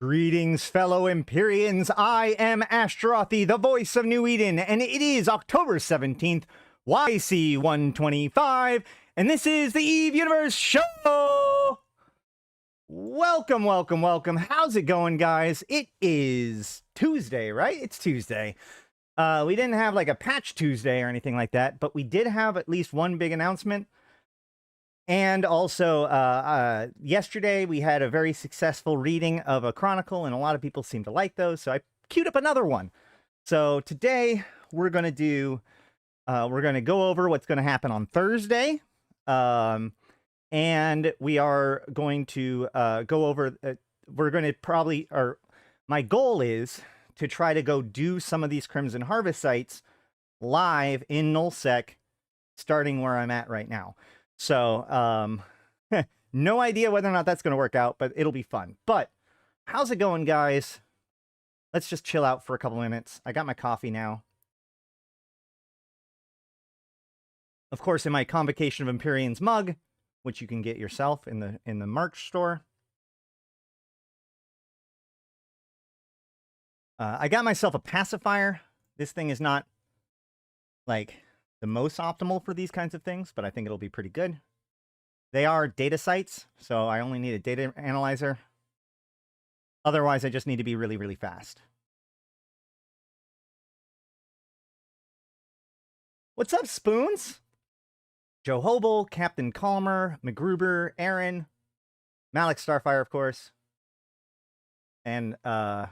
Greetings, fellow Empyreans. I am Ashtarothi, the voice of New Eden, and it is October 17th, YC125, and this is the Eve Universe Show! Welcome, welcome, welcome. How's it going, guys? It is Tuesday, right? It's Tuesday. We didn't have like a patch Tuesday or anything like that, but we did have at least one big announcement. And also, yesterday we had a very successful reading of a Chronicle, and a lot of people seem to like those, so I queued up another one. So today we're going to do, we're going to go over what's going to happen on Thursday, and we are going to go over, we're going to probably, or my goal is to try to go do some of these Crimson Harvest sites live in nullsec, starting where I'm at right now. So, no idea whether or not that's going to work out, but it'll be fun. But how's it going, guys? Let's just chill out for a couple minutes. I got my coffee now. Of course, in my Convocation of Empyreans mug, which you can get yourself in the merch store. I got myself a pacifier. This thing is not like the most optimal for these kinds of things, but I think it'll be pretty good. They are data sites, so I only need a data analyzer. Otherwise, I just need to be really, really fast. What's up, Spoons? Joe Hobel, Captain Calmer, McGruber, Aaron, Malak Starfire, of course. And the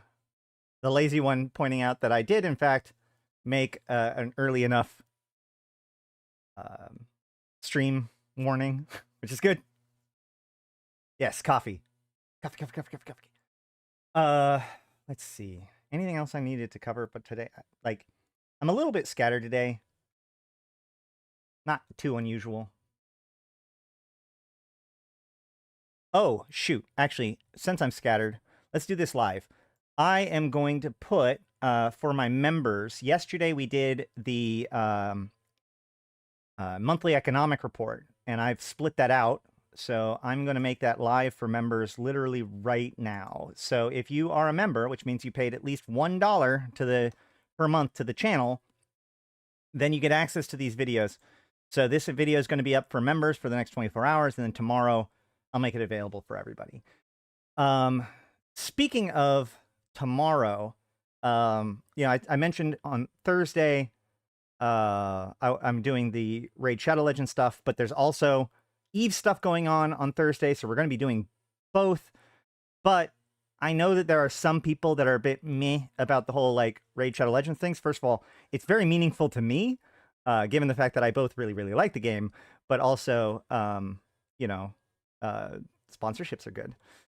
lazy one pointing out that I did, in fact, make an early enough stream warning, which is good. Yes, coffee. Coffee. Let's see. Anything else I needed to cover? But today, like, I'm a little bit scattered today. Not too unusual. Oh, shoot. Actually, since I'm scattered, let's do this live. I am going to put, for my members, yesterday we did the monthly economic report, and I've split that out, so I'm going to make that live for members literally right now. So if you are a member, which means you paid at least $1 per month to the channel, then you get access to these videos. So this video is going to be up for members for the next 24 hours, and then tomorrow I'll make it available for everybody. Speaking of tomorrow, you know, I mentioned on Thursday, I'm doing the Raid Shadow Legend stuff, but there's also Eve stuff going on Thursday, so we're going to be doing both. But I know that there are some people that are a bit meh about the whole, like, Raid Shadow Legends things. First of all, it's very meaningful to me, given the fact that I both really, really like the game, but also, you know, sponsorships are good.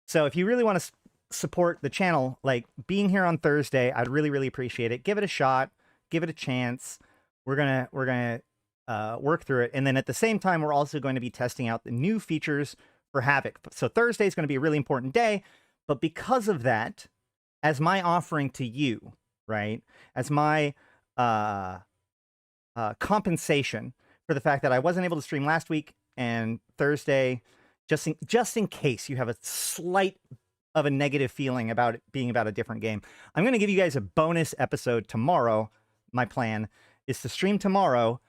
So if you really want to support the channel, like, being here on Thursday, I'd really, really appreciate it. Give it a shot. Give it a chance. We're gonna work through it, and then at the same time, we're also going to be testing out the new features for Havoc. So Thursday is going to be a really important day, but because of that, as my offering to you, right, as my compensation for the fact that I wasn't able to stream last week and Thursday, just in case you have a slight of a negative feeling about it being about a different game, I'm going to give you guys a bonus episode tomorrow. My plan is to stream tomorrow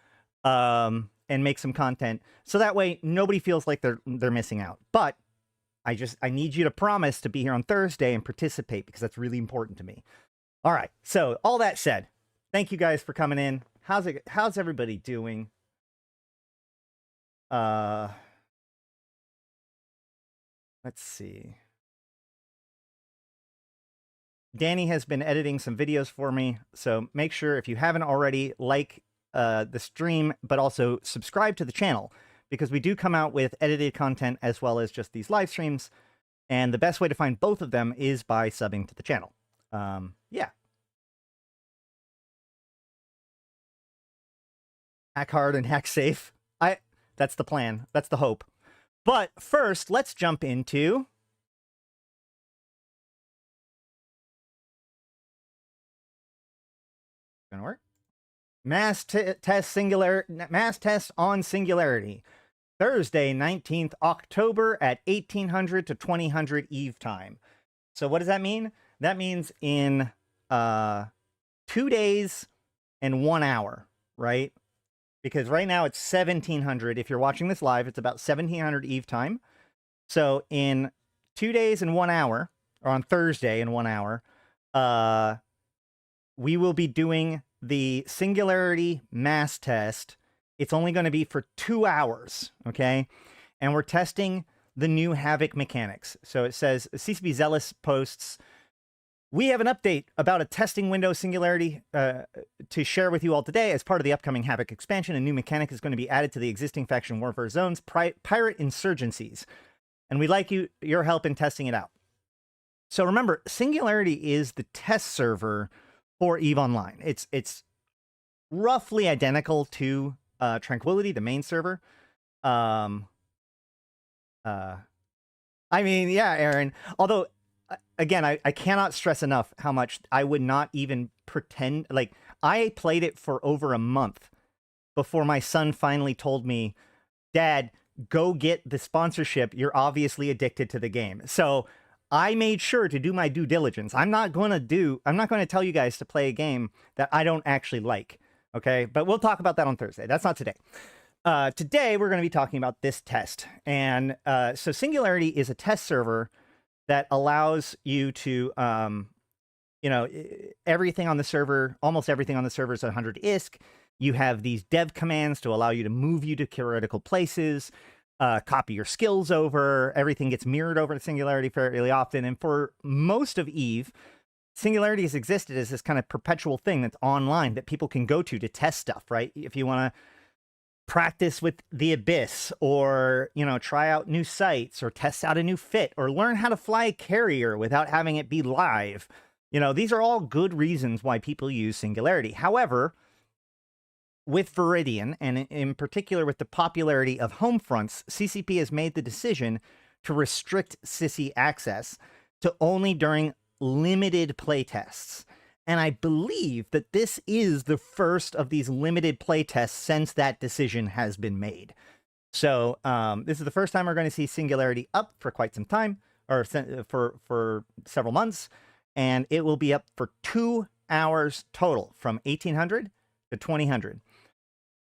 and make some content, so that way nobody feels like they're missing out. But I need you to promise to be here on Thursday and participate, because that's really important to me. All right, so all that said, thank you guys for coming in. How's everybody doing? Let's see. Danny has been editing some videos for me, so make sure, if you haven't already, like the stream, but also subscribe to the channel, because we do come out with edited content as well as just these live streams, and the best way to find both of them is by subbing to the channel. Yeah. Hack hard and hack safe. That's the plan. That's the hope. But first, let's jump into gonna work. Mass test on Singularity. Thursday, 19th October at 1800 to 2000 Eve time. So what does that mean? That means in 2 days and 1 hour, right? Because right now it's 1700. If you're watching this live, it's about 1700 Eve time. So in 2 days and 1 hour, or on Thursday in 1 hour, we will be doing the Singularity mass test. It's only going to be for 2 hours, okay? And we're testing the new Havoc mechanics. So it says, CCP Zealous posts, we have an update about a testing window Singularity to share with you all today. As part of the upcoming Havoc expansion, a new mechanic is going to be added to the existing faction warfare zones, pirate insurgencies. And we'd like your help in testing it out. So remember, Singularity is the test server for EVE Online. It's roughly identical to Tranquility, the main server. I mean, yeah, Aaron. Although, again, I cannot stress enough how much I would not even pretend. Like, I played it for over a month before my son finally told me, Dad, go get the sponsorship. You're obviously addicted to the game. So I made sure to do my due diligence. I'm not going to tell you guys to play a game that I don't actually like. Okay, but we'll talk about that on Thursday. That's not today. Today, we're going to be talking about this test. And so Singularity is a test server that allows you to, everything on the server, almost everything on the server is 100 ISK. You have these dev commands to allow you to move you to critical places, copy your skills over. Everything gets mirrored over to Singularity fairly often. And for most of EVE, Singularity has existed as this kind of perpetual thing that's online that people can go to test stuff, right? If you want to practice with the Abyss, or, try out new sites, or test out a new fit, or learn how to fly a carrier without having it be live. These are all good reasons why people use Singularity. However, with Viridian, and in particular with the popularity of Homefronts, CCP has made the decision to restrict Sissy access to only during limited playtests. And I believe that this is the first of these limited playtests since that decision has been made. So this is the first time we're going to see Singularity up for quite some time, or for several months. And it will be up for 2 hours total from 1800 to 2000.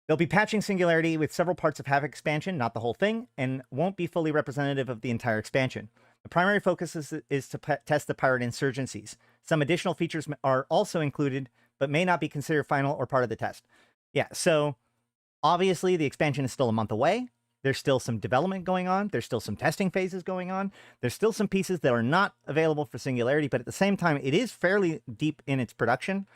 They'll be patching Singularity with several parts of Havoc expansion, not the whole thing, and won't be fully representative of the entire expansion. The primary focus is to test the pirate insurgencies. Some additional features are also included, but may not be considered final or part of the test. Yeah, so obviously the expansion is still a month away. There's still some development going on. There's still some testing phases going on. There's still some pieces that are not available for Singularity, but at the same time, it is fairly deep in its production.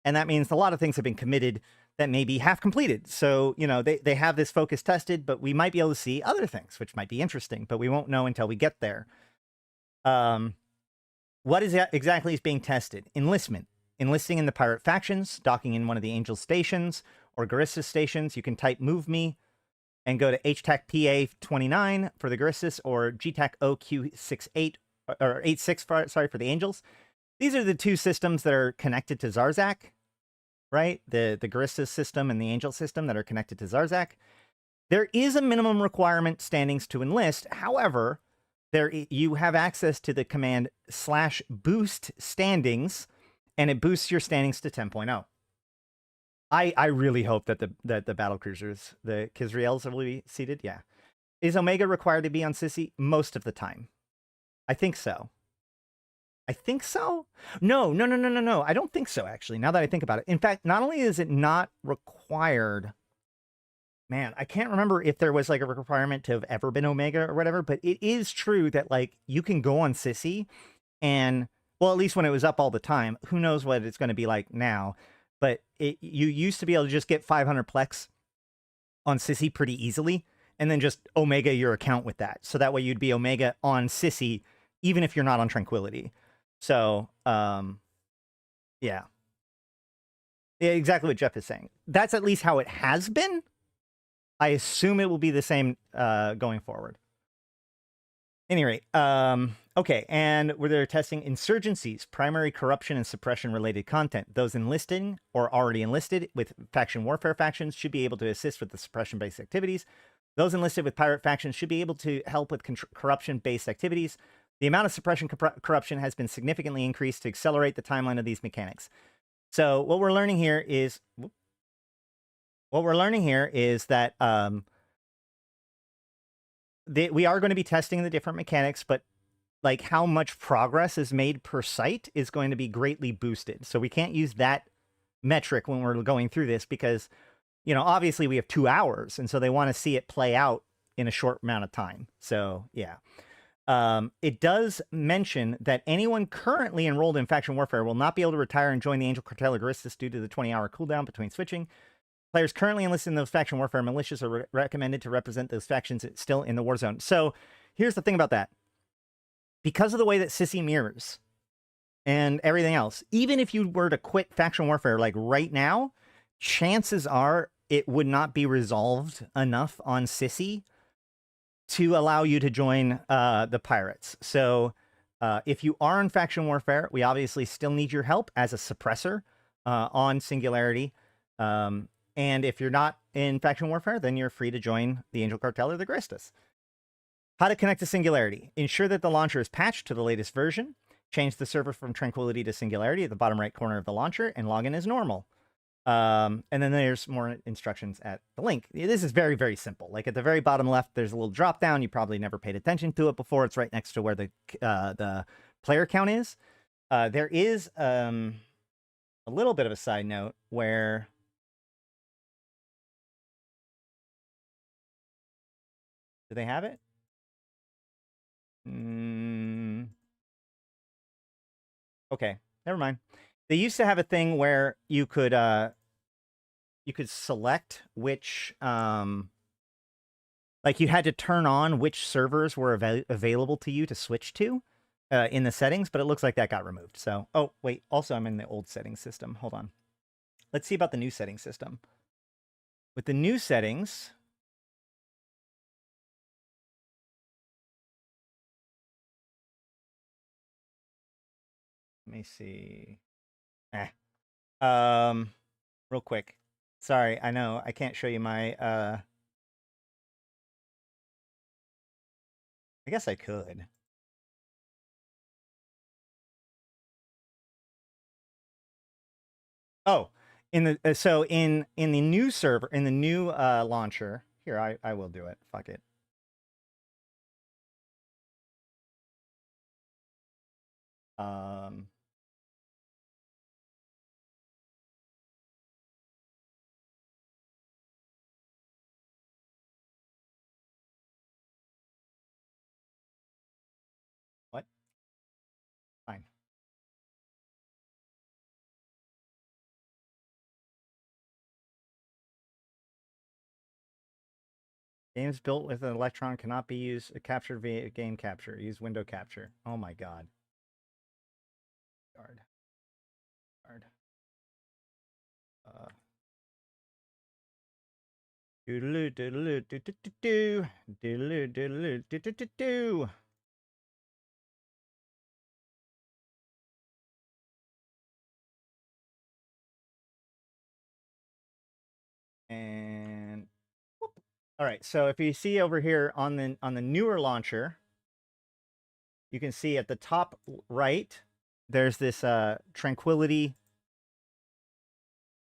And that means a lot of things have been committed that may be half completed. So, they have this focus tested, but we might be able to see other things, which might be interesting, but we won't know until we get there. What exactly is being tested? Enlistment. Enlisting in the pirate factions, docking in one of the Angel stations, or Garissus stations. You can type move me and go to HTAC PA29 for the Garissus, or GTAC OQ68, or 86, sorry, for the Angels. These are the two systems that are connected to Zarzak, right? The Garissus system and the Angel system that are connected to Zarzak. There is a minimum requirement standings to enlist. However, you have access to the command /boost standings, and it boosts your standings to 10.0. I really hope that the battle cruisers, the Kizriels, will be seated. Yeah. Is Omega required to be on Sissy? Most of the time. I think so. I think so? No. I don't think so, actually, now that I think about it. In fact, not only is it not required... Man, I can't remember if there was like a requirement to have ever been Omega or whatever, but it is true that like you can go on Sissy and, well, at least when it was up all the time, who knows what it's going to be like now, but you used to be able to just get 500 Plex on Sissy pretty easily and then just Omega your account with that. So that way you'd be Omega on Sissy, even if you're not on Tranquility. So, yeah. Yeah, exactly what Jeff is saying. That's at least how it has been. I assume it will be the same going forward. Any rate, okay, and where they're testing insurgencies, primary corruption and suppression related content. Those enlisting or already enlisted with faction warfare factions should be able to assist with the suppression based activities. Those enlisted with pirate factions should be able to help with corruption based activities. The amount of suppression corruption has been significantly increased to accelerate the timeline of these mechanics. So what we're learning here is that we are going to be testing the different mechanics, but like how much progress is made per site is going to be greatly boosted. So we can't use that metric when we're going through this because, you know, obviously we have 2 hours, and so they want to see it play out in a short amount of time. So yeah. It does mention that anyone currently enrolled in faction warfare will not be able to retire and join the Angel Cartel Aristus due to the 20-hour cooldown between switching. Players currently enlisted in those faction warfare militias are recommended to represent those factions still in the war zone. So here's the thing about that. Because of the way that Sissy mirrors and everything else, even if you were to quit faction warfare like right now, chances are it would not be resolved enough on Sissy to allow you to join the pirates. So if you are in faction warfare, we obviously still need your help as a suppressor on Singularity. And if you're not in faction warfare, then you're free to join the Angel Cartel or the Gristus. How to connect to Singularity. Ensure that the launcher is patched to the latest version. Change the server from Tranquility to Singularity at the bottom right corner of the launcher and log in as normal. And then there's more instructions at the link. This is very, very simple. Like at the very bottom left, there's a little drop down. You probably never paid attention to it before. It's right next to where the player count is. There is a little bit of a side note where do they have it? Okay, never mind. They used to have a thing where you could select which like you had to turn on which servers were available to you to switch to in the settings, but it looks like that got removed. So, oh wait, also I'm in the old settings system. Hold on. Let's see about the new settings system. With the new settings, let me see. Real quick. Sorry, I know I can't show you my I guess I could. Oh, in the so in the new server, in the new launcher, here I will do it. Fuck it. What? Fine. Games built with an electron cannot be used captured via game capture. Use window capture. Oh my god. Guard. Doodaloo doodaloo doo doo doo doo. Doodaloo doodaloo doo doo doo doo. And whoop. All right, so if you see over here on the newer launcher, you can see at the top right, there's this Tranquility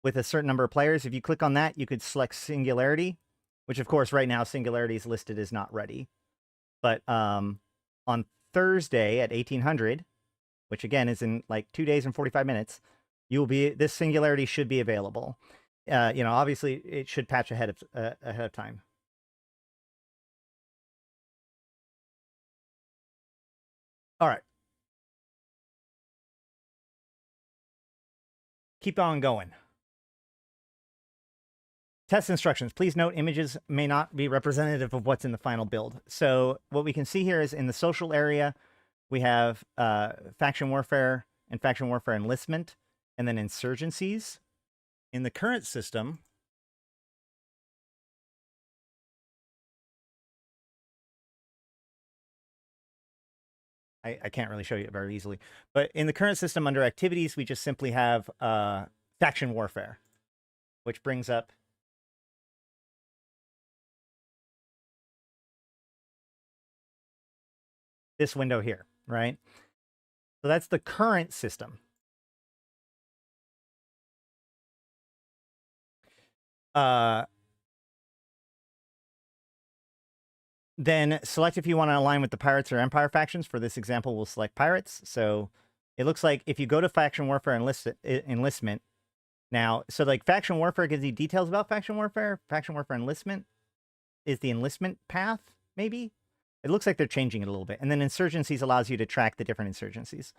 with a certain number of players. If you click on that, you could select Singularity, which of course right now Singularity is listed as not ready. But on Thursday at 1800, which again is in like 2 days and 45 minutes, this Singularity should be available. You know, obviously it should patch ahead of time. All right. Keep on going. Test instructions. Please note images may not be representative of what's in the final build. So what we can see here is in the social area, we have faction warfare and faction warfare enlistment, and then insurgencies. in the current system, I can't really show you it very easily, but in the current system under activities, we just simply have faction warfare, which brings up this window here, right? So that's the current system. Then select if you want to align with the Pirates or Empire factions. For this example, we'll select Pirates. So it looks like if you go to Faction Warfare Enlistment, now, so like Faction Warfare gives you details about Faction Warfare. Faction Warfare Enlistment is the enlistment path, maybe? It looks like they're changing it a little bit. And then Insurgencies allows you to track the different insurgencies.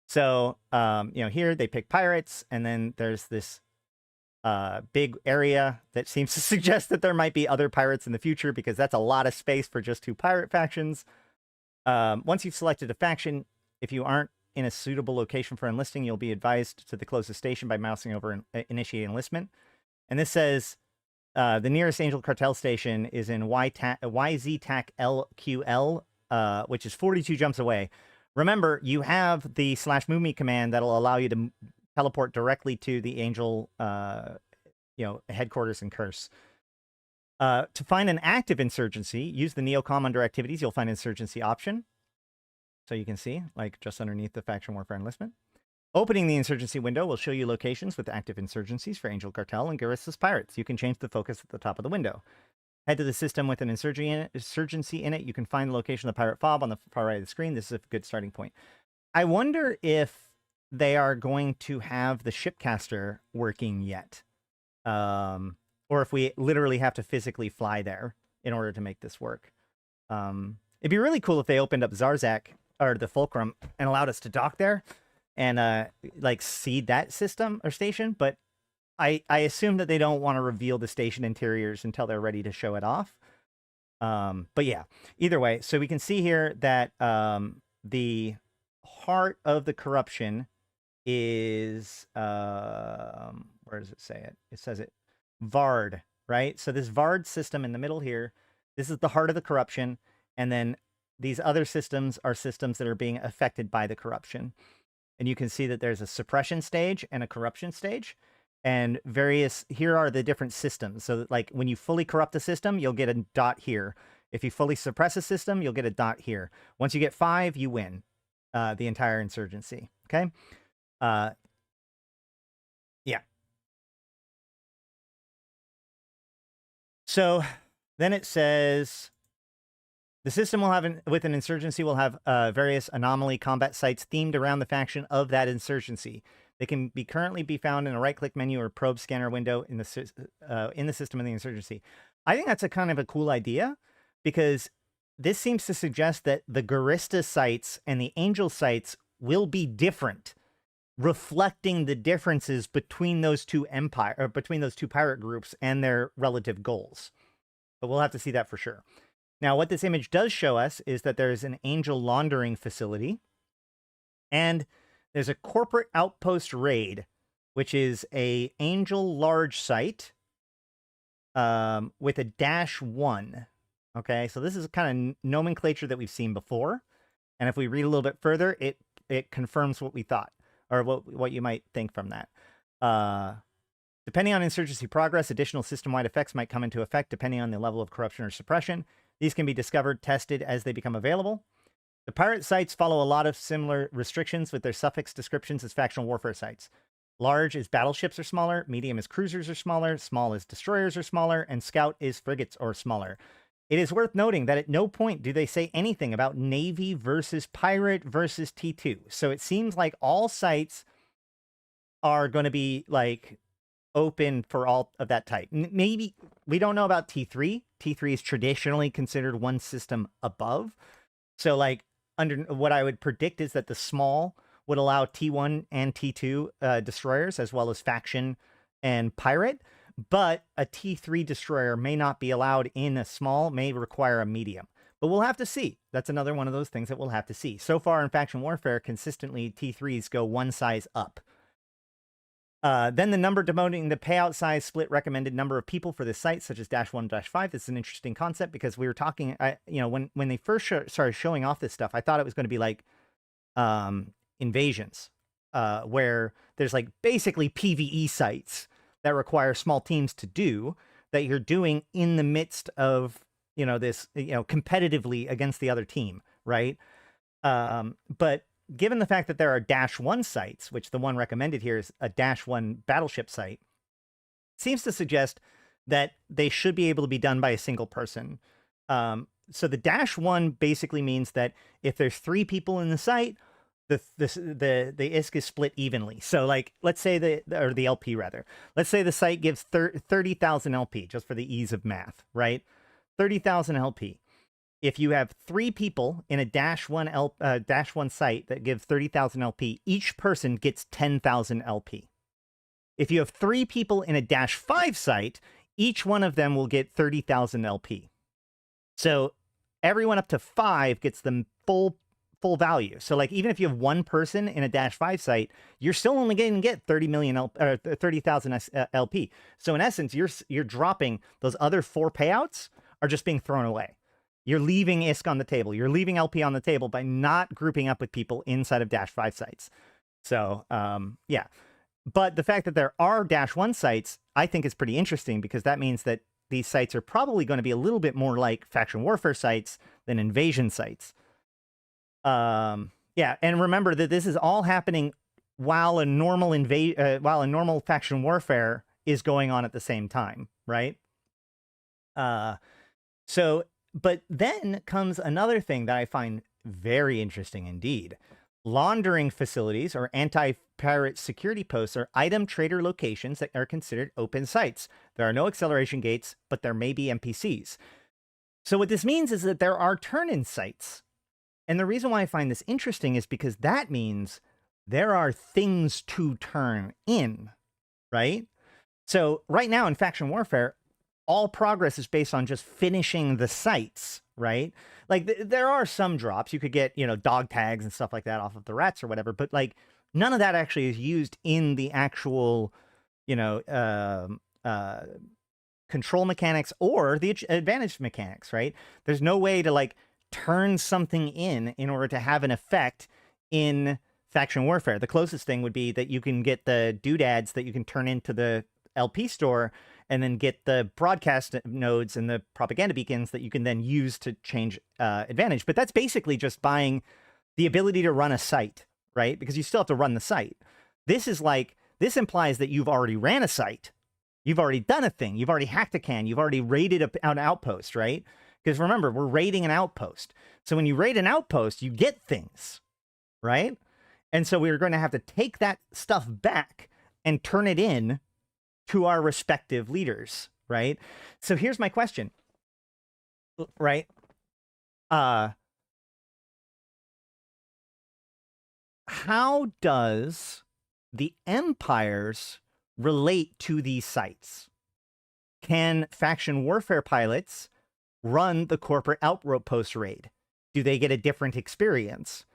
So, you know, here they pick Pirates, and then there's this big area that seems to suggest that there might be other pirates in the future, because that's a lot of space for just 2 pirate factions. Once you've selected a faction, if you aren't in a suitable location for enlisting, you'll be advised to the closest station by mousing over and initiate enlistment. And this says the nearest Angel Cartel station is in YZ-TAC LQL, which is 42 jumps away. Remember, you have the /move command that'll allow you to teleport directly to the Angel, you know, headquarters and curse. To find an active insurgency, use the Neocom under activities. You'll find insurgency option. So you can see, like, just underneath the faction warfare enlistment. Opening the insurgency window will show you locations with active insurgencies for Angel Cartel and Guristas Pirates. You can change the focus at the top of the window. Head to the system with an insurgency in it. You can find the location of the pirate fob on the far right of the screen. This is a good starting point. I wonder if they are going to have the shipcaster working yet. Or if we literally have to physically fly there in order to make this work. It'd be really cool if they opened up Zarzak, or the Fulcrum, and allowed us to dock there and like seed that system or station, but I assume that they don't want to reveal the station interiors until they're ready to show it off. But yeah, either way, so we can see here that the heart of the corruption is where does it say it? It says it Vard, right? So this Vard system in the middle here, this is the heart of the corruption, and then these other systems are systems that are being affected by the corruption. And you can see that there's a suppression stage and a corruption stage, and here are the different systems. So that, like, when you fully corrupt a system, you'll get a dot here. If you fully suppress a system, you'll get a dot here. Once you get 5, you win the entire insurgency. Okay. Yeah. So then it says the system will have, with an insurgency, will have various anomaly combat sites themed around the faction of that insurgency. They can currently be found in a right-click menu or probe scanner window in the system of the insurgency. I think that's a kind of a cool idea, because this seems to suggest that the Garista sites and the Angel sites will be different, reflecting the differences between those two pirate groups and their relative goals. But we'll have to see that for sure. Now, what this image does show us is that there's an Angel laundering facility, and there's a corporate outpost raid, which is a Angel large site with a -1. Okay, so this is kind of nomenclature that we've seen before, and if we read a little bit further, it confirms what we thought, or what you might think from that. Depending on insurgency progress, additional system-wide effects might come into effect depending on the level of corruption or suppression. These can be discovered, tested as they become available. The pirate sites follow a lot of similar restrictions with their suffix descriptions as factional warfare sites. Large is battleships are smaller, medium is cruisers are smaller, small is destroyers are smaller, and scout is frigates or smaller. It is worth noting that at no point do they say anything about Navy versus pirate versus T2. So it seems like all sites are going to be like open for all of that type. Maybe we don't know about T3. T3 is traditionally considered one system above. So like under what I would predict is that the small would allow T1 and T2 destroyers, as well as faction and pirate. But a T3 destroyer may not be allowed in a small, may require a medium. But we'll have to see. That's another one of those things that we'll have to see. So far in faction warfare, consistently T3s go one size up. Then the number denoting the payout size split recommended number of people for this site, such as -1, -5. This is an interesting concept because we were talking, when they first started showing off this stuff, I thought it was going to be like invasions, where there's like basically PvE sites that require small teams to do that you're doing in the midst of, this, competitively against the other team, right? But given the fact that there are -1 sites, which the one recommended here is a -1 battleship site, seems to suggest that they should be able to be done by a single person. So the -1 basically means that if there's 3 people in the site, the ISK is split evenly. So like, let's say the LP rather. Let's say the site gives 30,000 LP, just for the ease of math, right? 30,000 LP. If you have 3 people in a -1 site that gives 30,000 LP, each person gets 10,000 LP. If you have 3 people in a -5 site, each one of them will get 30,000 LP. So everyone up to 5 gets the full value. So like, even if you have 1 person in a -5 site, you're still only going to get 30,000 LP. So in essence, you're dropping those other 4 payouts are just being thrown away. You're leaving ISK on the table. You're leaving LP on the table by not grouping up with people inside of -5 sites. So, yeah. But the fact that there are -1 sites, I think is pretty interesting, because that means that these sites are probably going to be a little bit more like faction warfare sites than invasion sites. Yeah, and remember that this is all happening while a normal faction warfare is going on at the same time, right? But then comes another thing that I find very interesting indeed. Laundering facilities or anti-pirate security posts are item trader locations that are considered open sites. There are no acceleration gates, but there may be NPCs. So what this means is that there are turn-in sites. And the reason why I find this interesting is because that means there are things to turn in, right? So right now in faction warfare, all progress is based on just finishing the sites, right? Like there are some drops. You could get, dog tags and stuff like that off of the rats or whatever, but like none of that actually is used in the actual, control mechanics or the advantage mechanics, right? There's no way to like turn something in order to have an effect in faction warfare. The closest thing would be that you can get the doodads that you can turn into the LP store, and then get the broadcast nodes and the propaganda beacons that you can then use to change advantage. But that's basically just buying the ability to run a site, right? Because you still have to run the site. This implies that you've already ran a site. You've already done a thing. You've already hacked a can. You've already raided an outpost, right? Because remember, we're raiding an outpost. So when you raid an outpost, you get things, right? And so we're going to have to take that stuff back and turn it in to our respective leaders, right? So here's my question, right? How does the empires relate to these sites? Can faction warfare pilots run the corporate outpost raid? Do they get a different experience?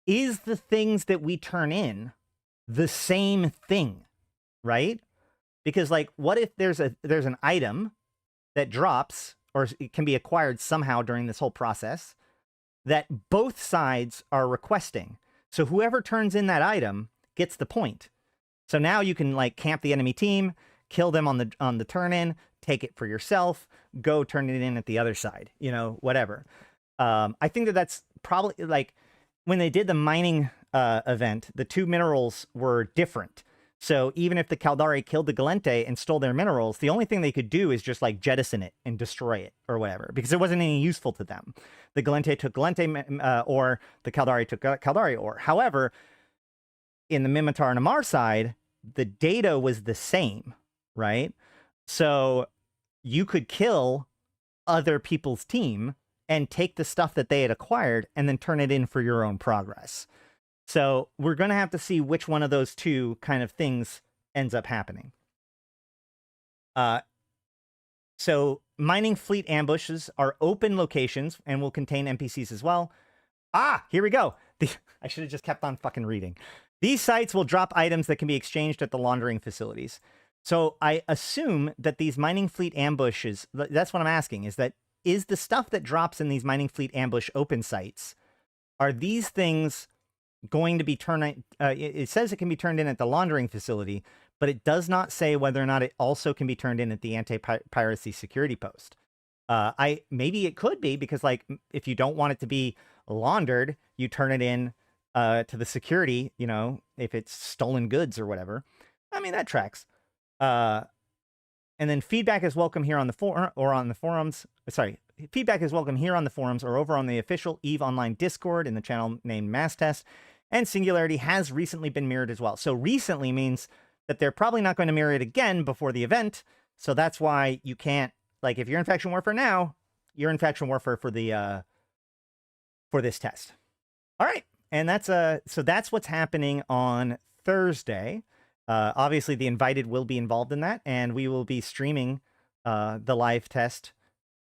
Is the things that we turn in the same thing, right? Because like, what if there's an item that drops or it can be acquired somehow during this whole process that both sides are requesting? So whoever turns in that item gets the point. So now you can like camp the enemy team, kill them on the turn in, take it for yourself, go turn it in at the other side, whatever. I think that's probably like when they did the mining event, the 2 minerals were different. So even if the Caldari killed the Gallente and stole their minerals, the only thing they could do is just like jettison it and destroy it or whatever, because it wasn't any useful to them. The Gallente took Gallente ore, the Caldari took Caldari ore. However, in the Minmatar and Amar side, the data was the same, right? So you could kill other people's team and take the stuff that they had acquired and then turn it in for your own progress. So we're going to have to see which one of those two kind of things ends up happening. So mining fleet ambushes are open locations and will contain NPCs as well. Ah, here we go. I should have just kept on fucking reading. These sites will drop items that can be exchanged at the laundering facilities. So I assume that these mining fleet ambushes, that's what I'm asking, is the stuff that drops in these mining fleet ambush open sites, are these things going to be turned, it says it can be turned in at the laundering facility, but it does not say whether or not it also can be turned in at the anti-piracy security post. Maybe it could be, because like if you don't want it to be laundered, you turn it in to the security, you know, if it's stolen goods or whatever. I mean, that tracks. And then feedback is welcome here on the forum or on the forums. Sorry, feedback is welcome here on the forums or over on the official EVE Online Discord in the channel named Mass Test. And Singularity has recently been mirrored as well. So recently means that they're probably not going to mirror it again before the event. So that's why you can't, like, if you're in Faction Warfare now, you're in Faction Warfare for the for this test. All right, and that's so that's what's happening on Thursday. Obviously, the invited will be involved in that, and we will be streaming the live test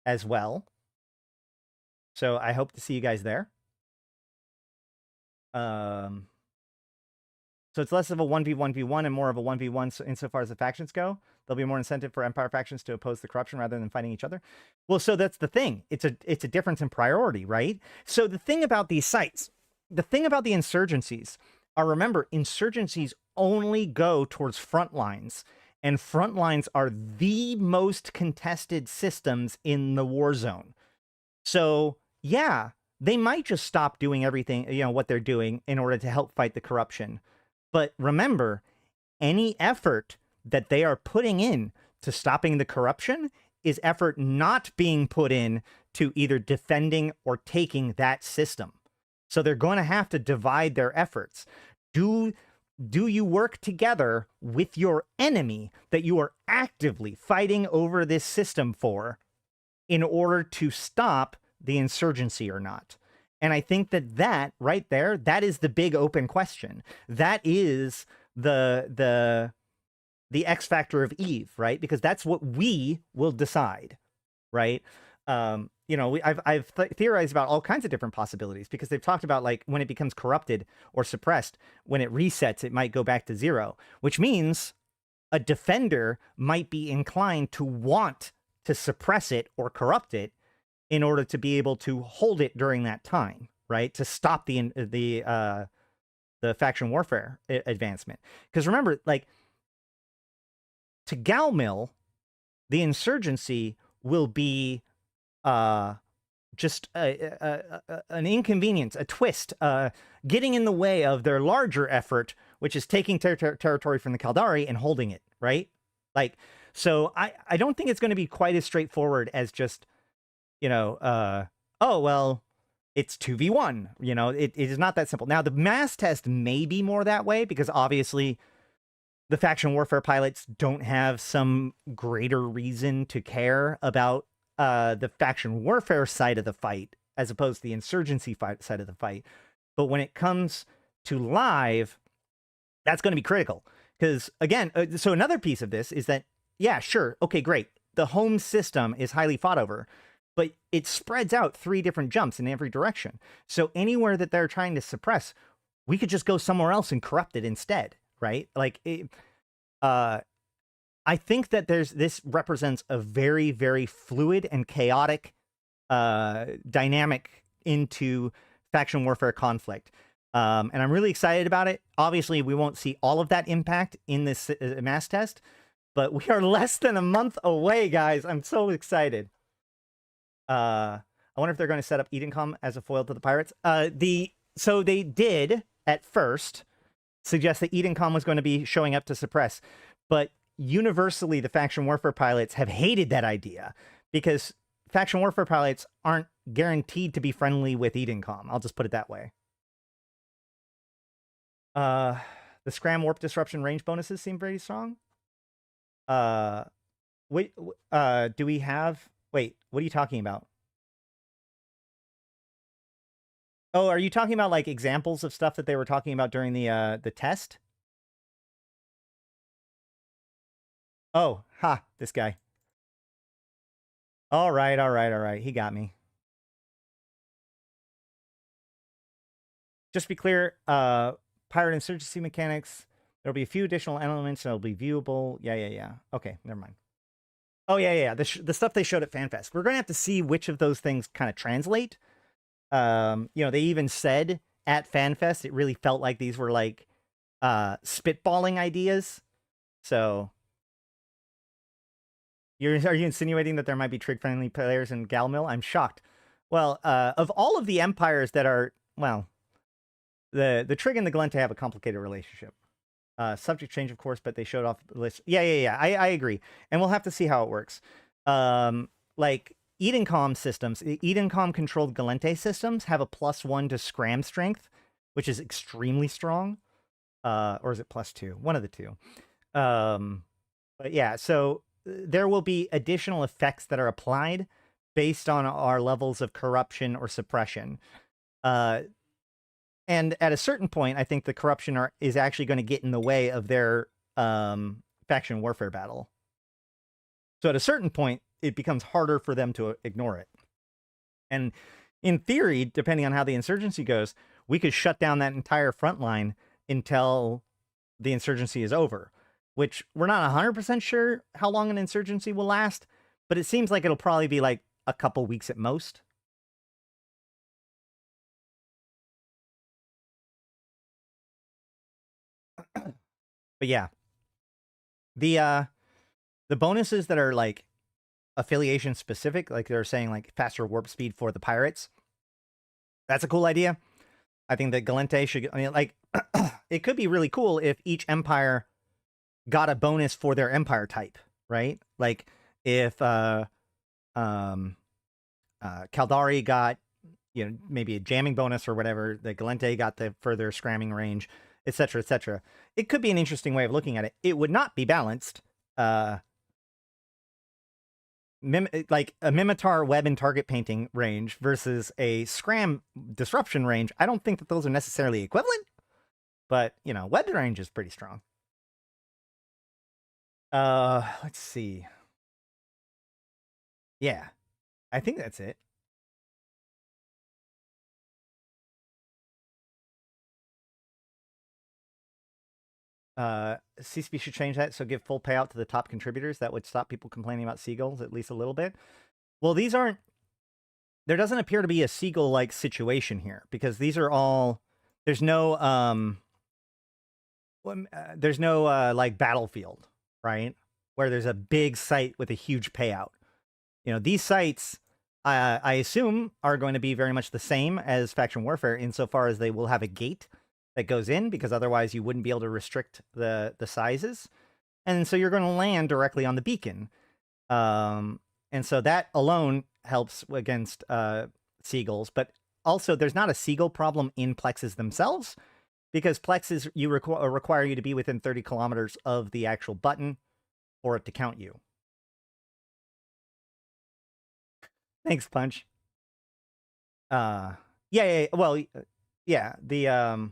as well. So I hope to see you guys there. So it's less of a 1v1v1 and more of a 1v1 insofar as the factions go. There'll be more incentive for Empire factions to oppose the corruption rather than fighting each other. Well, so that's the thing. It's a difference in priority, right? So the thing about these sites, the thing about the insurgencies are, remember, insurgencies only go towards front lines, and front lines are the most contested systems in the war zone. So yeah, they might just stop doing everything, you know, what they're doing in order to help fight the corruption. But remember, any effort that they are putting in to stopping the corruption is effort not being put in to either defending or taking that system. So they're going to have to divide their efforts. Do you work together with your enemy that you are actively fighting over this system for in order to stop the insurgency or not? And I think that right there, that is the big open question. That is the X factor of EVE, right? Because that's what we will decide, right? You know, I've theorized about all kinds of different possibilities, because they've talked about, like, when it becomes corrupted or suppressed, when it resets, it might go back to 0, which means a defender might be inclined to want to suppress it or corrupt it in order to be able to hold it during that time, right? To stop the faction warfare advancement. Because remember, like, to Galmill, the insurgency will be just an inconvenience, a twist, getting in the way of their larger effort, which is taking territory from the Caldari and holding it, right? Like, so I don't think it's going to be quite as straightforward as just, you know, oh, well, it's 2v1, you know, it is not that simple. Now, the mass test may be more that way, because obviously the faction warfare pilots don't have some greater reason to care about the faction warfare side of the fight as opposed to the insurgency side of the fight. But when it comes to live, that's going to be critical. Because, again, so another piece of this is that, yeah, sure, okay, great. The home system is highly fought over, but it spreads out 3 different jumps in every direction. So anywhere that they're trying to suppress, we could just go somewhere else and corrupt it instead, right? Like, I think that this represents a very, very fluid and chaotic dynamic into faction warfare conflict. And I'm really excited about it. Obviously, we won't see all of that impact in this mass test, but we are less than a month away, guys. I'm so excited. I wonder if they're going to set up Edencom as a foil to the pirates. So they did at first suggest that Edencom was going to be showing up to suppress, but universally the faction warfare pilots have hated that idea, because faction warfare pilots aren't guaranteed to be friendly with Edencom. I'll just put it that way. The scram warp disruption range bonuses seem very strong. Wait, do we have... Wait, what are you talking about? Oh, are you talking about, like, examples of stuff that they were talking about during the test? Oh, ha, this guy. All right, all right, all right. He got me. Just to be clear, pirate insurgency mechanics. There'll be a few additional elements that'll be viewable. Yeah. Okay, never mind. Oh, yeah. The stuff they showed at FanFest. We're going to have to see which of those things kind of translate. You know, they even said at FanFest, it really felt like these were like spitballing ideas. So, are you insinuating that there might be trig-friendly players in Galmill? I'm shocked. Well, of all of the empires that are, well, the Trig and the Gallente have a complicated relationship. Subject change, of course, but they showed off the list. Yeah. I agree. And we'll have to see how it works. Like, Edencom systems, Edencom-controlled Gallente systems have a +1 to scram strength, which is extremely strong. Or is it +2? One of the two. But yeah, so there will be additional effects that are applied based on our levels of corruption or suppression. And at a certain point, I think the corruption is actually going to get in the way of their faction warfare battle. So at a certain point, it becomes harder for them to ignore it. And in theory, depending on how the insurgency goes, we could shut down that entire front line until the insurgency is over, which we're not 100% sure how long an insurgency will last, but it seems like it'll probably be like a couple weeks at most. But yeah, the bonuses that are like affiliation specific, like they're saying like faster warp speed for the pirates, that's a cool idea. I think that Gallente should, I mean, like, it could be really cool if each empire got a bonus for their empire type, right? Like if Caldari got, you know, maybe a jamming bonus or whatever, the Gallente got the further scramming range, etc., etc. It could be an interesting way of looking at it. It would not be balanced. Like a Mimitar web and target painting range versus a scram disruption range. I don't think that those are necessarily equivalent, but you know, web range is pretty strong. Let's see. Yeah, I think that's it. CCP should change that, so give full payout to the top contributors. That would stop people complaining about seagulls at least a little bit. Well, these aren't... There doesn't appear to be a seagull-like situation here, because these are all... There's no, like, battlefield, right? Where there's a big site with a huge payout. You know, these sites, I assume, are going to be very much the same as Faction Warfare, insofar as they will have a gate that goes in, because otherwise you wouldn't be able to restrict the sizes. And so you're going to land directly on the beacon. And so that alone helps against seagulls. But also, there's not a seagull problem in plexes themselves, because plexes require you to be within 30 kilometers of the actual button for it to count you. Thanks, Punch. Yeah. Well, yeah. The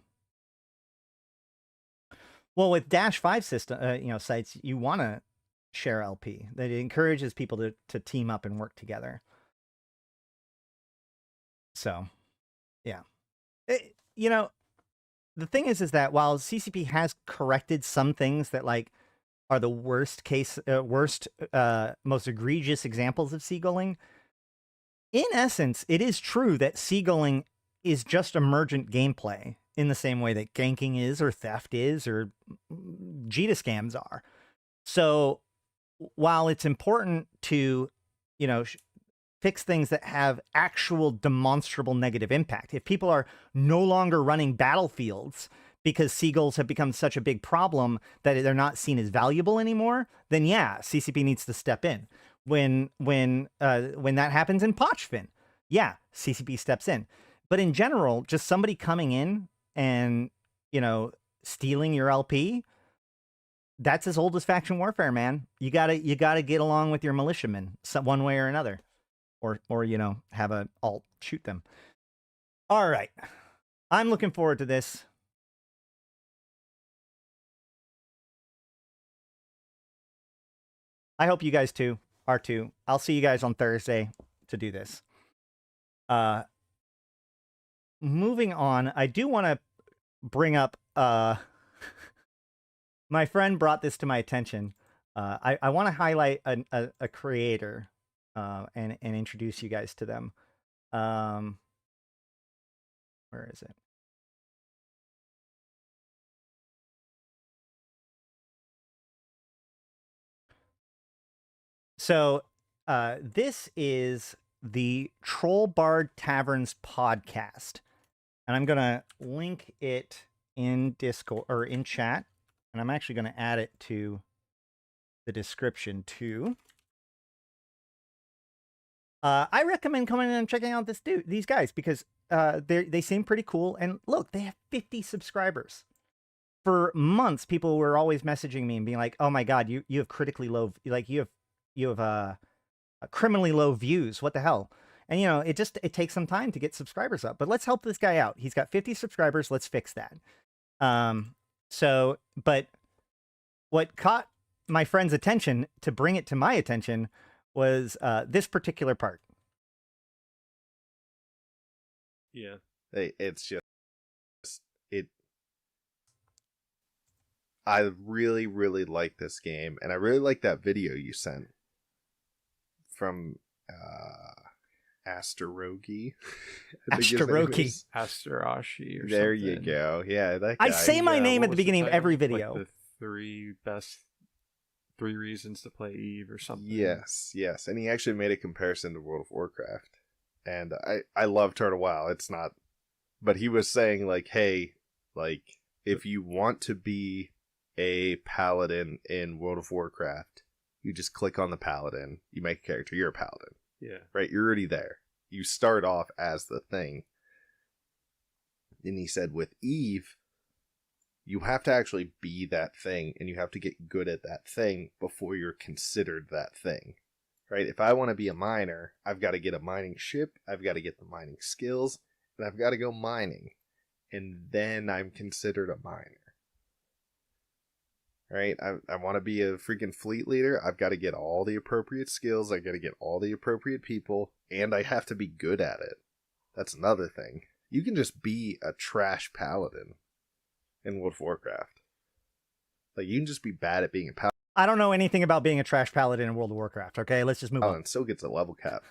well, with Dash 5 system, you know, sites, you want to share LP. That encourages people to team up and work together. So, yeah. You know, the thing is that while CCP has corrected some things that like are the worst, most egregious examples of seagulling, in essence, it is true that seagulling is just emergent gameplay in the same way that ganking is, or theft is, or Jita scams are. So while it's important to, you know, fix things that have actual demonstrable negative impact, if people are no longer running battlefields because seagulls have become such a big problem that they're not seen as valuable anymore, then yeah, CCP needs to step in. When that happens in Pochfin, yeah, CCP steps in. But in general, just somebody coming in and, you know, stealing your LP, that's as old as faction warfare, man. You gotta get along with your militiamen one way or another, or you know, have a alt shoot them. All right, I'm looking forward to this. I hope you guys too are too. I'll see you guys on Thursday to do this. Moving on, I do want to bring up my friend brought this to my attention. I want to highlight a creator and introduce you guys to them. Where is it? So this is the Troll Bard Taverns podcast, and I'm gonna link it in Discord or in chat, and I'm actually gonna add it to the description too. I recommend coming in and checking out these guys, because they seem pretty cool, and look, they have 50 subscribers. For months, people were always messaging me and being like, "Oh my god, you have critically low, like you have criminally low views. What the hell?" And it takes some time to get subscribers up. But let's help this guy out. He's got 50 subscribers. Let's fix that. But what caught my friend's attention to bring it to my attention was this particular part. Yeah. It's just it. I really, really like this game, and I really like that video you sent from Asterogi. Asterogi. Asterashi or there something. you go. Yeah, that guy. I say my name at the beginning of every video. Like the three reasons to play Eve or something. Yes. And he actually made a comparison to World of Warcraft. And I love Turtle WoW. It's not... But he was saying, like, hey, like, if you want to be a paladin in World of Warcraft, you just click on the paladin. You make a character. You're a paladin. Yeah. Right? You're already there. You start off as the thing. And he said with Eve, you have to actually be that thing, and you have to get good at that thing before you're considered that thing. Right? If I want to be a miner, I've got to get a mining ship, I've got to get the mining skills, and I've got to go mining. And then I'm considered a miner. Right? I want to be a freaking fleet leader, I've got to get all the appropriate skills, I've got to get all the appropriate people, and I have to be good at it. That's another thing. You can just be a trash paladin in World of Warcraft. Like, you can just be bad at being a paladin. I don't know anything about being a trash paladin in World of Warcraft, okay? Let's just move on. And still gets a level cap.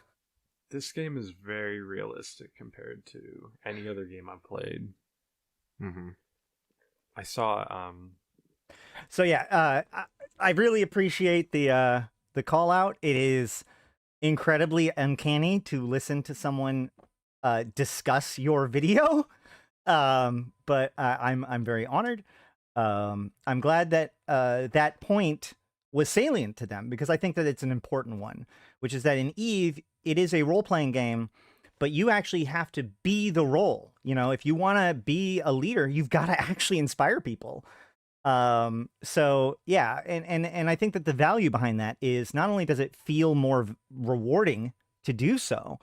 This game is very realistic compared to any other game I've played. Mm-hmm. I saw... So yeah, I really appreciate the call out. It is incredibly uncanny to listen to someone discuss your video, but I'm very honored. I'm glad that that point was salient to them, because I think that it's an important one, which is that in Eve, it is a role-playing game, but you actually have to be the role. You know, if you want to be a leader, you've got to actually inspire people. So yeah, and I think that the value behind that is not only does it feel more rewarding to do so,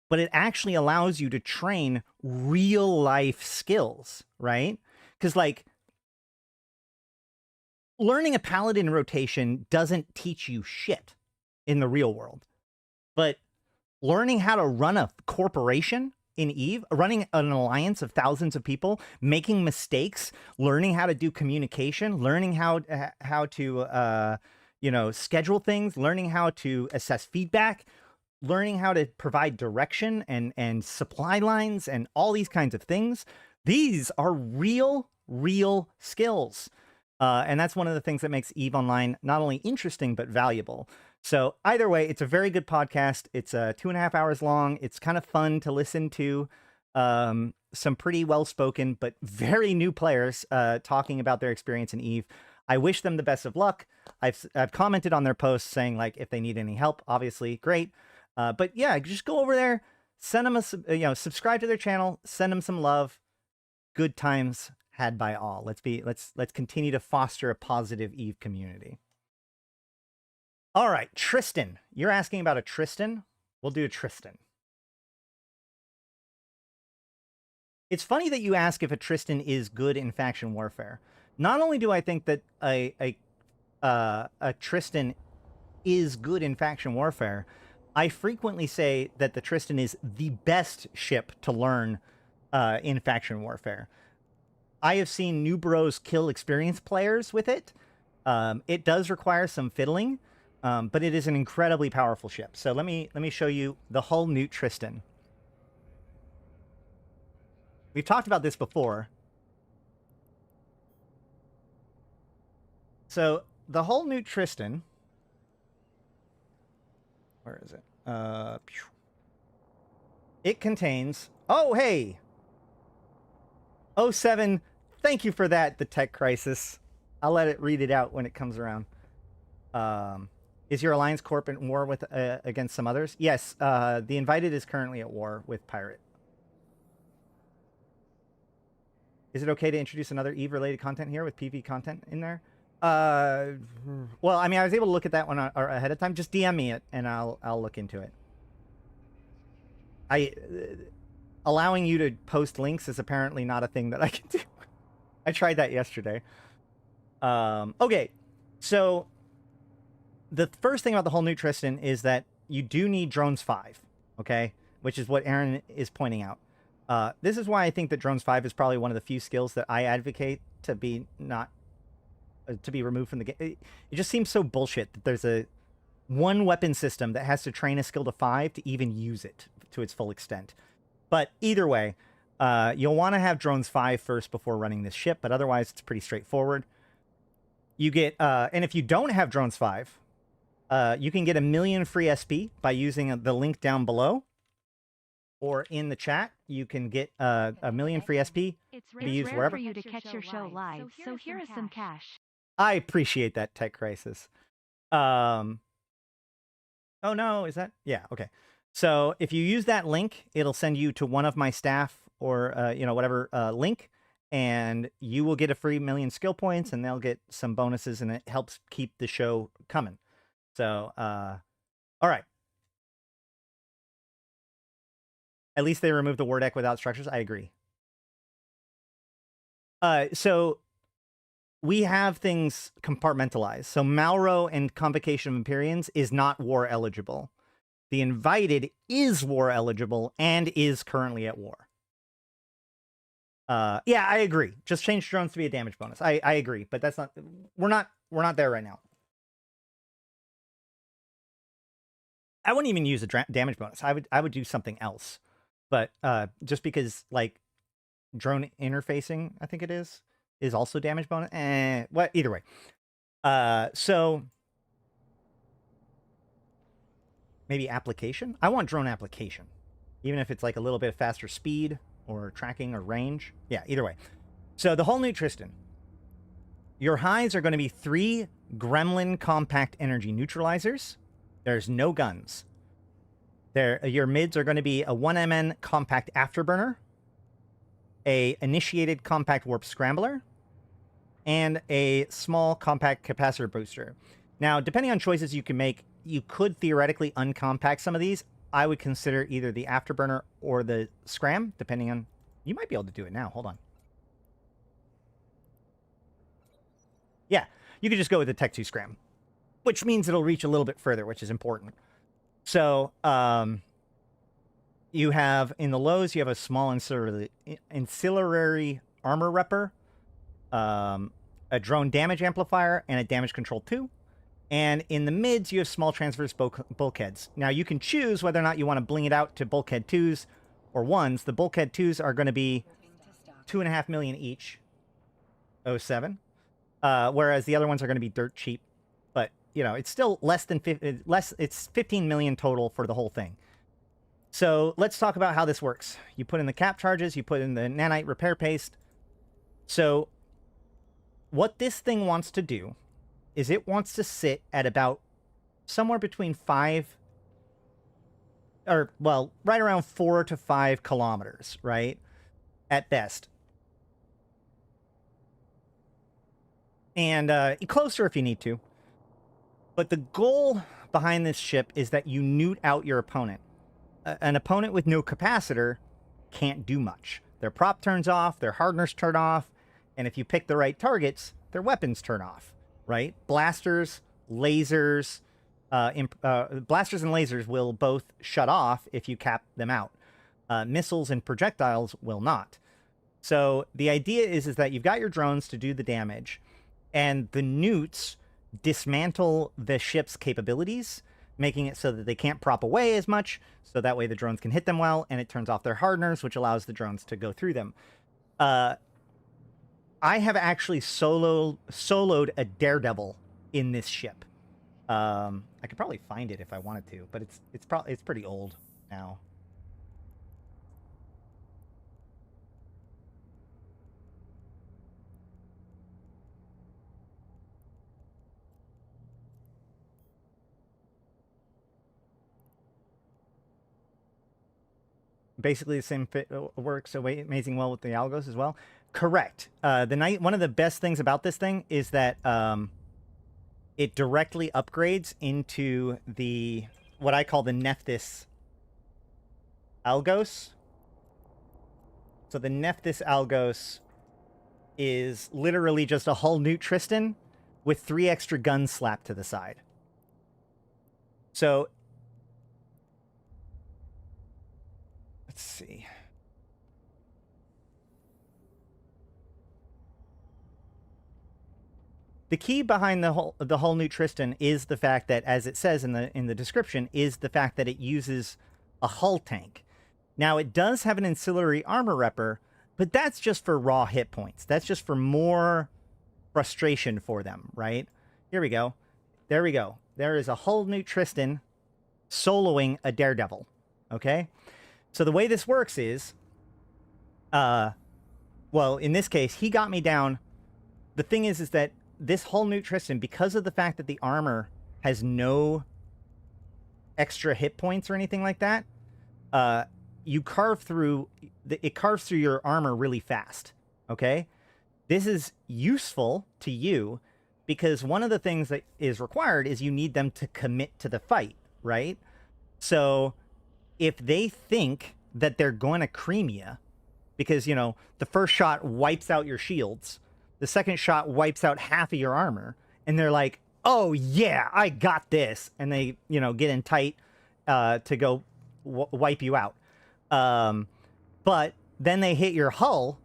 but it actually allows you to train real life skills, right? Because like, learning a paladin rotation doesn't teach you shit in the real world, but learning how to run a corporation in Eve, running an alliance of thousands of people, making mistakes, learning how to do communication, learning how to schedule things, learning how to assess feedback, learning how to provide direction and supply lines and all these kinds of things. These are real skills. And that's one of the things that makes Eve Online not only interesting, but valuable. So either way, it's a very good podcast. It's 2.5 hours long. It's kind of fun to listen to some pretty well-spoken, but very new players talking about their experience in Eve. I wish them the best of luck. I've commented on their posts saying, like, if they need any help, obviously, great. But yeah, just go over there, send them subscribe to their channel, send them some love. Good times had by all. Let's continue to foster a positive Eve community. All right, Tristan. You're asking about a Tristan? We'll do a Tristan. It's funny that you ask if a Tristan is good in faction warfare. Not only do I think that a Tristan is good in faction warfare, I frequently say that the Tristan is the best ship to learn in faction warfare. I have seen new bros kill experienced players with it. It does require some fiddling, but it is an incredibly powerful ship. So let me show you the hull Newt Tristan. We've talked about this before. So the hull Newt Tristan, where is it? It contains, oh, hey, 07, thank you for that, the Tech Crisis. I'll let it read it out when it comes around. Is your Alliance Corp in war with against some others? Yes, the Invited is currently at war with Pirate. Is it okay to introduce another Eve-related content here with PV content in there? Well, I mean, I was able to look at that one ahead of time. Just DM me it, and I'll look into it. Allowing you to post links is apparently not a thing that I can do. I tried that yesterday. Okay, so the first thing about the whole new Tristan is that you do need Drones 5, okay? Which is what Aaron is pointing out. This is why I think that Drones 5 is probably one of the few skills that I advocate to be to be removed from the game. It just seems so bullshit that there's one weapon system that has to train a skill to 5 to even use it to its full extent. But either way, you'll want to have Drones 5 first before running this ship, but otherwise it's pretty straightforward. You get, and if you don't have Drones 5, you can get 1 million free SP by using the link down below. Or in the chat, you can get 1 million free SP It's to be used wherever. for you to catch your show live, so here is some cash. I appreciate that, Tech Crisis. Oh no, is that? Yeah, okay. So if you use that link, it'll send you to one of my staff or, whatever link, and you will get a free 1 million skill points, and they'll get some bonuses, and it helps keep the show coming. So, all right. At least they removed the war deck without structures. I agree. So we have things compartmentalized. So Malro and Convocation of Empyreans is not war eligible. The Invited is war eligible and is currently at war. Yeah, I agree. Just change drones to be a damage bonus. I agree, but that's not. We're not there right now. I wouldn't even use a damage bonus. I would do something else. But just because, like, drone interfacing, I think it is also damage bonus. What? Either way. So maybe application? I want drone application. Even if it's like a little bit faster speed or tracking or range. Yeah, either way. So the whole new Tristan. Your highs are going to be 3 Gremlin compact energy neutralizers. There's no guns. Your mids are going to be a 1MN compact afterburner, a initiated compact warp scrambler, and a small compact capacitor booster. Now, depending on choices you can make, you could theoretically uncompact some of these. I would consider either the afterburner or the scram, depending on... You might be able to do it now. Hold on. Yeah, you could just go with the Tech 2 scram, which means it'll reach a little bit further, which is important. So, you have, in the lows, you have a small ancillary armor repper, a drone damage amplifier, and a damage control 2. And in the mids, you have small transverse bulkheads. Now, you can choose whether or not you want to bling it out to bulkhead 2s or 1s. The bulkhead 2s are going to be 2.5 million each, 07. Whereas the other ones are going to be dirt cheap. But, it's still less than it's 15 million total for the whole thing. So let's talk about how this works. You put in the cap charges, you put in the nanite repair paste. So what this thing wants to do is it wants to sit at about somewhere between 5 or, well, right around 4 to 5 kilometers, right? At best. And closer if you need to. But the goal behind this ship is that you newt out your opponent. An opponent with no capacitor can't do much. Their prop turns off, their hardeners turn off, and if you pick the right targets, their weapons turn off, right? Blasters, lasers, blasters and lasers will both shut off if you cap them out. Missiles and projectiles will not. So the idea is that you've got your drones to do the damage, and the newts dismantle the ship's capabilities, making it so that they can't prop away as much, so that way the drones can hit them well, and it turns off their hardeners, which allows the drones to go through them. I have actually soloed a daredevil in this ship. I could probably find it if I wanted to, but it's pretty old now. Basically the same fit works amazing well with the algos as well. Correct. One of the best things about this thing is that it directly upgrades into the what I call the Nephthys algos. So the Nephthys algos is literally just a hull Newt Tristan with 3 extra guns slapped to the side. So let's see. The key behind the whole Newt Tristan is the fact that, as it says in the description, is the fact that it uses a hull tank. Now, it does have an ancillary armor repper, but that's just for raw hit points. That's just for more frustration for them, right? Here we go. There we go. There is a hull Newt Tristan soloing a daredevil. Okay? So the way this works is, well, in this case, he got me down. The thing is that this whole Newt Tristan, because of the fact that the armor has no extra hit points or anything like that, it carves through your armor really fast. Okay? This is useful to you because one of the things that is required is you need them to commit to the fight, right? So if they think that they're going to cream you, because, you know, the first shot wipes out your shields, the second shot wipes out half of your armor, and they're like, oh yeah, I got this, and they, you know, get in tight to go wipe you out. But then they hit your hull,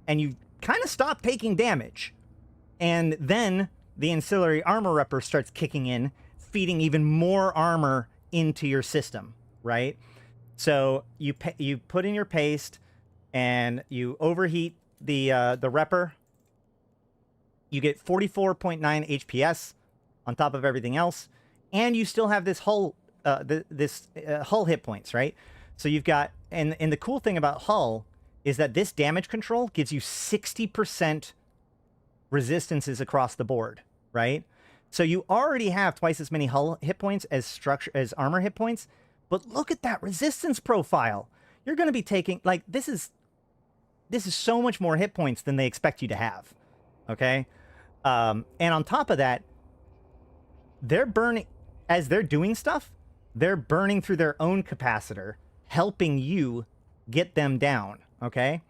and you kind of stop taking damage. And then the ancillary armor repper starts kicking in, feeding even more armor into your system, right? So you put in your paste, and you overheat the repper. You get 44.9 HPS on top of everything else, and you still have this hull hull hit points, right? So you've got, and the cool thing about hull is that this damage control gives you 60% resistances across the board, right? So you already have twice as many hull hit points as armor hit points, but look at that resistance profile. You're going to be taking, like, this is so much more hit points than they expect you to have, okay? And on top of that, they're burning, as they're doing stuff, they're burning through their own capacitor, helping you get them down, okay?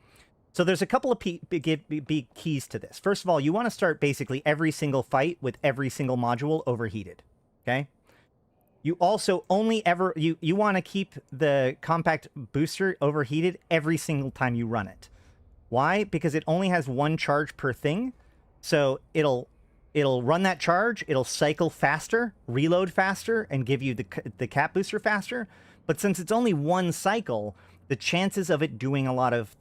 So there's a couple of big keys to this. First of all, you want to start basically every single fight with every single module overheated, okay? You also only ever, you want to keep the compact booster overheated every single time you run it. Why? Because it only has 1 charge per thing. So it'll run that charge, it'll cycle faster, reload faster, and give you the cap booster faster. But since it's only 1 cycle, the chances of it doing a lot of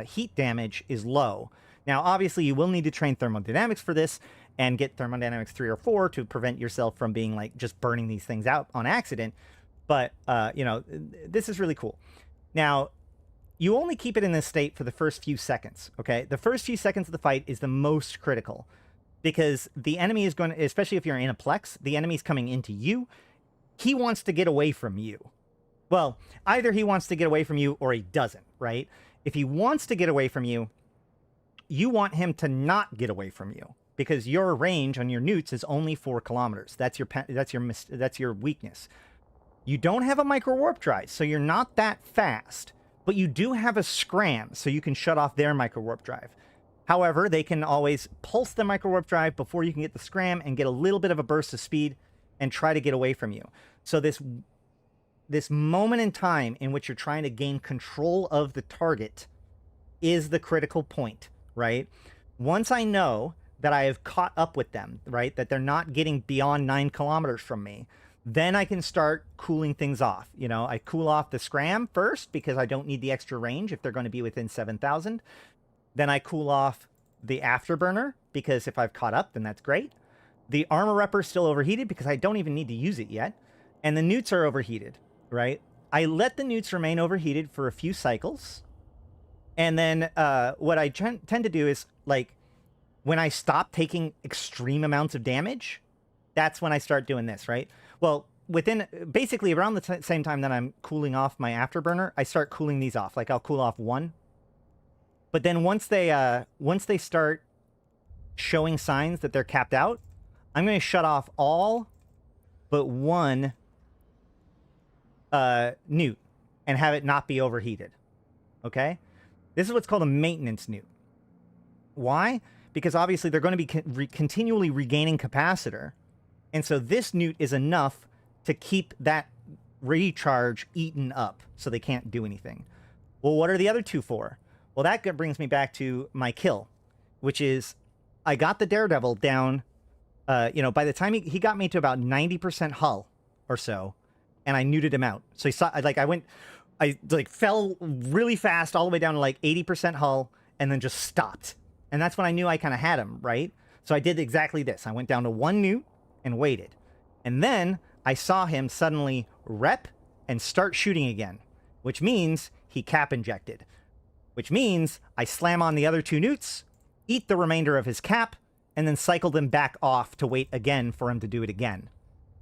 heat damage is low. Now, obviously, you will need to train thermodynamics for this and get thermodynamics 3 or 4 to prevent yourself from being like just burning these things out on accident. But, you know, this is really cool. Now, you only keep it in this state for the first few seconds, okay? The first few seconds of the fight is the most critical because the enemy is going to, especially if you're in a plex, the enemy's coming into you. He wants to get away from you. Well, either he wants to get away from you or he doesn't, right? If he wants to get away from you, you want him to not get away from you because your range on your newts is only 4 kilometers. That's your weakness. You don't have a micro warp drive, so you're not that fast. But you do have a scram, so you can shut off their micro warp drive. However, they can always pulse the micro warp drive before you can get the scram and get a little bit of a burst of speed and try to get away from you. So this moment in time in which you're trying to gain control of the target is the critical point, right? Once I know that I have caught up with them, right, that they're not getting beyond 9 kilometers from me, then I can start cooling things off. You know, I cool off the scram first because I don't need the extra range if they're going to be within 7,000. Then I cool off the afterburner because if I've caught up, then that's great. The armor repper is still overheated because I don't even need to use it yet. And the newts are overheated, right? I let the newts remain overheated for a few cycles. And then what I tend to do is, like, when I stop taking extreme amounts of damage, that's when I start doing this, right? Well, within basically around the same time that I'm cooling off my afterburner, I start cooling these off. Like, I'll cool off 1. But then once they start showing signs that they're capped out, I'm going to shut off all but 1 newt and have it not be overheated. Okay? This is what's called a maintenance newt. Why? Because obviously they're going to be continually regaining capacitor. And so this newt is enough to keep that recharge eaten up so they can't do anything. Well, what are the other 2 for? Well, that brings me back to my kill, which is I got the Daredevil down, you know, by the time he got me to about 90% hull or so, and I neuted him out. So he saw, I fell really fast all the way down to like 80% hull and then just stopped. And that's when I knew I kind of had him, right? So I did exactly this. I went down to 1 newt and waited. And then I saw him suddenly rep and start shooting again, which means he cap injected. Which means I slam on the other 2 newts, eat the remainder of his cap, and then cycle them back off to wait again for him to do it again.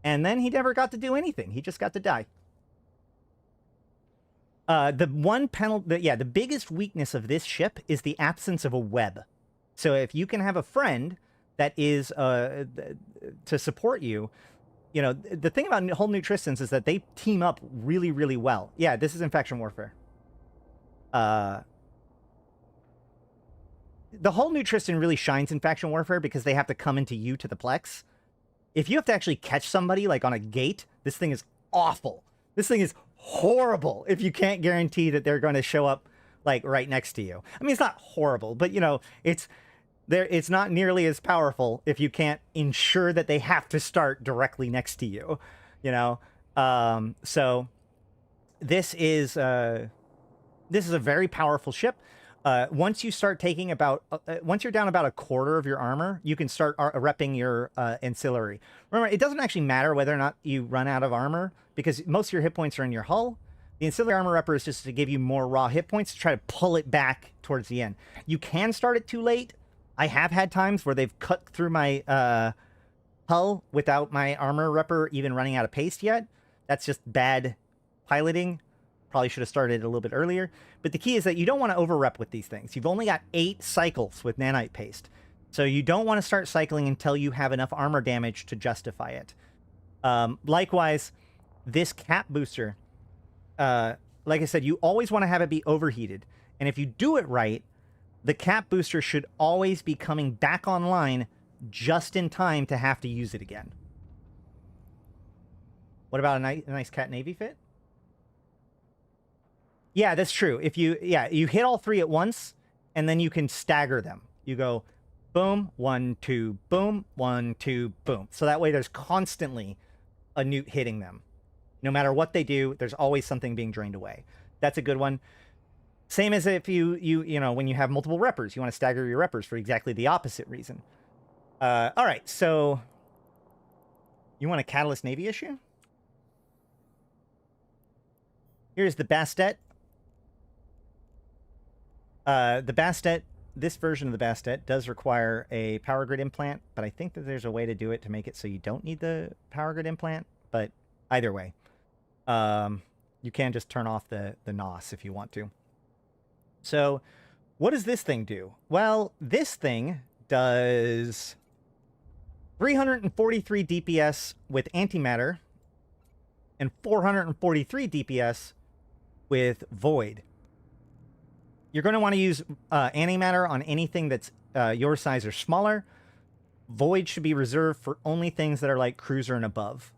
And then he never got to do anything. He just got to die. The biggest weakness of this ship is the absence of a web. So if you can have a friend that is to support you, you know, the thing about Hull Nutristans is that they team up really, really well. Yeah, this is Infection Warfare. The Hull Nutristan really shines in Faction Warfare because they have to come into you to the Plex. If you have to actually catch somebody, like on a gate, this thing is awful. This thing is horrible if you can't guarantee that they're going to show up, like, right next to you. I mean, it's not horrible, but, you know, it's not nearly as powerful if you can't ensure that they have to start directly next to you, you know? So this is a very powerful ship. Once you start taking once you're down about a quarter of your armor, you can start repping your ancillary. Remember, it doesn't actually matter whether or not you run out of armor because most of your hit points are in your hull. The ancillary armor repper is just to give you more raw hit points to try to pull it back towards the end. You can start it too late. I have had times where they've cut through my hull without my armor repper even running out of paste yet. That's just bad piloting. Probably should have started a little bit earlier. But the key is that you don't want to over-rep with these things. You've only got 8 cycles with nanite paste. So you don't want to start cycling until you have enough armor damage to justify it. Likewise, this cap booster, like I said, you always want to have it be overheated. And if you do it right, the cap booster should always be coming back online just in time to have to use it again. What about a nice Cat Navy fit? Yeah, that's true. If you hit all 3 at once, and then you can stagger them. You go, boom, 1, 2, boom, 1, 2, boom. So that way there's constantly a newt hitting them. No matter what they do, there's always something being drained away. That's a good one. Same as if you know, when you have multiple reppers, you want to stagger your reppers for exactly the opposite reason. All right, so you want a Catalyst Navy issue? Here's the Bastet. The Bastet, this version of the Bastet does require a power grid implant, but I think that there's a way to do it to make it so you don't need the power grid implant. But either way, you can just turn off the NOS if you want to. So what does this thing do? Well, this thing does 343 DPS with antimatter and 443 DPS with void. You're going to want to use antimatter on anything that's your size or smaller. Void should be reserved for only things that are like cruiser and above.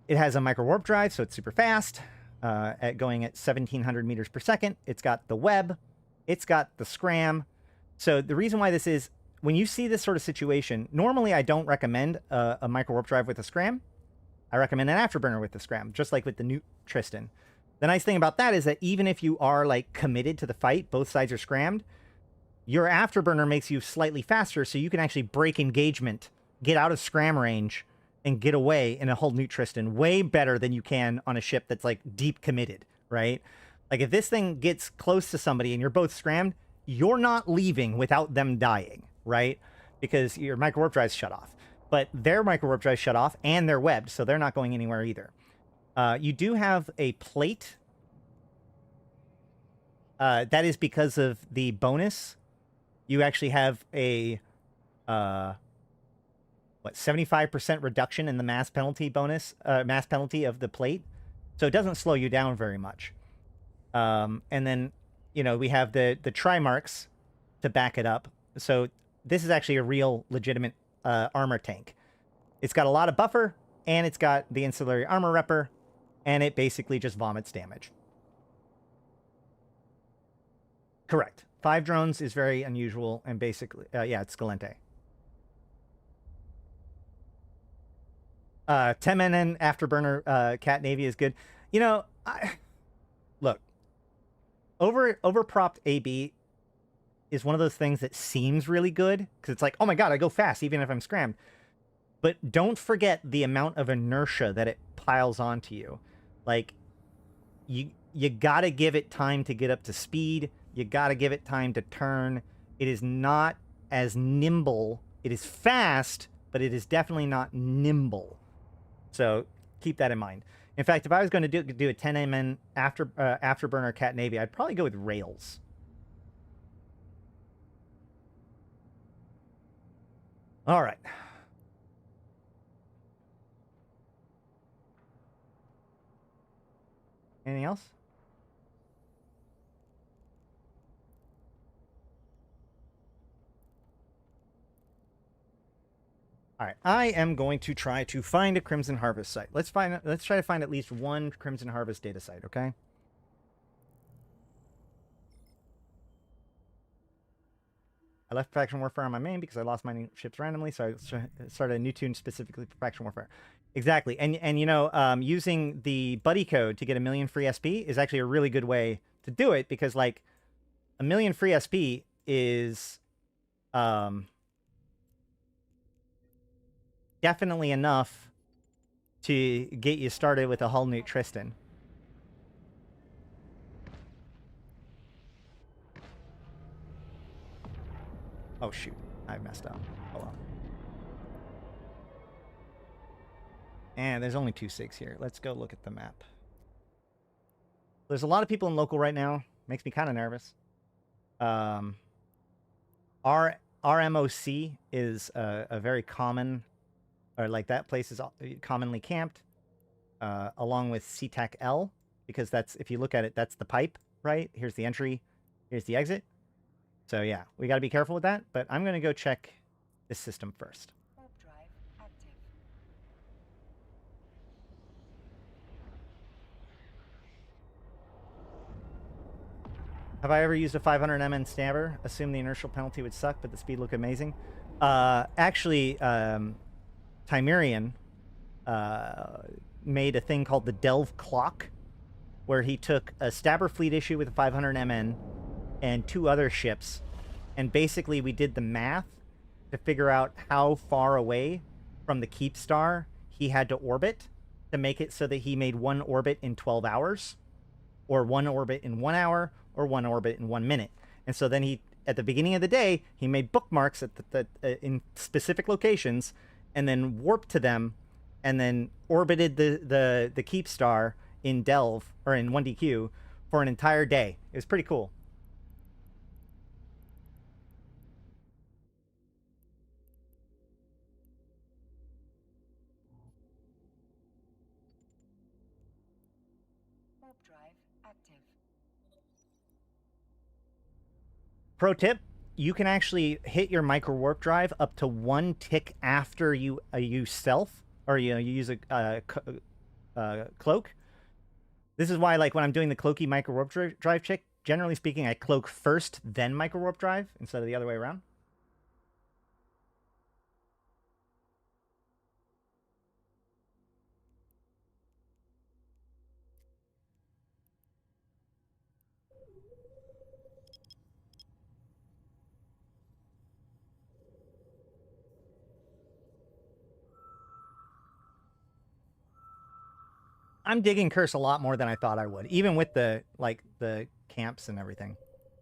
It has a micro warp drive, so it's super fast, going at 1700 meters per second. It's got the web, It's got the scram. So the reason why this is, when you see this sort of situation, normally I don't recommend a micro warp drive with a scram. I recommend an afterburner with the scram, just like with the new Tristan. The nice thing about that is that even if you are like committed to the fight, both sides are scrammed, your afterburner makes you slightly faster, so you can actually break engagement, get out of scram range, and get away in a whole new Tristan way better than you can on a ship that's like deep committed, right? Like if this thing gets close to somebody and you're both scrammed, you're not leaving without them dying, right? Because your micro warp drive's shut off. But their micro warp drive shut off and they're webbed, so they're not going anywhere either. You do have a plate. That is because of the bonus. You actually have a 75% reduction in the mass penalty bonus, mass penalty of the plate. So it doesn't slow you down very much. And then, you know, we have the try marks to back it up. So this is actually a real legitimate armor tank. It's got a lot of buffer, and it's got the ancillary armor repper, and it basically just vomits damage. Correct. 5 drones is very unusual, and basically, yeah, it's Gallente. 10 afterburner Cat Navy is good. You know, look, overpropped AB is one of those things that seems really good, because it's like, oh my god, I go fast even if I'm scrammed. But don't forget the amount of inertia that it piles onto you. Like, you gotta give it time to get up to speed. You gotta give it time to turn. It is not as nimble. It is fast, but it is definitely not nimble. So keep that in mind. In fact, if I was going to do a 10 MN afterburner Cat Navy, I'd probably go with rails. All right. Anything else? All right, I am going to try to find a Crimson Harvest site. Let's try to find at least one Crimson Harvest data site, okay? I left Faction Warfare on my main because I lost my ships randomly, so I started a new tune specifically for Faction Warfare. Exactly, and you know, using the buddy code to get 1 million free SP is actually a really good way to do it, because like 1 million free SP is definitely enough to get you started with a hull new Tristan. Oh shoot, I messed up. Oh well. And there's only 2 SIGs here. Let's go look at the map. There's a lot of people in local right now. Makes me kind of nervous. Our RMOC is a very common, or like that place is commonly camped, along with SeaTac L, because that's, if you look at it, that's the pipe, right? Here's the entry, here's the exit. So yeah, we got to be careful with that, but I'm going to go check this system first. Have I ever used a 500 MN stabber? Assume the inertial penalty would suck, but the speed looked amazing. Actually, Timerian made a thing called the Delve Clock, where he took a stabber fleet issue with a 500 MN and 2 other ships, and basically we did the math to figure out how far away from the Keep Star he had to orbit to make it so that he made 1 orbit in 12 hours, or 1 orbit in 1 hour, or 1 orbit in 1 minute. And so then he, at the beginning of the day, he made bookmarks at in specific locations, and then warped to them, and then orbited the Keep Star in Delve, or in 1DQ, for an entire day. It was pretty cool. Pro tip, you can actually hit your micro warp drive up to 1 tick after you use stealth, or you use a cloak. This is why, like, when I'm doing the cloaky micro warp drive check, generally speaking, I cloak first, then micro warp drive instead of the other way around. I'm digging Curse a lot more than I thought I would, even with the the camps and everything.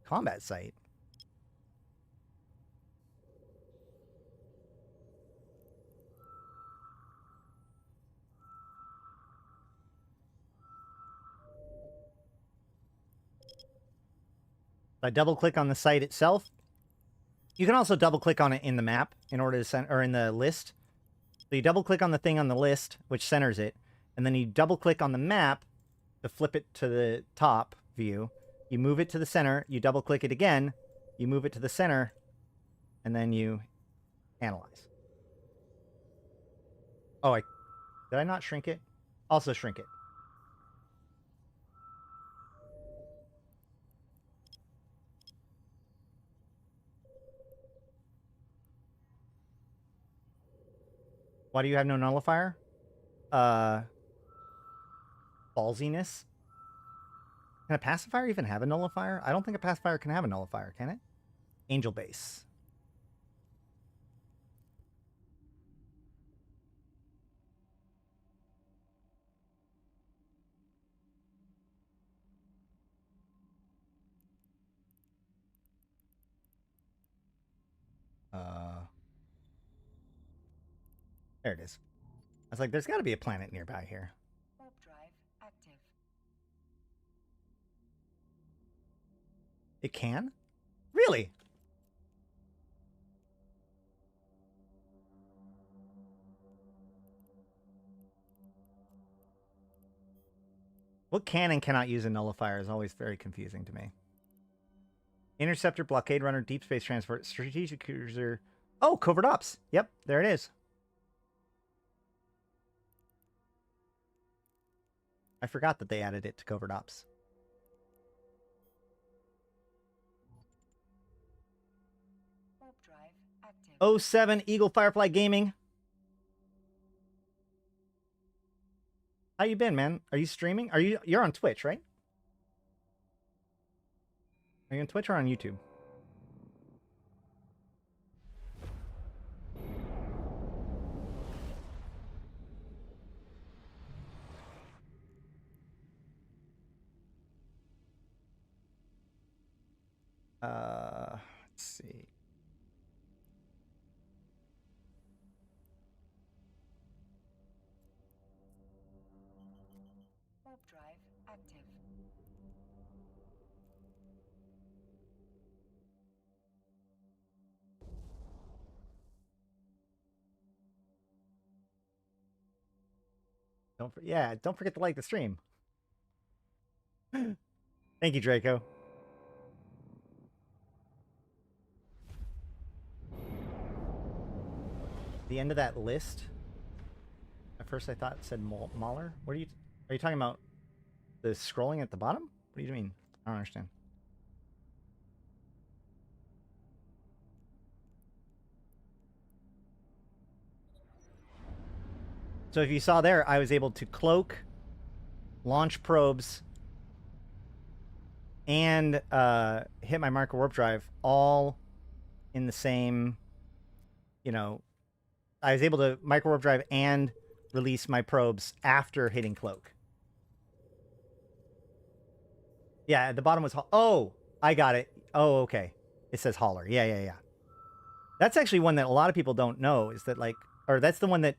Combat site. I double click on the site itself. You can also double click on it in the map in order to send, or in the list. So you double click on the thing on the list, which centers it, and then you double click on the map to flip it to the top view. You move it to the center, you double click it again, you move it to the center, and then you analyze. Oh, did I not shrink it? Also shrink it. Why do you have no nullifier? Ballsiness. Can a pacifier even have a nullifier? I don't think a pacifier can have a nullifier, can it? Angel base. There it is. I was like, there's got to be a planet nearby here. Warp drive active. It can? Really? What can and cannot use a nullifier is always very confusing to me. Interceptor, blockade runner, deep space transport, strategic cruiser. Oh, covert ops. Yep, there it is. I forgot that they added it to covert ops. Warp drive active. 07 Eagle Firefly Gaming. How you been, man? Are you streaming? You're on Twitch, right? Are you on Twitch or on YouTube? Let's see. Warp drive active. Don't forget to like the stream. Thank you, Draco. The end of that list. At first I thought it said Mahler. What are you talking about? The scrolling at the bottom? What do you mean? I don't understand. So if you saw there, I was able to cloak, launch probes, and hit my micro warp drive all in the same, you know, I was able to micro warp drive and release my probes after hitting cloak. Yeah, at the bottom was... Oh, I got it. Oh, okay. It says hauler. Yeah. That's actually one that a lot of people don't know, is that, like... Or that's the one that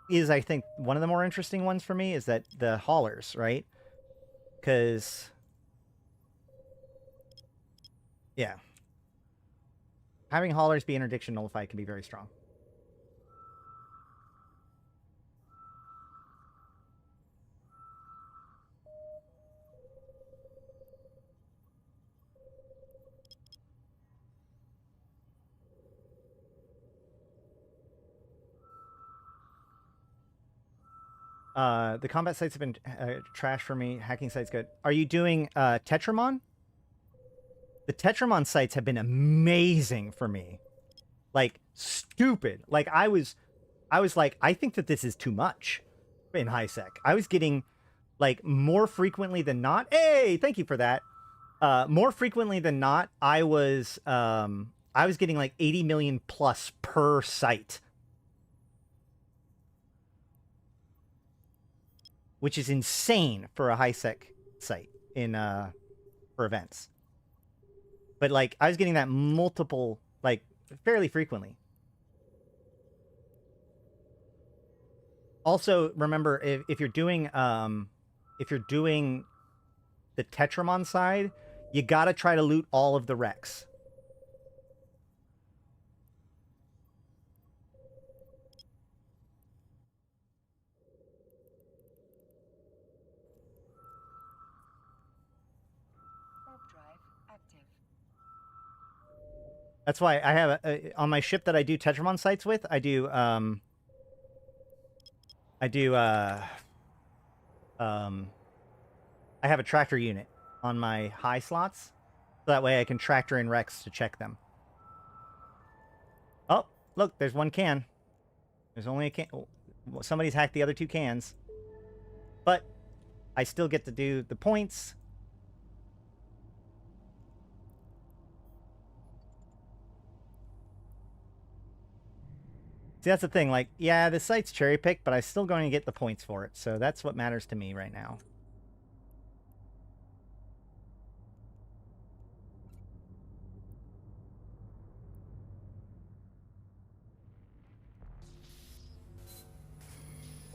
is, I think, one of the more interesting ones for me, is that the haulers, right? Because... Yeah. Having haulers be interdiction nullified can be very strong. The combat sites have been trash for me. Hacking sites good. Are you doing Tetramon? the Tetramon sites have been amazing for me. Like, stupid. Like, I was like, I think that this is too much in high sec. I was getting, like, more frequently than not. Hey, thank you for that. More frequently than not, I was getting like 80 million plus per site. Which is insane for a high sec site in for events. But like I was getting that multiple, like fairly frequently. Also, remember if you're doing the Tetramon side, you gotta try to loot all of the wrecks. Warp drive active. That's why I have on my ship that I do Tetramon sites with, I have a tractor unit on my high slots, so that way I can tractor in wrecks to check them. Oh, look, there's one can. There's only a can. Oh, somebody's hacked the other 2 cans. But I still get to do the points. See, that's the thing. Like, yeah, the site's cherry-picked, but I'm still going to get the points for it. So that's what matters to me right now.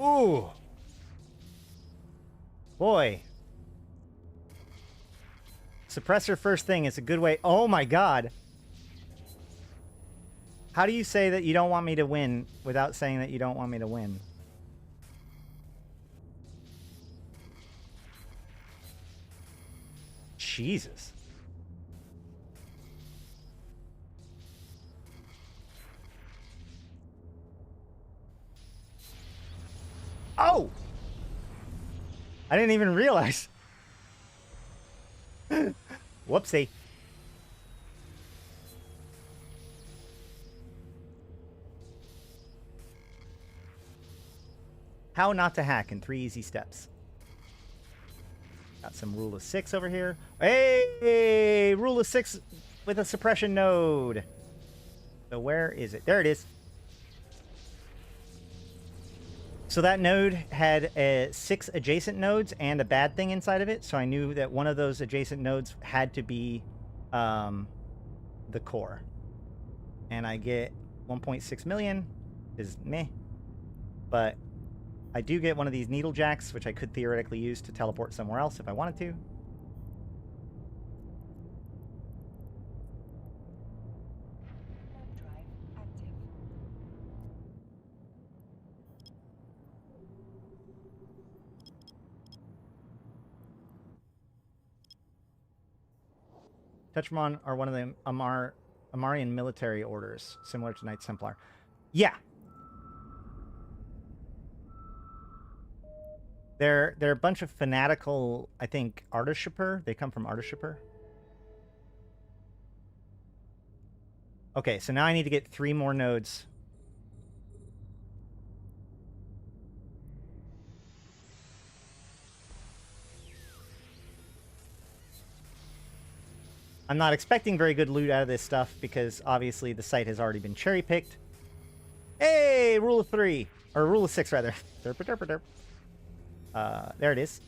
Ooh. Boy. Suppressor first thing is a good way. Oh my god. How do you say that you don't want me to win without saying that you don't want me to win? Jesus. Oh! I didn't even realize. Whoopsie. How not to hack in 3 easy steps. Got some rule of 6 over here. Hey! Rule of 6 with a suppression node. So where is it? There it is. So that node had 6 adjacent nodes and a bad thing inside of it. So I knew that one of those adjacent nodes had to be the core. And I get 1.6 million. Is meh. But I do get one of these needle jacks, which I could theoretically use to teleport somewhere else if I wanted to. Warp drive active. Tetramon are one of the Amarian military orders, similar to Knights Templar. Yeah. They're a bunch of fanatical, I think, Artichoper. They come from Artichoper. Okay, so now I need to get 3 more nodes. I'm not expecting very good loot out of this stuff because obviously the site has already been cherry-picked. Hey, rule of 3. Or rule of 6, rather. Derp, derp, derp. There it is.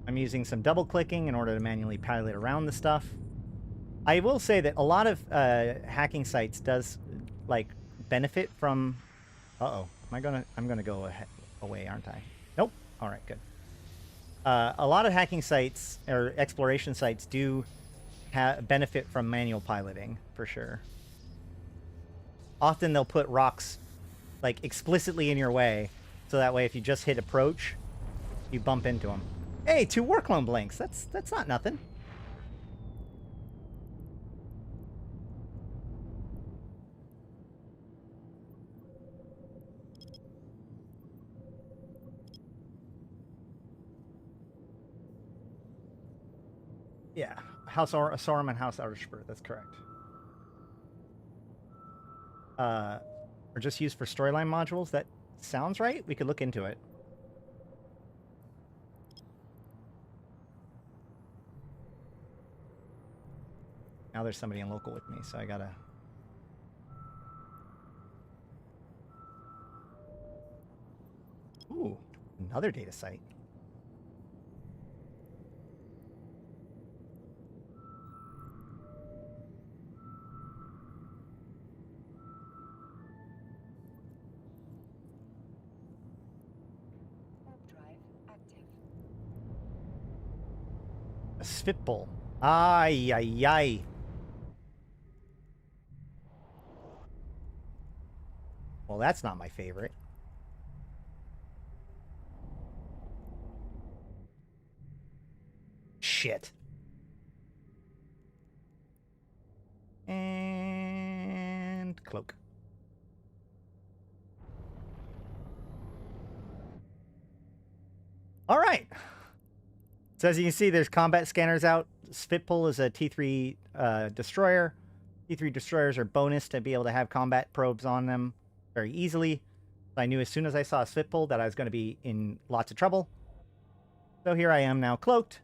I'm using some double-clicking in order to manually pilot around the stuff. I will say that a lot of hacking sites does, like, benefit from... Uh-oh. I'm gonna go away, aren't I? Nope. All right, good. A lot of hacking sites or exploration sites do benefit from manual piloting, for sure. Often they'll put rocks, like, explicitly in your way, so that way if you just hit approach, you bump into them. Hey, 2 war clone blanks. That's not nothing. Yeah, House Sorum and House Arderspur. That's correct. Or just used for storyline modules. That sounds right. We could look into it. Now there's somebody in local with me, so I gotta... Ooh, another data site. Warp drive active. A Svitbull. Ay, ay, ay. Well, that's not my favorite. Shit. And cloak. All right. So as you can see, there's combat scanners out. Svitbull is a T3 destroyer. T3 destroyers are bonus to be able to have combat probes on them very easily. I knew as soon as I saw a Svitbull that I was going to be in lots of trouble. So here I am now cloaked.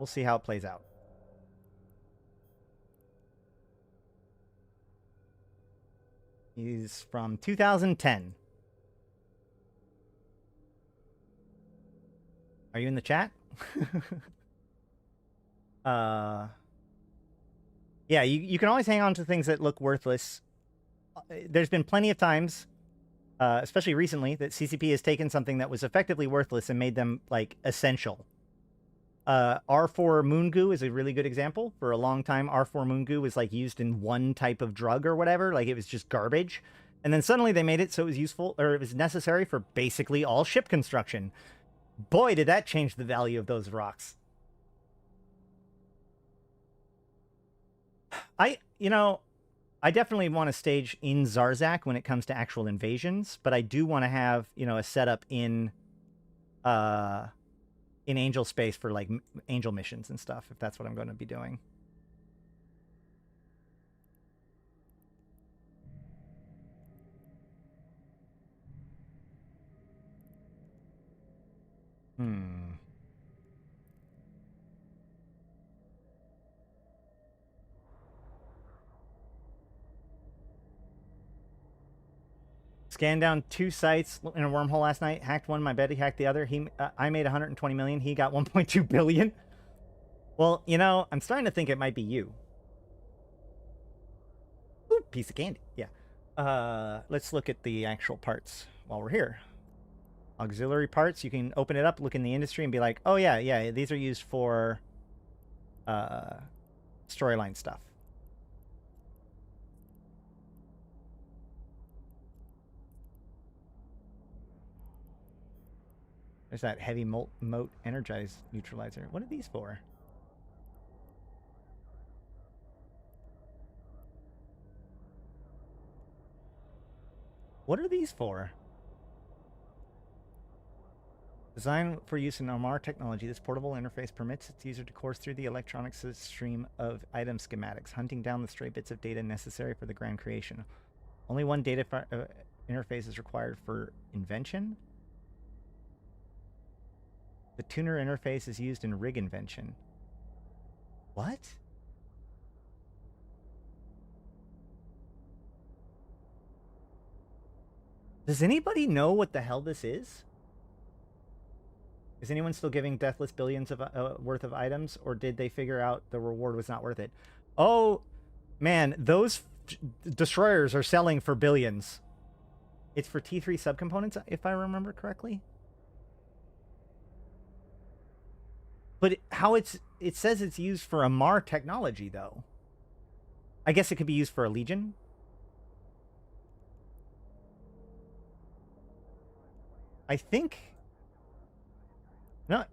We'll see how it plays out. He's from 2010. Are you in the chat? Yeah, you can always hang on to things that look worthless. There's been plenty of times, especially recently, that CCP has taken something that was effectively worthless and made them, like, essential. R4 Moon Goo is a really good example. For a long time, R4 Moon Goo was, like, used in one type of drug or whatever. Like, it was just garbage. And then suddenly they made it so it was useful, or it was necessary for basically all ship construction. Boy, did that change the value of those rocks. I definitely want to stage in Zarzak when it comes to actual invasions, but I do want to have, a setup in Angel space for, like, Angel missions and stuff, if that's what I'm going to be doing. Scanned down 2 sites in a wormhole last night. Hacked one. My bet he hacked the other. I made 120 million. He got 1.2 billion. Well, I'm starting to think it might be you. Ooh, piece of candy. Yeah. Let's look at the actual parts while we're here. Auxiliary parts. You can open it up, look in the industry, and be like, oh, yeah, these are used for storyline stuff. There's that heavy moat energize neutralizer. What are these for? What are these for? Designed for use in Omar technology, this portable interface permits its user to course through the electronics stream of item schematics, hunting down the stray bits of data necessary for the grand creation. Only one data interface is required for invention. The tuner interface is used in rig invention. What? Does anybody know what the hell this is? Is anyone still giving Deathless billions of worth of items, or did they figure out the reward was not worth it? Oh, man, those destroyers are selling for billions. It's for T3 subcomponents, if I remember correctly. But it says it's used for Amar technology, though. I guess it could be used for a Legion. I think... No.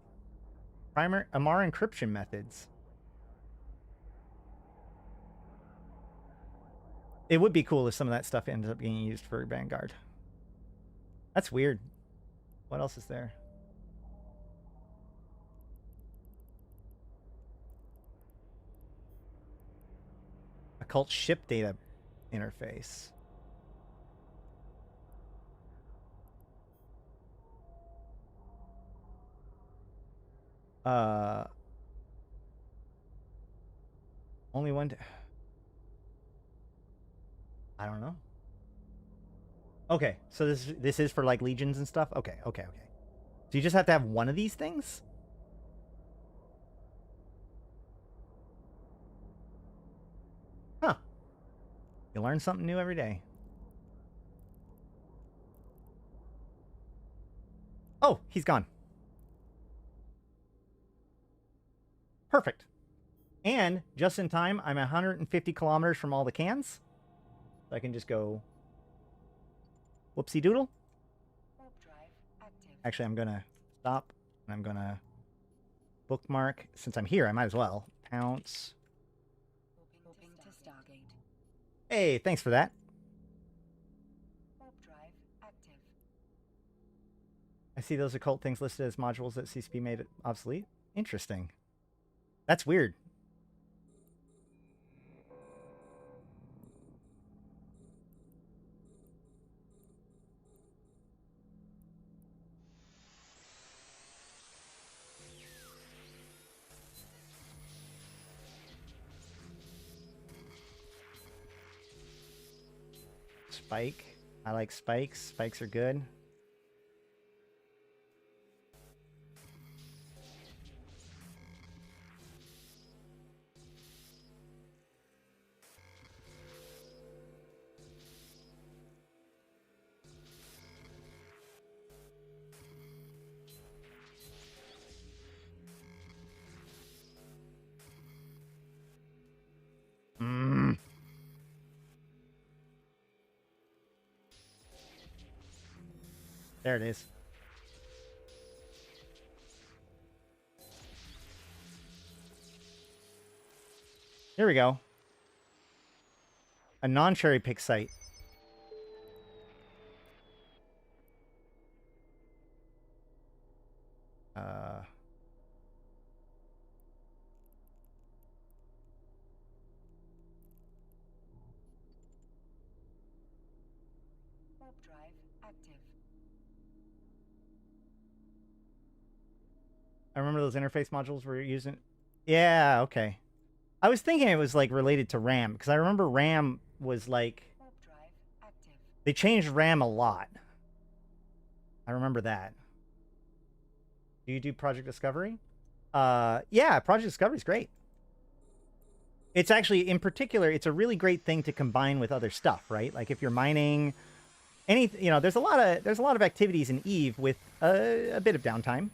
Primer Amar encryption methods. It would be cool if some of that stuff ends up being used for Vanguard. That's weird. What else is there? Occult ship data interface. Only one. I don't know. Okay, so this is for like legions and stuff. Okay. So you just have to have one of these things. Huh. You learn something new every day. Oh, he's gone. Perfect. And just in time, I'm 150 kilometers from all the cans. So I can just go whoopsie doodle. Warp drive active. Actually, I'm going to stop. And I'm going to bookmark. Since I'm here, I might as well. Pounce. Warping to Stargate. Hey, thanks for that. Warp drive active. I see those occult things listed as modules that CCP made it obsolete. Interesting. That's weird. Spike. I like spikes. Spikes are good. There it is. Here we go. A non-cherry pick site. Warp drive active. I remember those interface modules we're using. Yeah, okay. I was thinking it was like related to RAM because I remember RAM was like Warp drive active. they changed RAM a lot. I remember that. Do you do Project Discovery? Yeah, Project Discovery is great. It's actually, in particular, it's a really great thing to combine with other stuff, right? Like if you're mining, there's a lot of activities in Eve with a bit of downtime,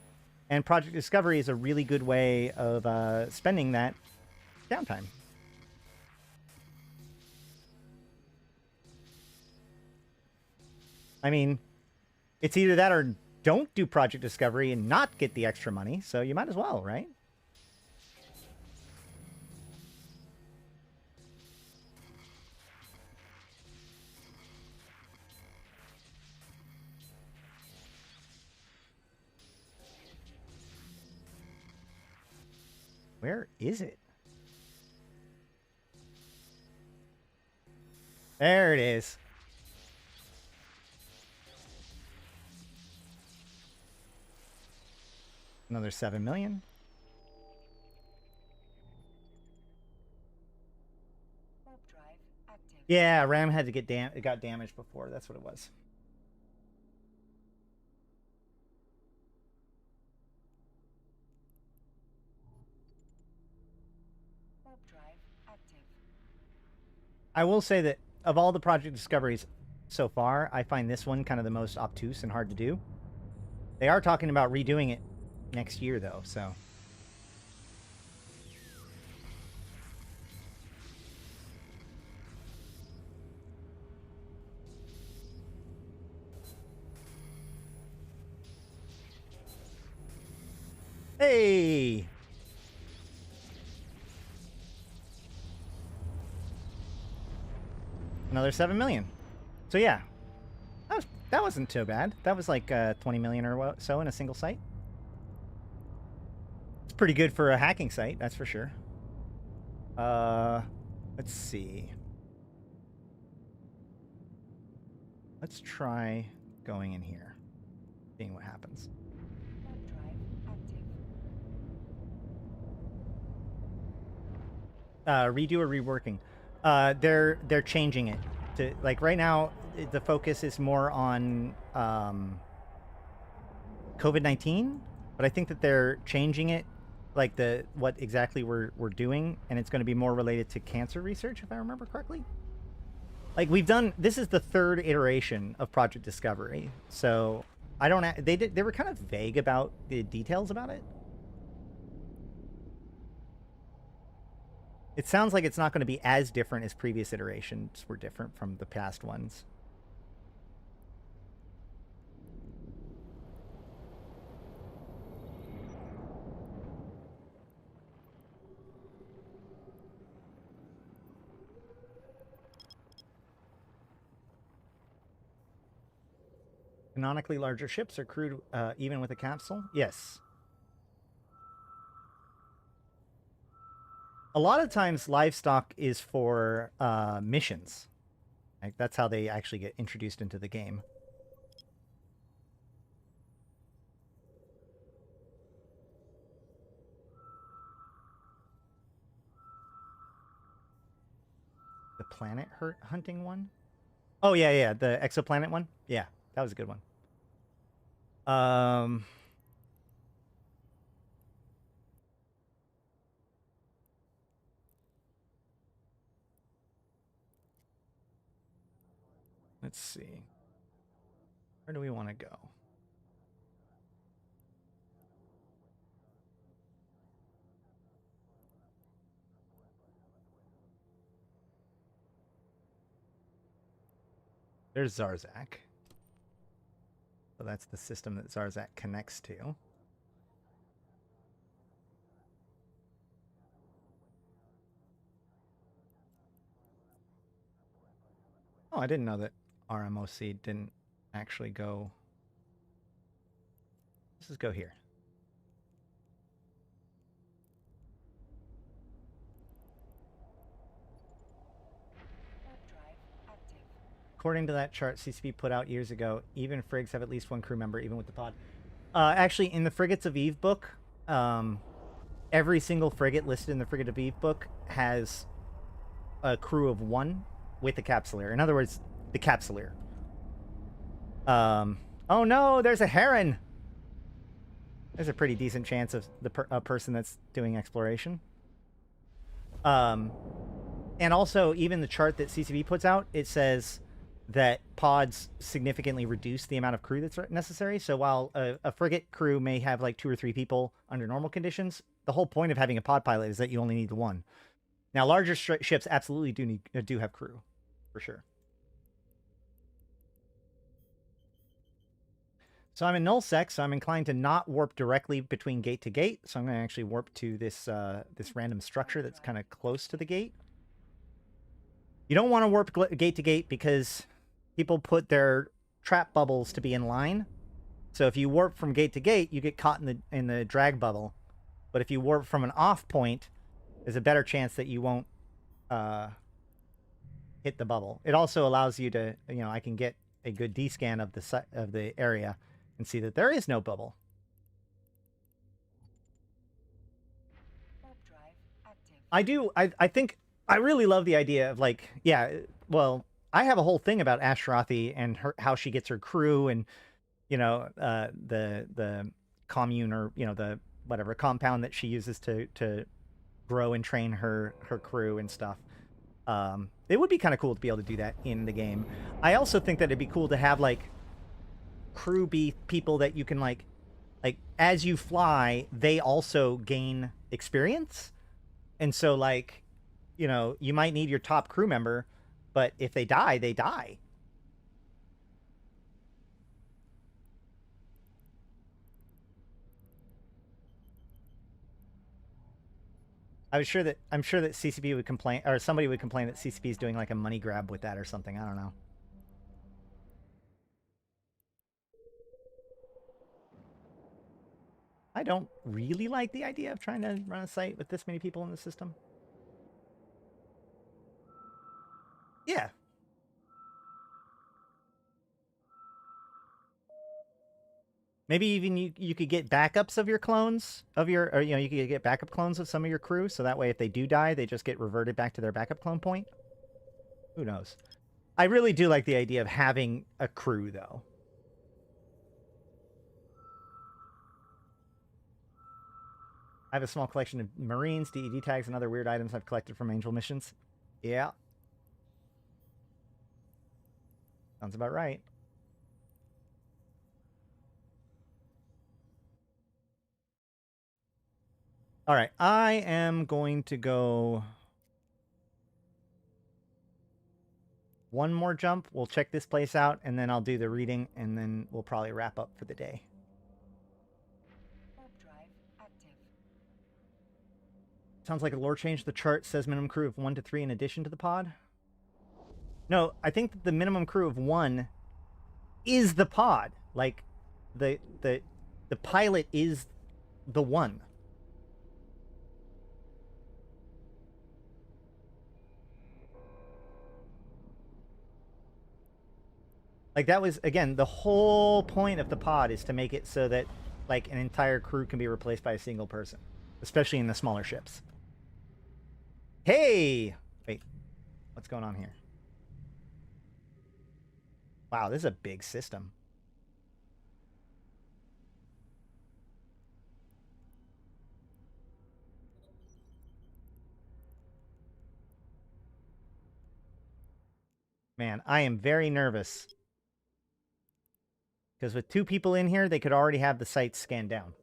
and Project Discovery is a really good way of spending that downtime. I mean, it's either that or don't do Project Discovery and not get the extra money, so you might as well, right? Where is it? There it is. Another 7 million. Warp drive active. Yeah, RAM had to get it got damaged before. That's what it was. Warp drive active. I will say that of all the Project Discoveries so far, I find this one kind of the most obtuse and hard to do. They are talking about redoing it next year, though, so... Hey! Another 7 million. So yeah, that wasn't too bad. That was like 20 million or so in a single site. It's pretty good for a hacking site, that's for sure. Let's see. Let's try going in here, seeing what happens. Warp drive active. Redo or reworking? They're changing it to, like, right now the focus is more on COVID-19, but I think that they're changing it, like what exactly we're doing, and it's going to be more related to cancer research, if I remember correctly. Like, this is the third iteration of Project Discovery, so I don't. They were kind of vague about the details about it. It sounds like it's not going to be as different as previous iterations were different from the past ones. Canonically larger ships are crewed even with a capsule? Yes. A lot of times livestock is for missions. Like, that's how they actually get introduced into the game. The planet hunting one? Oh, yeah, the exoplanet one? Yeah, that was a good one. Let's see. Where do we want to go? There's Zarzak. So that's the system that Zarzak connects to. Oh, I didn't know that RMOC didn't actually go. Let's just go here. Warp drive active. According to that chart CCP put out years ago, even frigs have at least one crew member, even with the pod. Actually, in the Frigates of Eve book, every single frigate listed in the Frigate of Eve book has a crew of one with the capsuleer. In other words, the capsuleer. Oh no, there's a heron! There's a pretty decent chance of a person that's doing exploration. And also, even the chart that CCP puts out, it says that pods significantly reduce the amount of crew that's necessary. So while a frigate crew may have like 2 or 3 people under normal conditions, the whole point of having a pod pilot is that you only need the one. Now, larger ships absolutely do have crew, for sure. So I'm in nullsec, so I'm inclined to not warp directly between gate to gate. So I'm going to actually warp to this this random structure that's kind of close to the gate. You don't want to warp gate to gate because people put their trap bubbles to be in line. So if you warp from gate to gate, you get caught in the drag bubble. But if you warp from an off point, there's a better chance that you won't hit the bubble. It also allows you to, I can get a good D-scan of the area and see that there is no bubble. Warp drive active. I think I really love the idea of, like, yeah, well, I have a whole thing about Ashtarothi and how she gets her crew and, the commune, or, the whatever compound that she uses to grow and train her crew and stuff. It would be kind of cool to be able to do that in the game. I also think that it'd be cool to have, like, crew be people that you can, like as you fly, they also gain experience. And so, like, you might need your top crew member, but if they die, they die. I'm sure that CCP would complain, or somebody would complain that CCP is doing like a money grab with that or something. I don't know. I don't really like the idea of trying to run a site with this many people in the system. Maybe even you could get backups of your clones of your, or you could get backup clones of some of your crew, so that way if they do die, they just get reverted back to their backup clone point. Who knows? I really do like the idea of having a crew, though. I have a small collection of Marines, DED tags, and other weird items I've collected from Angel missions. Yeah. Sounds about right. All right, I am going to go one more jump. We'll check this place out, and then I'll do the reading, and then we'll probably wrap up for the day. Warp drive active. Sounds like a lore change. The chart says minimum crew of 1 to 3 in addition to the pod. No, I think that the minimum crew of 1 is the pod. Like, the pilot is the 1. Like, that was, again, the whole point of the pod is to make it so that, like, an entire crew can be replaced by a single person. Especially in the smaller ships. Hey! Wait. What's going on here? Wow, this is a big system. Man, I am very nervous. Because with 2 people in here, they could already have the sites scanned down.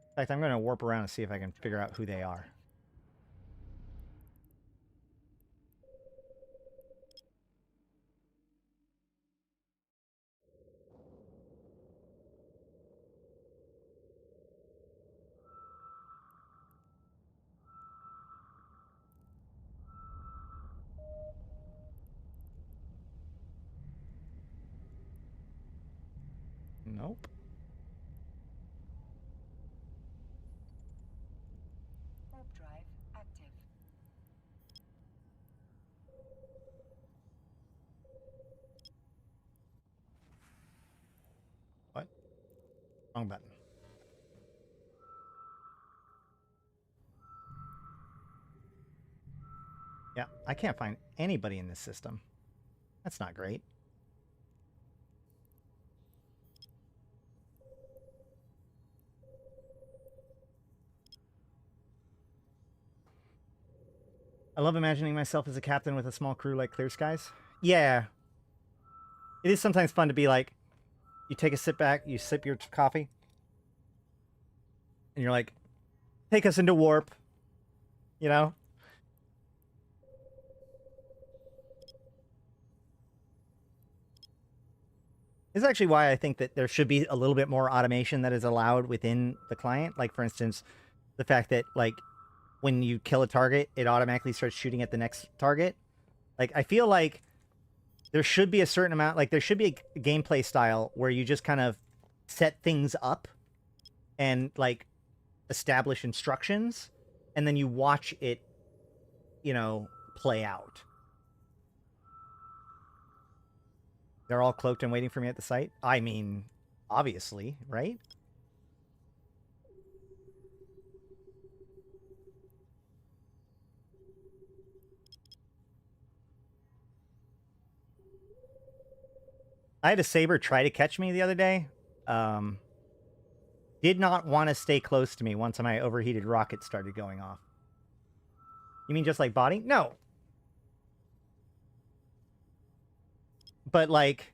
In fact, I'm going to warp around and see if I can figure out who they are. Nope. Warp drive active. What? Wrong button. Yeah, I can't find anybody in this system. That's not great. I love imagining myself as a captain with a small crew like Clear Skies. Yeah. It is sometimes fun to be like, you take a sit back, you sip your coffee, and you're like, take us into warp. You know? This is actually why I think that there should be a little bit more automation that is allowed within the client. Like, for instance, the fact that, like, when you kill a target, it automatically starts shooting at the next target. Like, I feel like there should be a certain amount, like, there should be a gameplay style where you just kind of set things up and, like, establish instructions, and then you watch it, you know, play out. They're all cloaked and waiting for me at the site? I mean, obviously, right? I had a saber try to catch me the other day. Did not want to stay close to me once my overheated rocket started going off. You mean just like body? No. But like,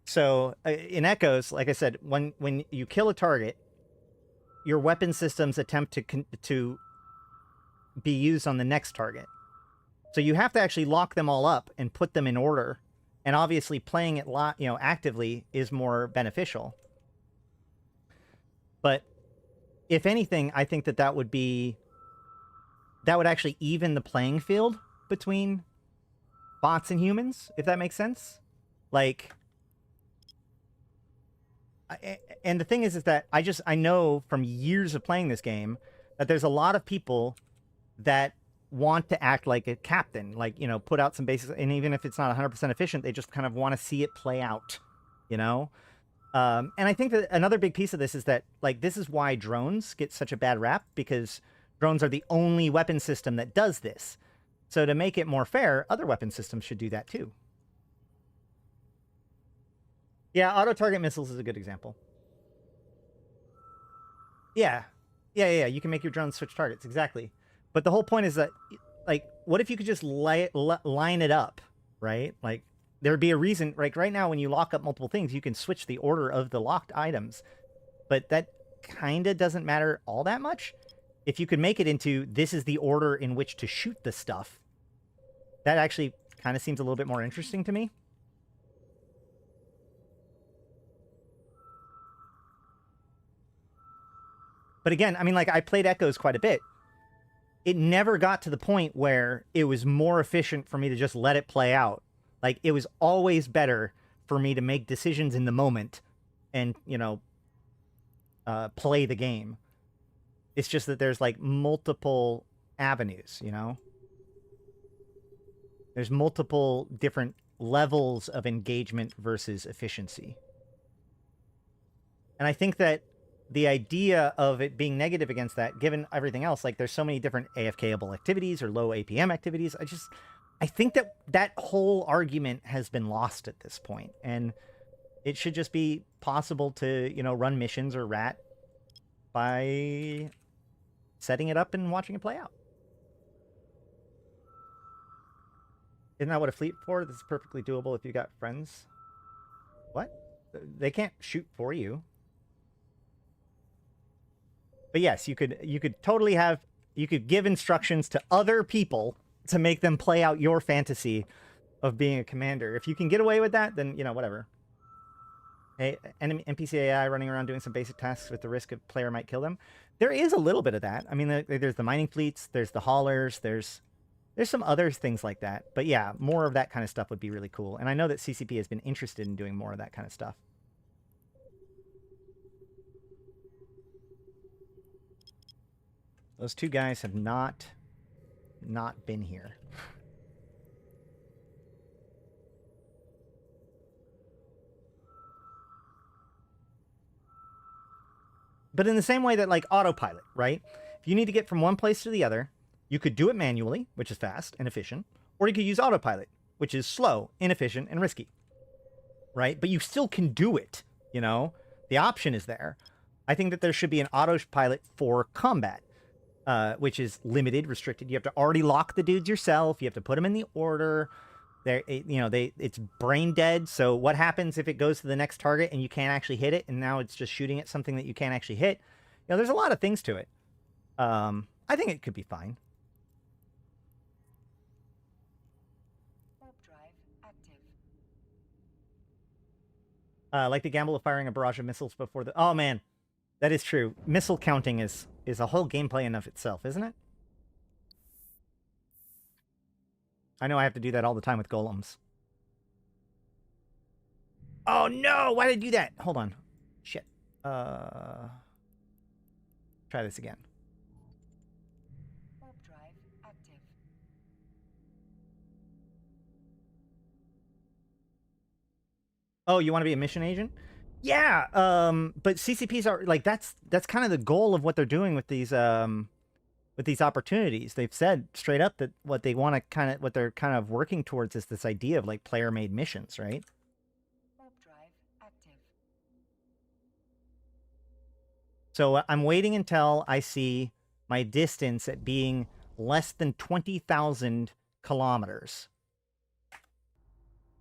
so in Echoes, like I said, when you kill a target, your weapon systems attempt to be used on the next target. So you have to actually lock them all up and put them in order. And obviously playing it actively is more beneficial. But if anything, I think that would actually even the playing field between bots and humans, if that makes sense. Like, and the thing is that I know from years of playing this game that there's a lot of people that want to act like a captain, like, you know, put out some basics, and even if it's not 100% efficient, they just kind of want to see it play out, you know? And I think that another big piece of this is that, like, this is why drones get such a bad rap, because drones are the only weapon system that does this. So to make it more fair, other weapon systems should do that too. Yeah, auto-target missiles is a good example. Yeah. Yeah, you can make your drones switch targets, exactly. But the whole point is that, like, what if you could just line it up, right? Like, there would be a reason, like, right now when you lock up multiple things, you can switch the order of the locked items. But that kind of doesn't matter all that much. If you could make it into, this is the order in which to shoot the stuff, that actually kind of seems a little bit more interesting to me. But again, I mean, like, I played Echoes quite a bit. It never got to the point where it was more efficient for me to just let it play out. Like, it was always better for me to make decisions in the moment and, you know, play the game. It's just that there's, like, multiple avenues, you know? There's multiple different levels of engagement versus efficiency. And I think that the idea of it being negative against that, given everything else, like, there's so many different AFK-able activities or low APM activities, I think that that whole argument has been lost at this point, and it should just be possible to, you know, run missions or rat by setting it up and watching it play out. Isn't that what a fleet for? This is perfectly doable if you got friends. What? They can't shoot for you. But yes, you could totally have, you could give instructions to other people to make them play out your fantasy of being a commander. If you can get away with that, then, you know, whatever. Hey, enemy NPC AI running around doing some basic tasks with the risk of player might kill them. There is a little bit of that. I mean, there's the mining fleets, there's the haulers, there's some other things like that. But yeah, more of that kind of stuff would be really cool. And I know that CCP has been interested in doing more of that kind of stuff. Those two guys have not been here. But in the same way that, like, autopilot, right? If you need to get from one place to the other, you could do it manually, which is fast and efficient, or you could use autopilot, which is slow, inefficient, and risky, right? But you still can do it, you know? The option is there. I think that there should be an autopilot for combat. Which is limited, restricted. You have to already lock the dudes yourself. You have to put them in the order. It's brain dead. So what happens if it goes to the next target and you can't actually hit it, and now it's just shooting at something that you can't actually hit? You know, there's a lot of things to it. I think it could be fine. Warp drive active. I like the gamble of firing a barrage of missiles before the... Oh, man. That is true. Missile counting is a whole gameplay in of itself, isn't it? I know I have to do that all the time with golems. Oh no! Why did I do that? Hold on. Shit. Try this again. Warp drive active. Oh, you want to be a mission agent? Yeah, but CCPs are, like, that's kind of the goal of what they're doing with these opportunities. They've said straight up that what they're kind of working towards is this idea of, like, player-made missions, right? Warp drive active. So I'm waiting until I see my distance at being less than 20,000 kilometers.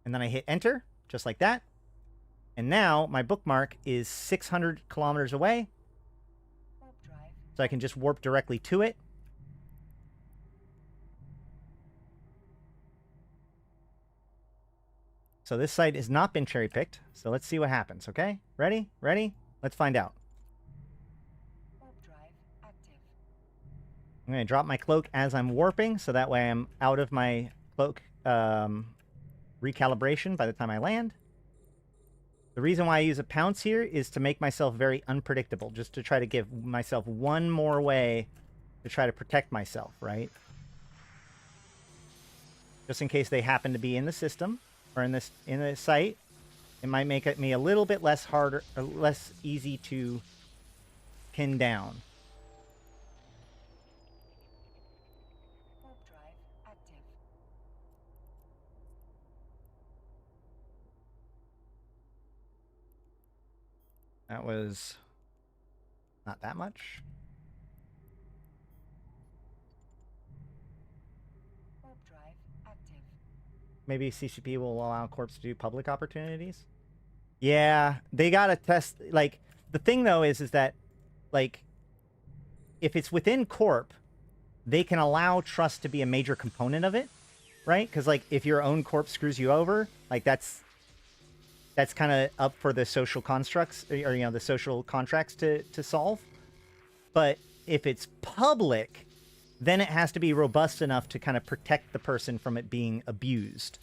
And then I hit enter, just like that. And now my bookmark is 600 kilometers away. Warp drive. So I can just warp directly to it. So this site has not been cherry-picked. So let's see what happens, okay? Ready? Ready? Let's find out. Warp drive active. I'm going to drop my cloak as I'm warping, so that way I'm out of my cloak recalibration by the time I land. The reason why I use a pounce here is to make myself very unpredictable, just to try to give myself one more way to try to protect myself, right? Just in case they happen to be in the system or in the site, it might make me a little bit less harder, or less easy to pin down. Warp drive active. That was not that much. Warp drive active. Maybe CCP will allow corps to do public opportunities. Yeah, they gotta test. Like, the thing though is that, like, if it's within corp, they can allow trust to be a major component of it, right? Because like, if your own corp screws you over, like that's kind of up for the social constructs, or you know, the social contracts to solve. But if it's public, then it has to be robust enough to kind of protect the person from it being abused.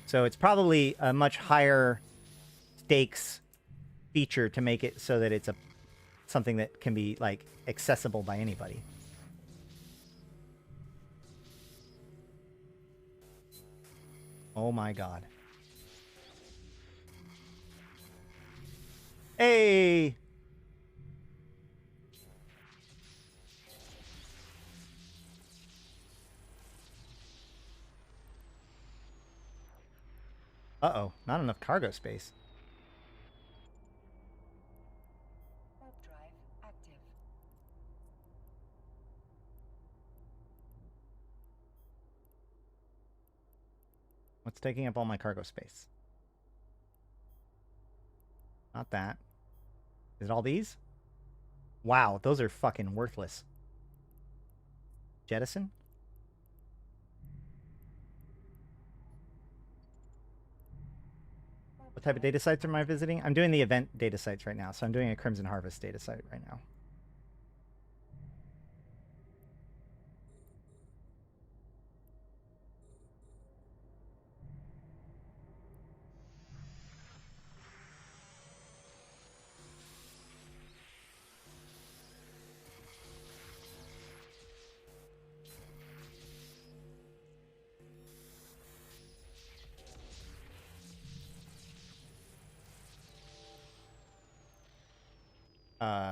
So it's probably a much higher stakes feature to make it so that it's something that can be like accessible by anybody. Oh my god. Hey! Uh-oh, not enough cargo space. Warp drive active. What's taking up all my cargo space? Not that. Is it all these? Wow, those are fucking worthless. Jettison? What type of data sites am I visiting? I'm doing the event data sites right now, so I'm doing a Crimson Harvest data site right now.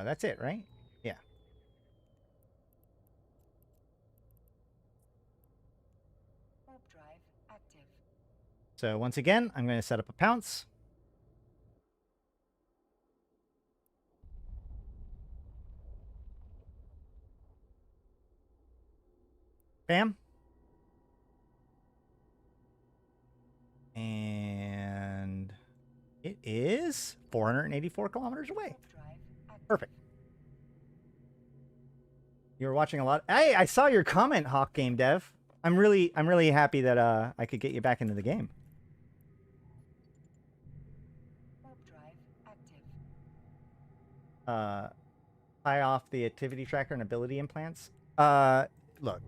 That's it, right? Yeah. Warp drive active. So once again, I'm going to set up a pounce. Bam. And it is 484 kilometers away. Warp drive active. Perfect. You were watching a lot. Hey, I saw your comment, Hawk Game Dev. I'm really happy that I could get you back into the game. Warp drive active. Tie off the activity tracker and ability implants. Look.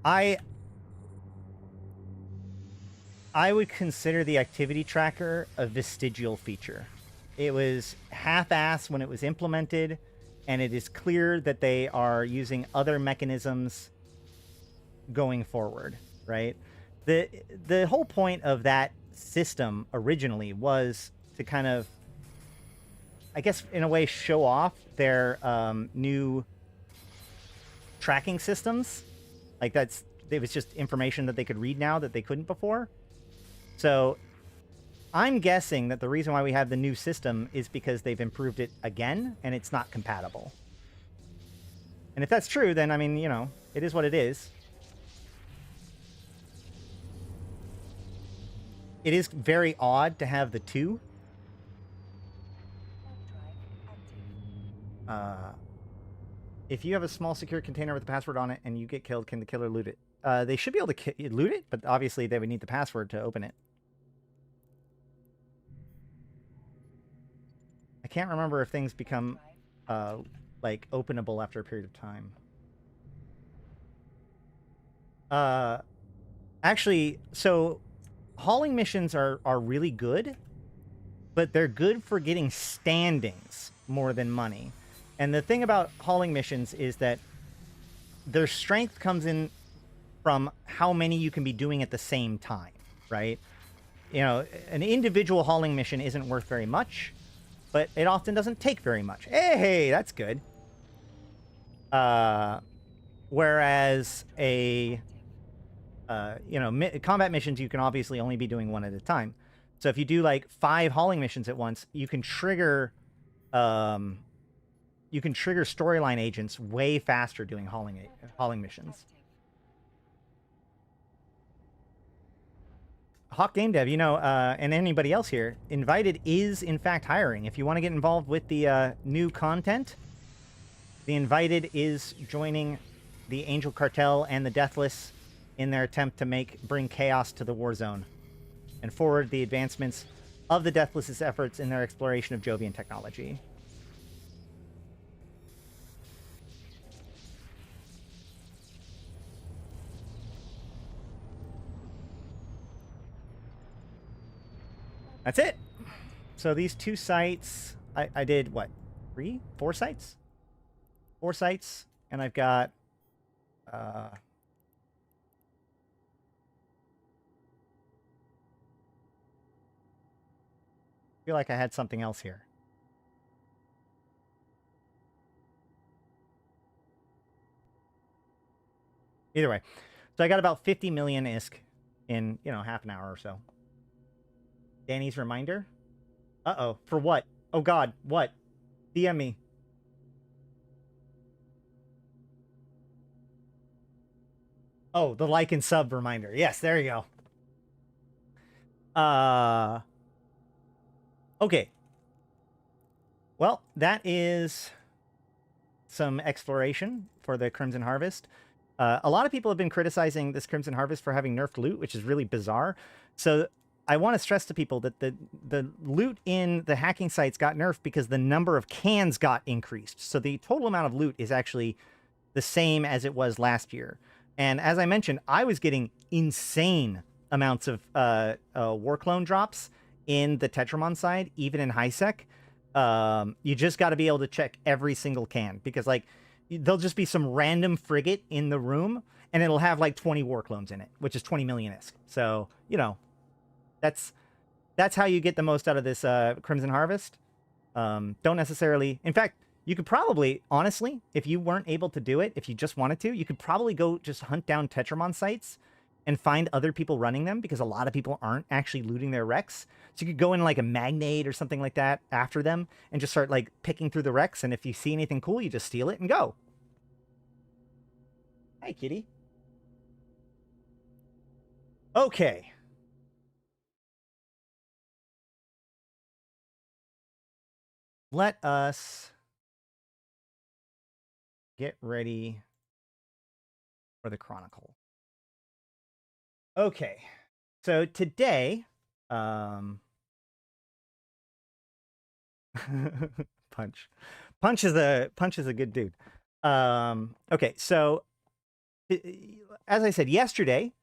I would consider the activity tracker a vestigial feature. It was half-assed when it was implemented, and it is clear that they are using other mechanisms going forward, right? The whole point of that system originally was to kind of, I guess, in a way, show off their new tracking systems. Like, it was just information that they could read now that they couldn't before. So I'm guessing that the reason why we have the new system is because they've improved it again and it's not compatible. And if that's true, then, I mean, you know, it is what it is. It is very odd to have the two. Warp drive active. If you have a small secure container with a password on it and you get killed, can the killer loot it? They should be able to loot it, but obviously they would need the password to open it. I can't remember if things become, like, openable after a period of time. Actually, so hauling missions are really good, but they're good for getting standings more than money. And the thing about hauling missions is that their strength comes in from how many you can be doing at the same time, right? You know, an individual hauling mission isn't worth very much, but it often doesn't take very much. Hey, that's good. Whereas a, you know, combat missions, you can obviously only be doing one at a time. So if you do like 5 hauling missions at once, you can trigger storyline agents way faster doing hauling missions. Hawk Game Dev, you know, and anybody else here, Invited is in fact hiring. If you want to get involved with the new content, the Invited is joining the Angel Cartel and the Deathless in their attempt to bring chaos to the war zone and forward the advancements of the Deathless's efforts in their exploration of Jovian technology. That's it. So these 2 sites, I did what? 3? 4 sites? 4 sites, and I've got I feel like I had something else here. Either way, so I got about 50 million ISK in, you know, half an hour or so. Danny's reminder? Uh-oh. For what? Oh, God. What? DM me. Oh, the like and sub reminder. Yes, there you go. Okay. Well, that is some exploration for the Crimson Harvest. A lot of people have been criticizing this Crimson Harvest for having nerfed loot, which is really bizarre. So I want to stress to people that the loot in the hacking sites got nerfed because the number of cans got increased. So the total amount of loot is actually the same as it was last year. And as I mentioned, I was getting insane amounts of war clone drops in the Tetramon side, even in high sec. You just got to be able to check every single can because, like, there'll just be some random frigate in the room and it'll have like 20 war clones in it, which is 20 million ISK. So, you know, that's how you get the most out of this Crimson Harvest. Don't necessarily... In fact, you could probably, honestly, if you weren't able to do it, if you just wanted to, you could probably go just hunt down Tetramon sites and find other people running them because a lot of people aren't actually looting their wrecks. So you could go in like a magnate or something like that after them and just start like picking through the wrecks. And if you see anything cool, you just steal it and go. Hi, kitty. Okay. Let us get ready for the Chronicle. Okay, so today, Punch is a good dude. Okay, so as I said yesterday,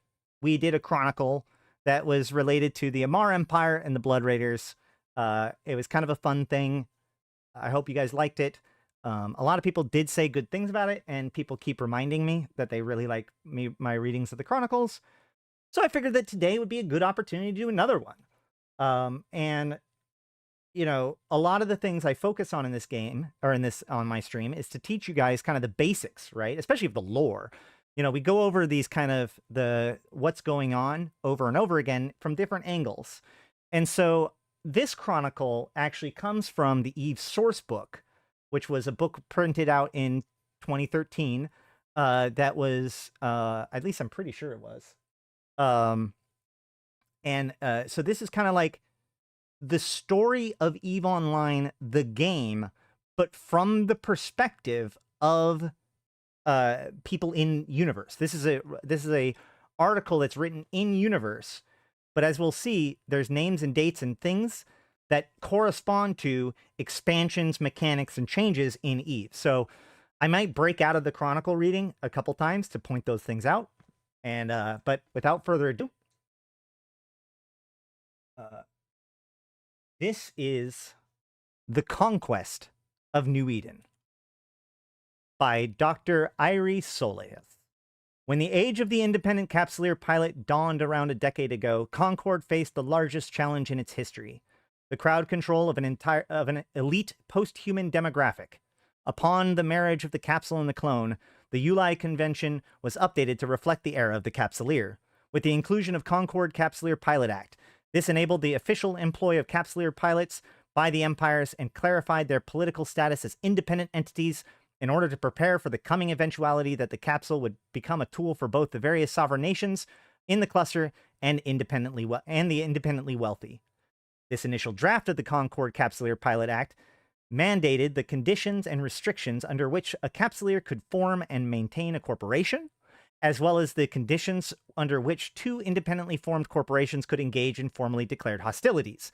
we did a Chronicle that was related to the Amar Empire and the Blood Raiders. It was kind of a fun thing. I hope you guys liked it. A lot of people did say good things about it, and people keep reminding me that they really like my readings of the Chronicles. So I figured that today would be a good opportunity to do another one. And, you know, a lot of the things I focus on in this game, or on my stream, is to teach you guys kind of the basics, right? Especially of the lore. You know, we go over these kind of what's going on over and over again from different angles. And so this Chronicle actually comes from the Eve source book, which was a book printed out in 2013. That was, at least I'm pretty sure it was. So this is kind of like the story of EVE Online, the game, but from the perspective of people in universe. This is a article that's written in universe, but as we'll see, there's names and dates and things that correspond to expansions, mechanics, and changes in EVE. So I might break out of the Chronicle reading a couple times to point those things out. And but without further ado, this is the conquest of New Eden. by Dr. Irie Soleus. When the age of the independent capsuleer pilot dawned around a decade ago, Concorde faced the largest challenge in its history: the crowd control of an elite post-human demographic. Upon the marriage of the capsule and the clone, the ULI convention was updated to reflect the era of the capsuleer. With the inclusion of Concorde Capsuleer Pilot Act, this enabled the official employ of capsuleer pilots by the empires and clarified their political status as independent entities in order to prepare for the coming eventuality that the capsule would become a tool for both the various sovereign nations in the cluster and the independently wealthy. This initial draft of the Concorde Capsuleer Pilot Act mandated the conditions and restrictions under which a capsuleer could form and maintain a corporation, as well as the conditions under which two independently formed corporations could engage in formally declared hostilities.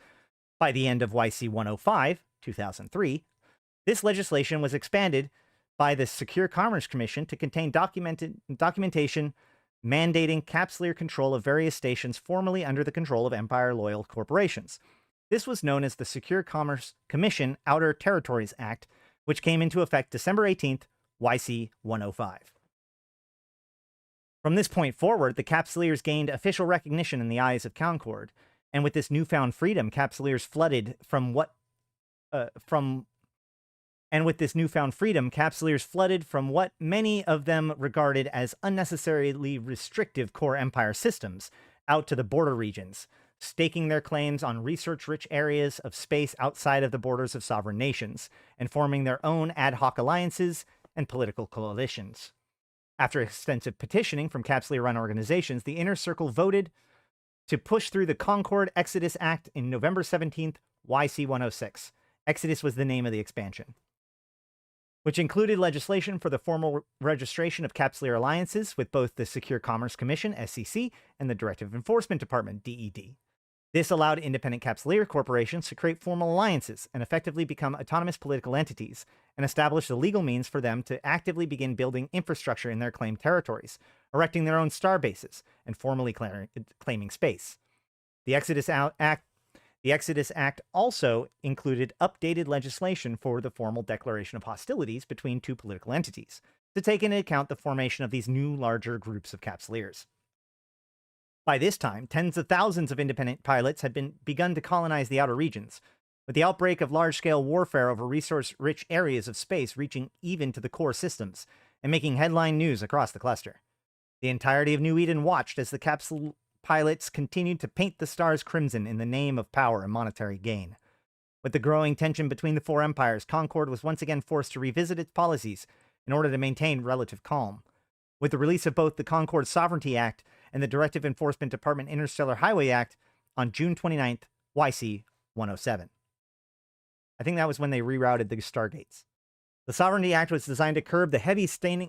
By the end of YC125, 2003, this legislation was expanded by the Secure Commerce Commission to contain documentation mandating capsuleer control of various stations formerly under the control of Empire-loyal corporations. This was known as the Secure Commerce Commission Outer Territories Act, which came into effect December 18th, YC105. From this point forward, the capsuleers gained official recognition in the eyes of Concorde, and with this newfound freedom, capsuleers flooded from what many of them regarded as unnecessarily restrictive core empire systems out to the border regions, staking their claims on research-rich areas of space outside of the borders of sovereign nations, and forming their own ad hoc alliances and political coalitions. After extensive petitioning from capsuleer-run organizations, the Inner Circle voted to push through the Concorde Exodus Act in November 17th, YC106. Exodus was the name of the expansion, which included legislation for the formal registration of capsuleer alliances with both the Secure Commerce Commission, SCC, and the Directive Enforcement Department, DED. This allowed independent capsuleer corporations to create formal alliances and effectively become autonomous political entities, and establish the legal means for them to actively begin building infrastructure in their claimed territories, erecting their own star bases, and formally claiming space. The Exodus Act also included updated legislation for the formal declaration of hostilities between two political entities, to take into account the formation of these new, larger groups of capsuleers. By this time, tens of thousands of independent pilots had begun to colonize the outer regions, with the outbreak of large-scale warfare over resource-rich areas of space reaching even to the core systems, and making headline news across the cluster. The entirety of New Eden watched as the capsule pilots continued to paint the stars crimson in the name of power and monetary gain. With the growing tension between the four empires, Concorde was once again forced to revisit its policies in order to maintain relative calm. With the release of both the Concorde Sovereignty Act and the Directive Enforcement Department Interstellar Highway Act on June 29th, YC107. I think that was when they rerouted the Stargates. The Sovereignty Act was designed to curb the heavy straining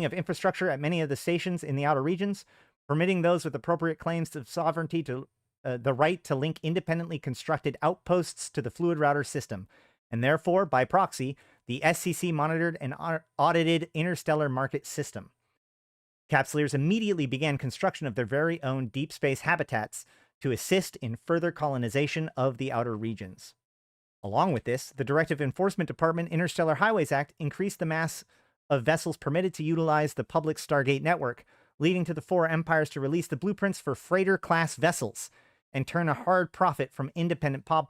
of infrastructure at many of the stations in the outer regions, permitting those with appropriate claims of sovereignty to the right to link independently constructed outposts to the fluid router system, and therefore, by proxy, the SCC monitored and audited interstellar market system. Capsuleers immediately began construction of their very own deep space habitats to assist in further colonization of the outer regions. Along with this, the Directive Enforcement Department Interstellar Highways Act increased the mass of vessels permitted to utilize the public Stargate network, leading to the four empires to release the blueprints for freighter-class vessels and turn a hard profit from independent pod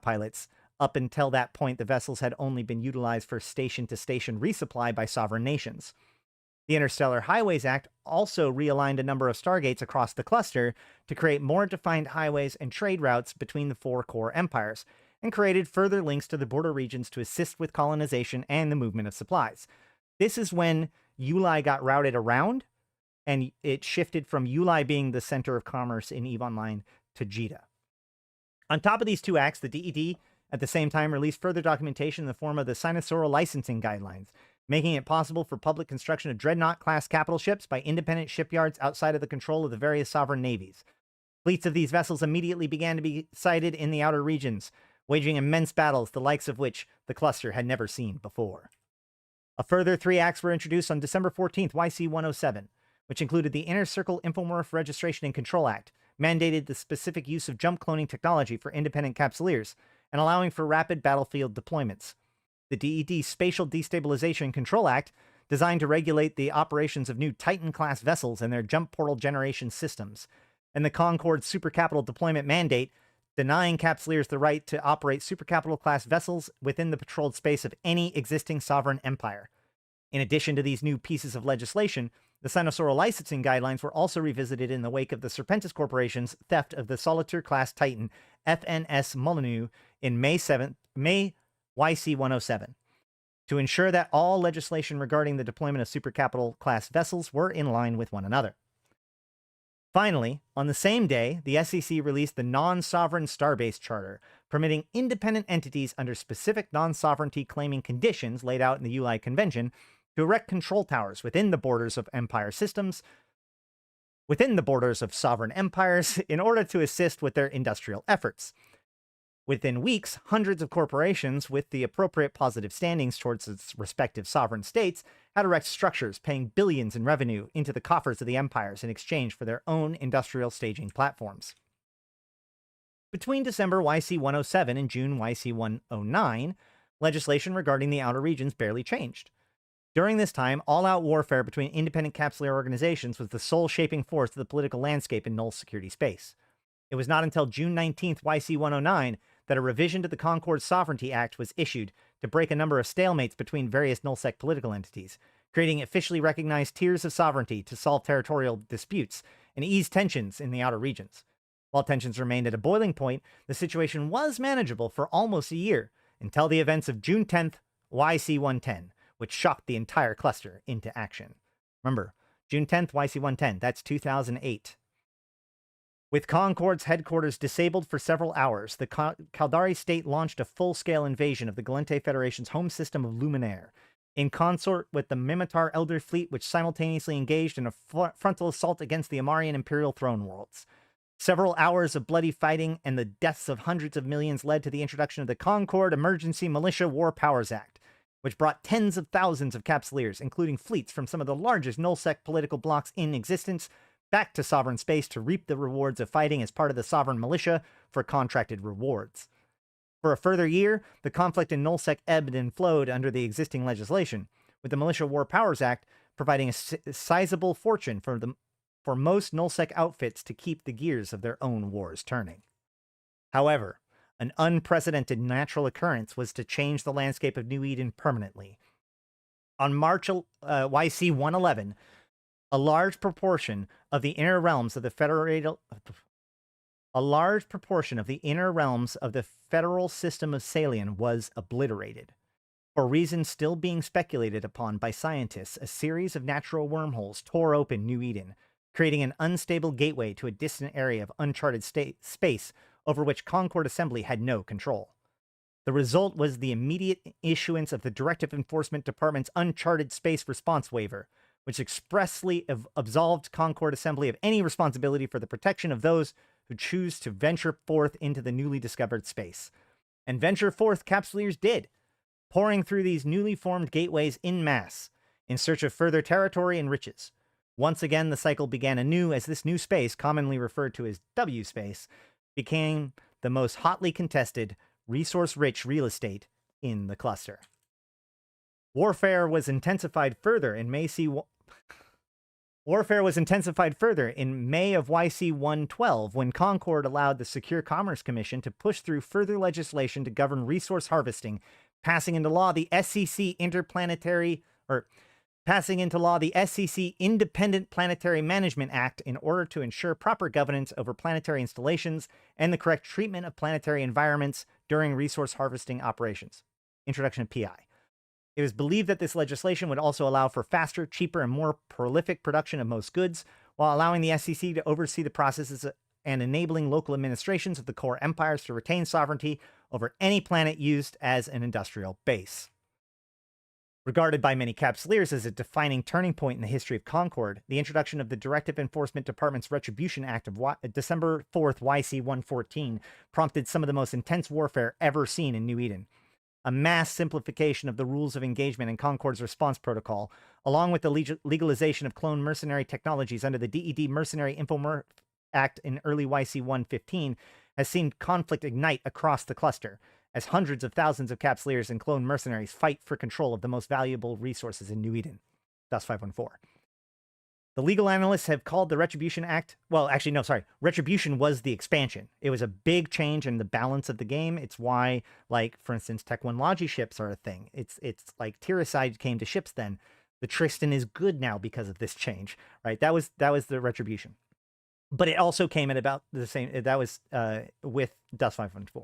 pilots. Up until that point, the vessels had only been utilized for station-to-station resupply by sovereign nations. The Interstellar Highways Act also realigned a number of Stargates across the cluster to create more defined highways and trade routes between the four core empires, and created further links to the border regions to assist with colonization and the movement of supplies. This is when ULI got routed around, and it shifted from ULI being the center of commerce in EVE Online to JITA. On top of these two acts, the DED at the same time released further documentation in the form of the Sinosaural Licensing Guidelines, making it possible for public construction of Dreadnought-class capital ships by independent shipyards outside of the control of the various sovereign navies. Fleets of these vessels immediately began to be sighted in the outer regions, waging immense battles, the likes of which the cluster had never seen before. A further 3 acts were introduced on December 14th, YC107, which included the Inner Circle Infomorph Registration and Control Act, mandated the specific use of jump cloning technology for independent capsuleers, and allowing for rapid battlefield deployments. The DED Spatial Destabilization Control Act, designed to regulate the operations of new Titan-class vessels and their jump portal generation systems, and the Concord Supercapital Deployment Mandate, denying Capsuleers the right to operate Supercapital-class vessels within the patrolled space of any existing sovereign empire. In addition to these new pieces of legislation, the Sinosaural licensing guidelines were also revisited in the wake of the Serpentis Corporation's theft of the Solitaire-class Titan FNS Molyneux in May YC107, to ensure that all legislation regarding the deployment of Supercapital-class vessels were in line with one another. Finally, on the same day, the SEC released the Non-Sovereign Starbase Charter, permitting independent entities under specific non-sovereignty claiming conditions laid out in the ULI Convention to erect control towers within the borders of empire systems, within the borders of sovereign empires, in order to assist with their industrial efforts. Within weeks, hundreds of corporations with the appropriate positive standings towards its respective sovereign states had erect structures paying billions in revenue into the coffers of the empires in exchange for their own industrial staging platforms. Between December YC107 and June YC109, legislation regarding the outer regions barely changed. During this time, all-out warfare between independent capsuleer organizations was the sole shaping force of the political landscape in null security space. It was not until June 19th YC109 that a revision to the Concord Sovereignty Act was issued to break a number of stalemates between various nullsec political entities, creating officially recognized tiers of sovereignty to solve territorial disputes and ease tensions in the outer regions. While tensions remained at a boiling point, the situation was manageable for almost a year, until the events of June 10th YC110, which shocked the entire cluster into action. Remember, June 10th YC110, that's 2008. With Concord's headquarters disabled for several hours, the Caldari state launched a full-scale invasion of the Gallente Federation's home system of Luminaire, in consort with the Mimitar Elder Fleet, which simultaneously engaged in a frontal assault against the Amarian Imperial Throne Worlds. Several hours of bloody fighting and the deaths of hundreds of millions led to the introduction of the Concord Emergency Militia War Powers Act, which brought tens of thousands of Capsuleers, including fleets from some of the largest nullsec political blocs in existence, back to sovereign space to reap the rewards of fighting as part of the sovereign militia for contracted rewards. For a further year, the conflict in nullsec ebbed and flowed under the existing legislation, with the Militia War Powers Act providing a sizable fortune for most nullsec outfits to keep the gears of their own wars turning. However, an unprecedented natural occurrence was to change the landscape of New Eden permanently. On March YC111, a large proportion of the inner realms of the federal system of Salian was obliterated. For reasons still being speculated upon by scientists, a series of natural wormholes tore open New Eden, creating an unstable gateway to a distant area of uncharted space over which Concord Assembly had no control. The result was the immediate issuance of the Directive Enforcement Department's Uncharted Space Response Waiver, which expressly absolved Concord Assembly of any responsibility for the protection of those who choose to venture forth into the newly discovered space. And venture forth Capsuleers did, pouring through these newly formed gateways en masse, in search of further territory and riches. Once again, the cycle began anew as this new space, commonly referred to as W space, became the most hotly contested, resource-rich real estate in the cluster. Warfare was intensified further in May of YC112 when Concord allowed the Secure Commerce Commission to push through further legislation to govern resource harvesting, passing into law the SEC Independent Planetary Management Act in order to ensure proper governance over planetary installations and the correct treatment of planetary environments during resource harvesting operations. Introduction of PI. It was believed that this legislation would also allow for faster, cheaper, and more prolific production of most goods, while allowing the SEC to oversee the processes and enabling local administrations of the core empires to retain sovereignty over any planet used as an industrial base. Regarded by many Capsuleers as a defining turning point in the history of Concord, the introduction of the Directive Enforcement Department's Retribution Act of December 4th YC114 prompted some of the most intense warfare ever seen in New Eden. A mass simplification of the rules of engagement in Concord's response protocol, along with the legalization of clone mercenary technologies under the DED Mercenary Infomorph Act in early YC115, has seen conflict ignite across the cluster, as hundreds of thousands of Capsuleers and clone mercenaries fight for control of the most valuable resources in New Eden. That's 514. The legal analysts have called the Retribution Act... Well, actually, no, sorry. Retribution was the expansion. It was a big change in the balance of the game. It's why, like, for instance, Tech 1 Logi ships are a thing. It's like Tyricide came to ships then. The Tristan is good now because of this change, right? That was the Retribution. But it also came at about the same... That was with Dust 514.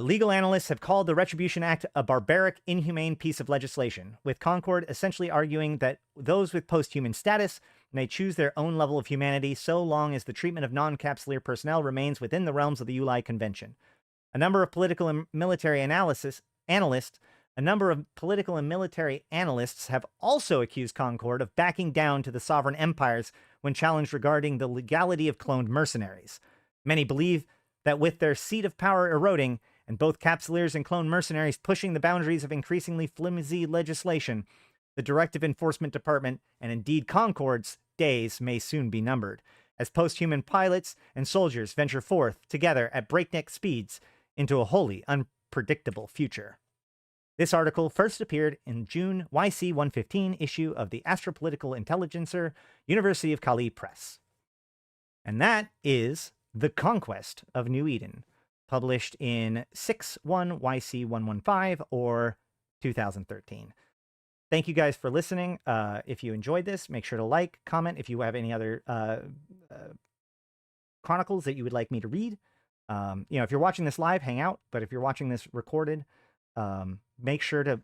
Legal analysts have called the Retribution Act a barbaric, inhumane piece of legislation, with Concord essentially arguing that those with post-human status may choose their own level of humanity so long as the treatment of non-Capsuleer personnel remains within the realms of the ULI Convention. A number of political and military analysts have also accused Concord of backing down to the sovereign empires when challenged regarding the legality of cloned mercenaries. Many believe that with their seat of power eroding, and both Capsuleers and clone mercenaries pushing the boundaries of increasingly flimsy legislation, the Directive Enforcement Department, and indeed Concord's, days may soon be numbered, as post-human pilots and soldiers venture forth together at breakneck speeds into a wholly unpredictable future. This article first appeared in June YC115 issue of the Astropolitical Intelligencer, University of Cali Press. And that is The Conquest of New Eden, published in 6/1 YC115 or 2013. Thank you guys for listening. If you enjoyed this, make sure to like, comment if you have any other chronicles that you would like me to read. If you're watching this live, hang out. But if you're watching this recorded, make sure to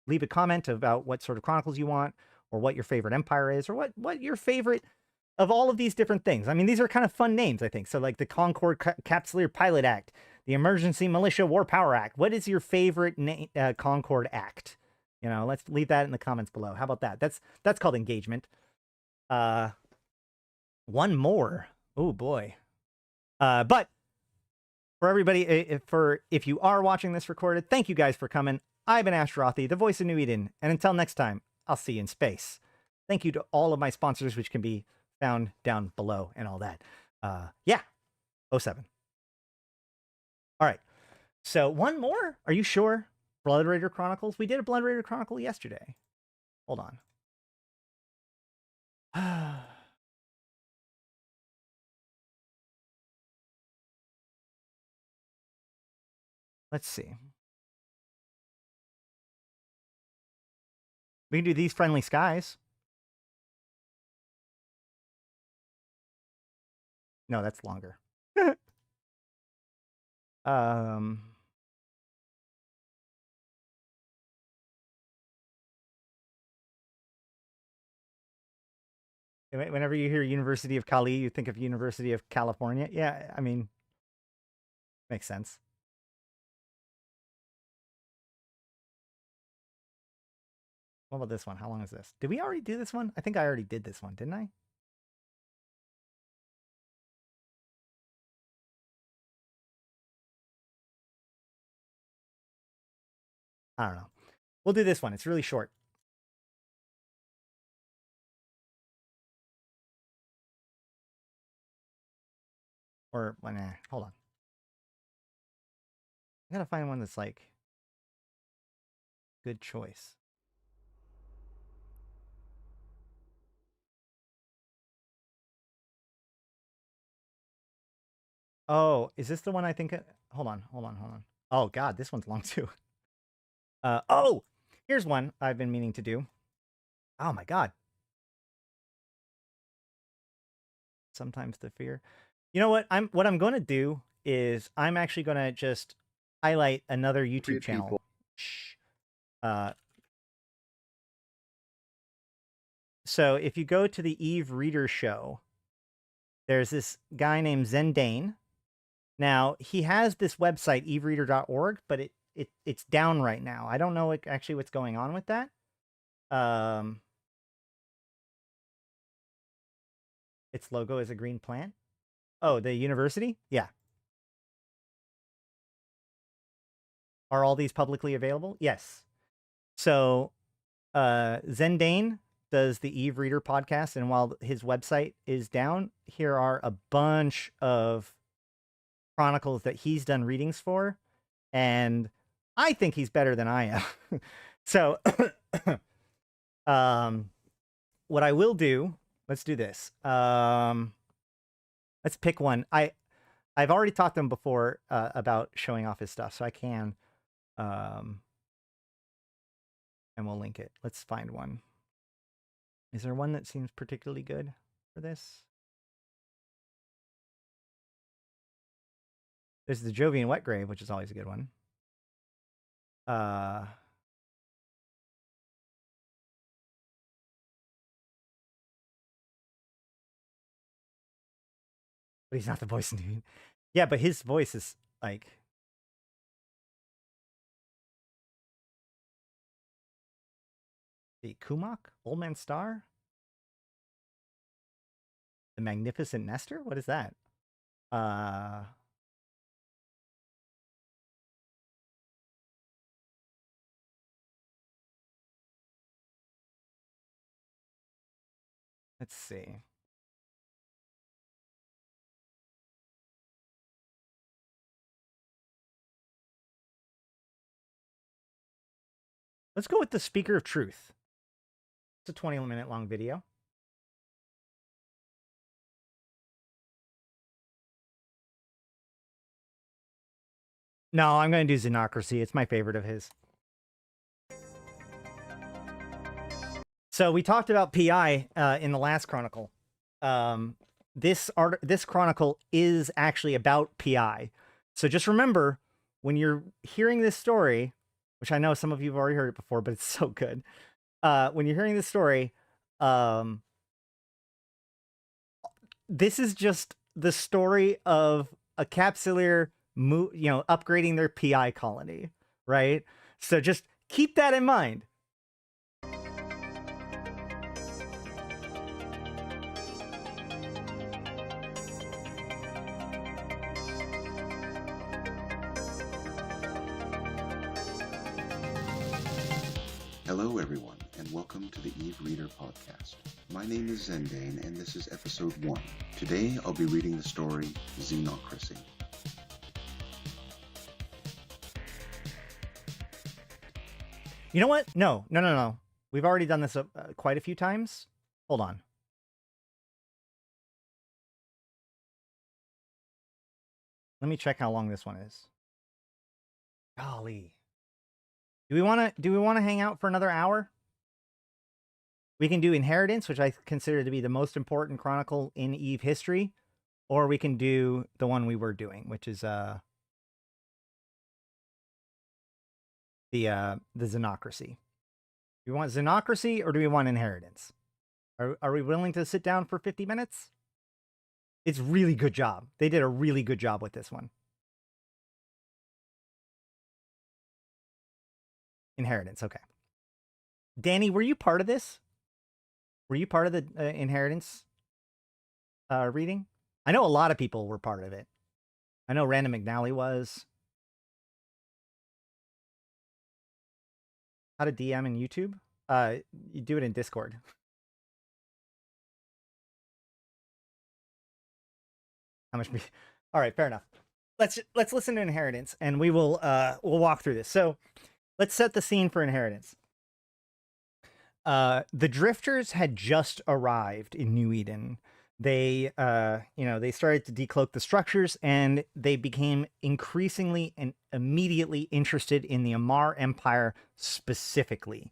leave a comment about what sort of chronicles you want, or what your favorite empire is, or what your favorite of all of these different things. I mean, these are kind of fun names, I think. So like the Concord Capsuleer Pilot Act, the Emergency Militia War Power Act. What is your favorite Concord Act? Let's leave that in the comments below. How about that? That's called engagement. One more. Oh boy. But for everybody, if you are watching this recorded, thank you guys for coming. I've been Ashrothi, the voice of New Eden, and until next time, I'll see you in space. Thank you to all of my sponsors, which can be found down below and all that. 07. All right. So one more. Are you sure? Blood Raider Chronicles? We did a Blood Raider Chronicle yesterday. Hold on. Let's see. We can do These Friendly Skies. No, that's longer. Whenever you hear University of Cali, you think of University of California. Yeah, I mean, makes sense. What about this one? How long is this? Did we already do this one? I think I already did this one, didn't I? I don't know. We'll do this one. It's really short. Or, nah, hold on. I gotta find one that's like good choice. Oh, is this the one I think? Hold on. Oh God, this one's long too. Oh, here's one I've been meaning to do. Oh my God. Sometimes the fear. You know what? What I'm going to do is I'm actually going to just highlight another YouTube channel. Shh. So if you go to the Eve Reader Show, there's this guy named Zendane. Now, he has this website, evereader.org, but it's down right now. I don't know actually what's going on with that. Its logo is a green plant. Oh, the university? Yeah. Are all these publicly available? Yes. So, Zendane does the Eve Reader podcast, and while his website is down, here are a bunch of chronicles that he's done readings for. and I think he's better than I am. So, what I will do, let's do this. Let's pick one. I've already talked to him before about showing off his stuff, so I can, and we'll link it. Let's find one. Is there one that seems particularly good for this? There's the Jovian Wetgrave, which is always a good one. But he's not the voice dude. Yeah, but his voice is like... The Kumok? Old Man Star? The Magnificent Nestor? What is that? Let's see. Let's go with the Speaker of Truth. It's a 20-minute long video. No, I'm going to do Xenocracy. It's my favorite of his. So we talked about PI in the last chronicle. This chronicle is actually about PI. So just remember, when you're hearing this story, which I know some of you have already heard it before, but it's so good. When you're hearing this story, this is just the story of a Capsuleer, upgrading their PI colony, right? So just keep that in mind. Hello everyone, and welcome to the Eve Reader podcast. My name is Zendane, and this is episode 1. Today I'll be reading the story Xenocracy. You know what? No. We've already done this quite a few times. Hold on. Let me check how long this one is. Golly. Do we want to hang out for another hour? We can do Inheritance, which I consider to be the most important chronicle in Eve history, or we can do the one we were doing, which is the Xenocracy. Do we want Xenocracy or do we want Inheritance? Are we willing to sit down for 50 minutes? It's really good job. They did a really good job with this one. Inheritance, okay. Danny, were you part of this? Were you part of the Inheritance reading? I know a lot of people were part of it. I know Random McNally was. How to DM in YouTube? You do it in Discord. How much? All right, fair enough. Let's listen to Inheritance, and we will we'll walk through this. So let's set the scene for Inheritance. The Drifters had just arrived in New Eden. They, they started to decloak the structures, and they became increasingly and immediately interested in the Amarr Empire specifically.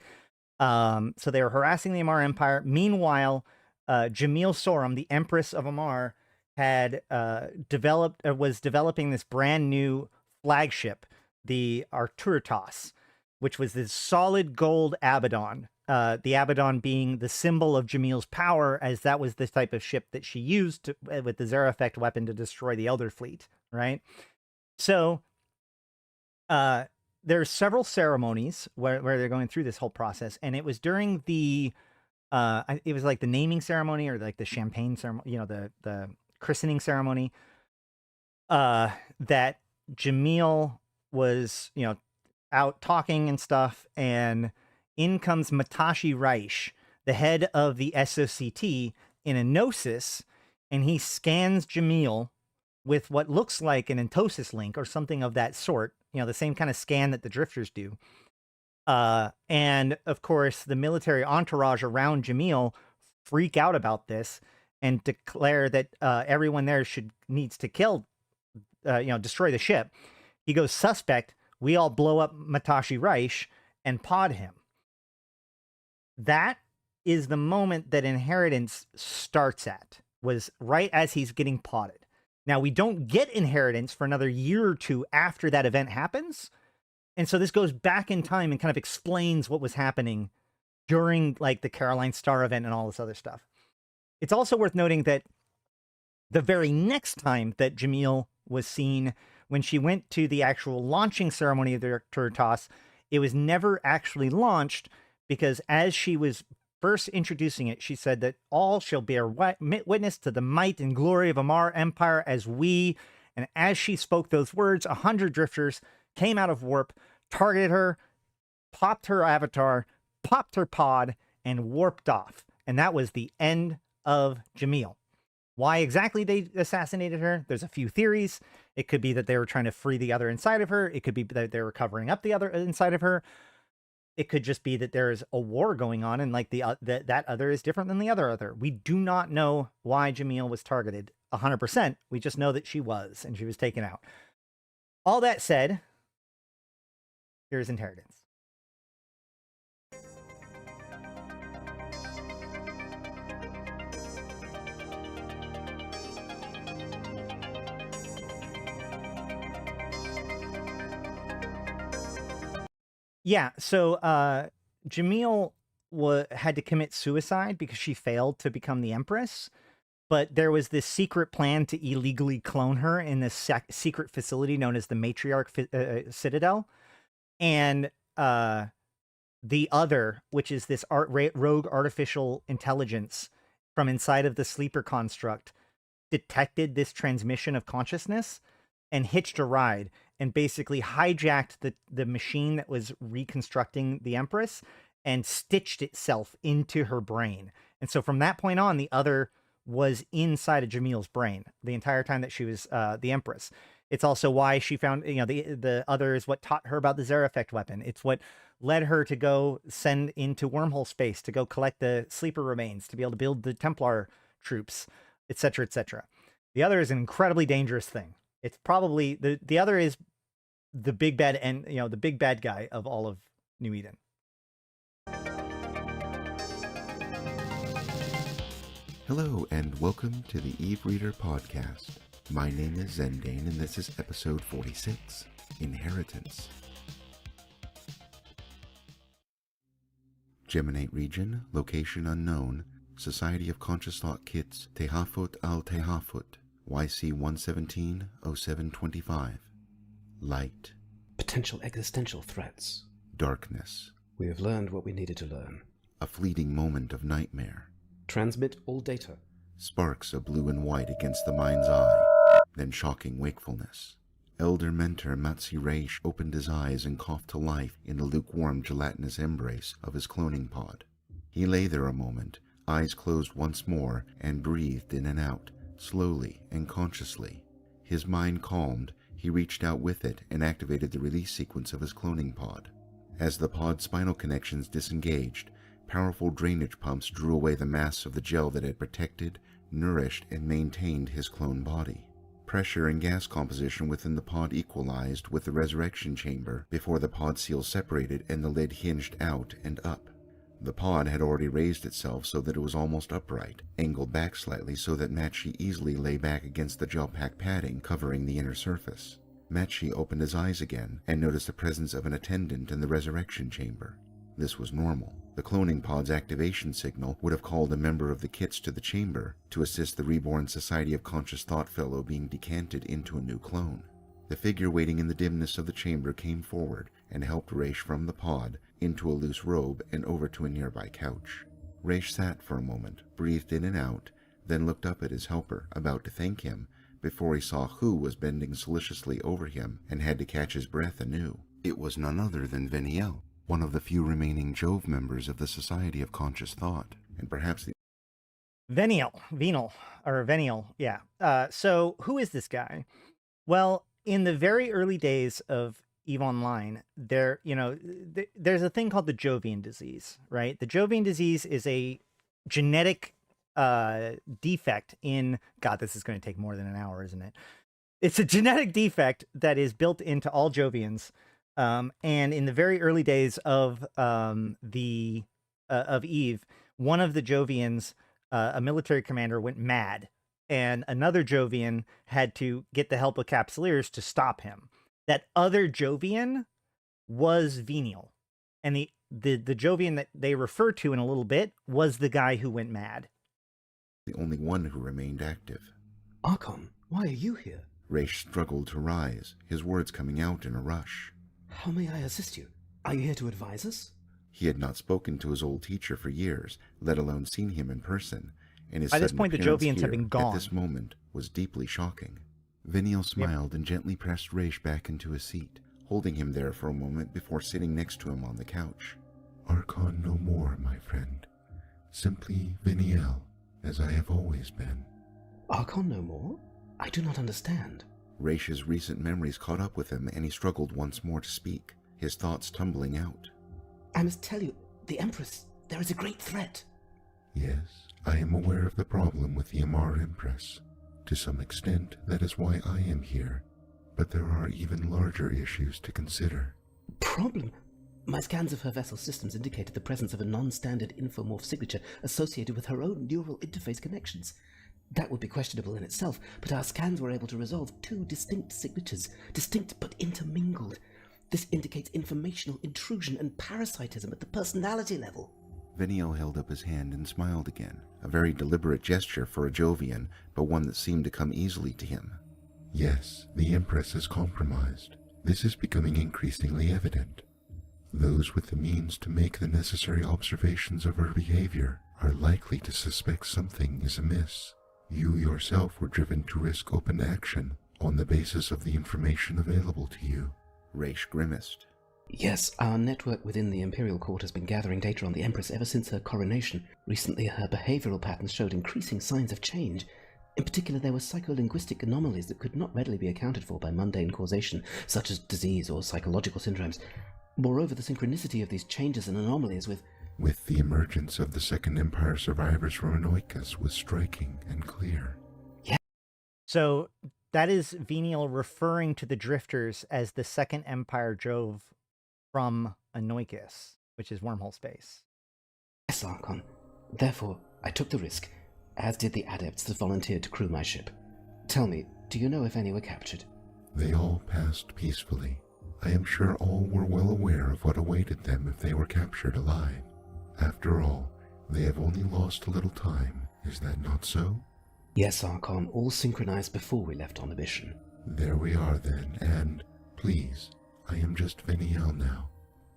So they were harassing the Amarr Empire. Meanwhile, Jamil Sorum, the Empress of Amarr, had was developing this brand new flagship, the Arturitas, which was this solid gold Abaddon. The Abaddon being the symbol of Jamil's power, as that was the type of ship that she used with the Zera effect weapon to destroy the Elder Fleet, right? So there's several ceremonies where they're going through this whole process, and it was during the it was like the naming ceremony or like the champagne ceremony, the christening ceremony, that Jamil was, out talking and stuff, and in comes Matashi Reich, the head of the SOCT, in a Gnosis, and he scans Jamil with what looks like an Entosis link or something of that sort, the same kind of scan that the drifters do. And of course, the military entourage around Jamil freak out about this and declare that everyone there needs to kill, destroy the ship. He goes suspect. We all blow up Matashi Reich and pod him. That is the moment that Inheritance starts at, was right as he's getting podded. Now, we don't get Inheritance for another year or two after that event happens. And so this goes back in time and kind of explains what was happening during like the Caroline Star event and all this other stuff. It's also worth noting that the very next time that Jamil was seen, when she went to the actual launching ceremony of the Turtos, it was never actually launched, because as she was first introducing it, she said that all shall bear witness to the might and glory of Amar Empire as we. And as she spoke those words, 100 drifters came out of warp, targeted her, popped her avatar, popped her pod, and warped off. And that was the end of Jamil. Why exactly they assassinated her? There's a few theories. It could be that they were trying to free the other inside of her. It could be that they were covering up the other inside of her. It could just be that there's a war going on and like that other is different than the other. We do not know why Jamil was targeted 100%. We just know that she was, and she was taken out. All that said, here's Inheritance. Yeah, so Jamil had to commit suicide because she failed to become the Empress, but there was this secret plan to illegally clone her in this secret facility known as the Matriarch Citadel. And the other, which is this rogue artificial intelligence from inside of the sleeper construct, detected this transmission of consciousness and hitched a ride and basically hijacked the machine that was reconstructing the Empress and stitched itself into her brain. And so from that point on, the other was inside of Jamil's brain the entire time that she was the Empress. It's also why she found, the other is what taught her about the Zereffect weapon. It's what led her to go send into wormhole space to go collect the sleeper remains, to be able to build the Templar troops, etc., etc. The other is an incredibly dangerous thing. It's probably the other is the big bad and the big bad guy of all of New Eden. Hello and welcome to the Eve Reader podcast. My name is Zendane and this is episode 46, Inheritance. Geminate region, location unknown, Society of Conscious Thought Kits, Tehafut al-Tehafut, YC117 0725. Light. Potential existential threats. Darkness. We have learned what we needed to learn. A fleeting moment of nightmare. Transmit all data. Sparks of blue and white against the mind's eye. Then shocking wakefulness. Elder mentor Matsi Reish opened his eyes and coughed to life in the lukewarm gelatinous embrace of his cloning pod. He lay there a moment, eyes closed once more, and breathed in and out, slowly and consciously. His mind calmed, he reached out with it and activated the release sequence of his cloning pod. As the pod's spinal connections disengaged, powerful drainage pumps drew away the mass of the gel that had protected, nourished, and maintained his clone body. Pressure and gas composition within the pod equalized with the resurrection chamber before the pod seal separated and the lid hinged out and up. The pod had already raised itself so that it was almost upright, angled back slightly so that Matchi easily lay back against the gel pack padding covering the inner surface. Matchi opened his eyes again and noticed the presence of an attendant in the resurrection chamber. This was normal. The cloning pod's activation signal would have called a member of the kits to the chamber to assist the reborn Society of Conscious Thought fellow being decanted into a new clone. The figure waiting in the dimness of the chamber came forward and helped Raish from the pod into a loose robe and over to a nearby couch. Raish sat for a moment, breathed in and out, then looked up at his helper, about to thank him, before he saw who was bending solicitously over him and had to catch his breath anew. It was none other than Veniel, one of the few remaining Jove members of the Society of Conscious Thought, and perhaps the Veniel, yeah. So who is this guy? Well, in the very early days of EVE Online, there's a thing called the Jovian disease, right? The Jovian disease is a genetic defect in, God, this is going to take more than an hour, isn't it? It's a genetic defect that is built into all Jovians. And in the very early days of EVE, one of the Jovians, a military commander, went mad, and another Jovian had to get the help of Capsuleers to stop him. That other Jovian was venial, and the Jovian that they refer to in a little bit was the guy who went mad. The only one who remained active. Archon, why are you here? Raish struggled to rise, his words coming out in a rush. How may I assist you? Are you here to advise us? He had not spoken to his old teacher for years, let alone seen him in person, and his By this sudden point, the appearance Jovians have here been gone. At this moment was deeply shocking. Veniel smiled and gently pressed Raish back into his seat, holding him there for a moment before sitting next to him on the couch. Archon no more, my friend. Simply Veniel, as I have always been. Archon no more? I do not understand. Raish's recent memories caught up with him, and he struggled once more to speak, his thoughts tumbling out. I must tell you, the Empress, there is a great threat. Yes, I am aware of the problem with the Amar Empress. To some extent, that is why I am here. But there are even larger issues to consider. Problem? My scans of her vessel systems indicated the presence of a non-standard infomorph signature associated with her own neural interface connections. That would be questionable in itself, but our scans were able to resolve two distinct signatures, distinct but intermingled. This indicates informational intrusion and parasitism at the personality level. Veniel held up his hand and smiled again, a very deliberate gesture for a Jovian, but one that seemed to come easily to him. Yes, the Empress is compromised. This is becoming increasingly evident. Those with the means to make the necessary observations of her behavior are likely to suspect something is amiss. You yourself were driven to risk open action on the basis of the information available to you. Raish grimaced. Yes, our network within the Imperial Court has been gathering data on the Empress ever since her coronation. Recently, her behavioral patterns showed increasing signs of change. In particular, there were psycholinguistic anomalies that could not readily be accounted for by mundane causation, such as disease or psychological syndromes. Moreover, the synchronicity of these changes and anomalies with the emergence of the Second Empire survivors from Anoikas was striking and clear. Yeah. So that is Veniel referring to the Drifters as the Second Empire drove from Anoikas, which is wormhole space. Yes, Archon. Therefore, I took the risk, as did the adepts that volunteered to crew my ship. Tell me, do you know if any were captured? They all passed peacefully. I am sure all were well aware of what awaited them if they were captured alive. After all, they have only lost a little time, is that not so? Yes, Archon, all synchronized before we left on the mission. There we are then, and, please, I am just Veniel now.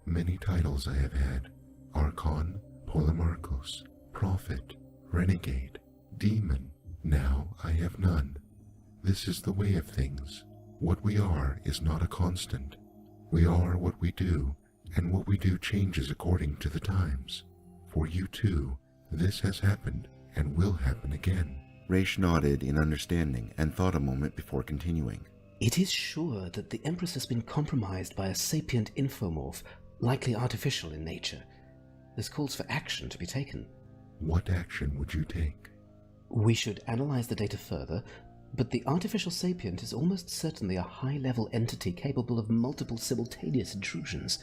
Many titles I have had. Archon, Polemarchos, Prophet, Renegade, Demon. Now I have none. This is the way of things. What we are is not a constant. We are what we do, and what we do changes according to the times. For you too, this has happened, and will happen again. Raish nodded in understanding, and thought a moment before continuing. It is sure that the Empress has been compromised by a sapient infomorph, likely artificial in nature. This calls for action to be taken. What action would you take? We should analyze the data further, but the artificial sapient is almost certainly a high-level entity capable of multiple simultaneous intrusions.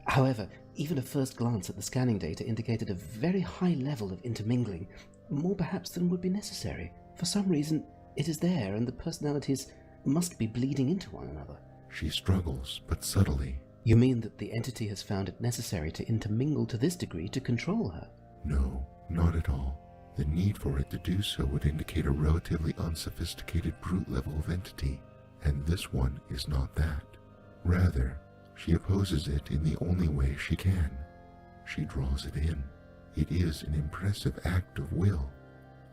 However, even a first glance at the scanning data indicated a very high level of intermingling, more perhaps than would be necessary. For some reason, it is there, and the personalities must be bleeding into one another. She struggles, but subtly. You mean that the entity has found it necessary to intermingle to this degree to control her? No, not at all. The need for it to do so would indicate a relatively unsophisticated brute level of entity, and this one is not that. Rather, she opposes it in the only way she can. She draws it in. It is an impressive act of will.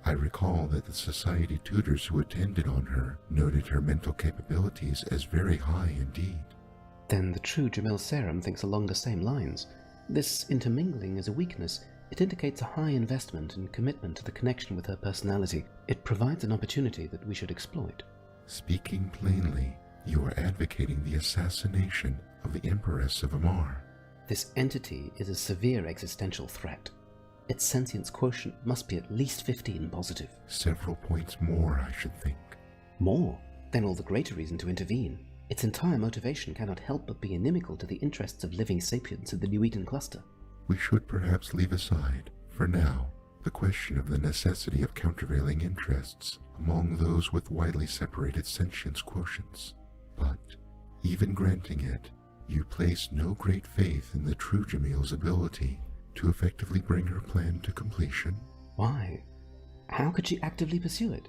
I recall that the society tutors who attended on her noted her mental capabilities as very high indeed. Then the true Jamil Serum thinks along the same lines. This intermingling is a weakness. It indicates a high investment and commitment to the connection with her personality. It provides an opportunity that we should exploit. Speaking plainly, You are advocating the assassination of the Empress of Amar. This entity is a severe existential threat. Its sentience quotient must be at least 15 positive. Several points more, I should think. More? Then all the greater reason to intervene. Its entire motivation cannot help but be inimical to the interests of living sapiens in the New Eden cluster. We should perhaps leave aside, for now, the question of the necessity of countervailing interests among those with widely separated sentience quotients. But, even granting it, you place no great faith in the true Jamil's ability to effectively bring her plan to completion? Why? How could she actively pursue it?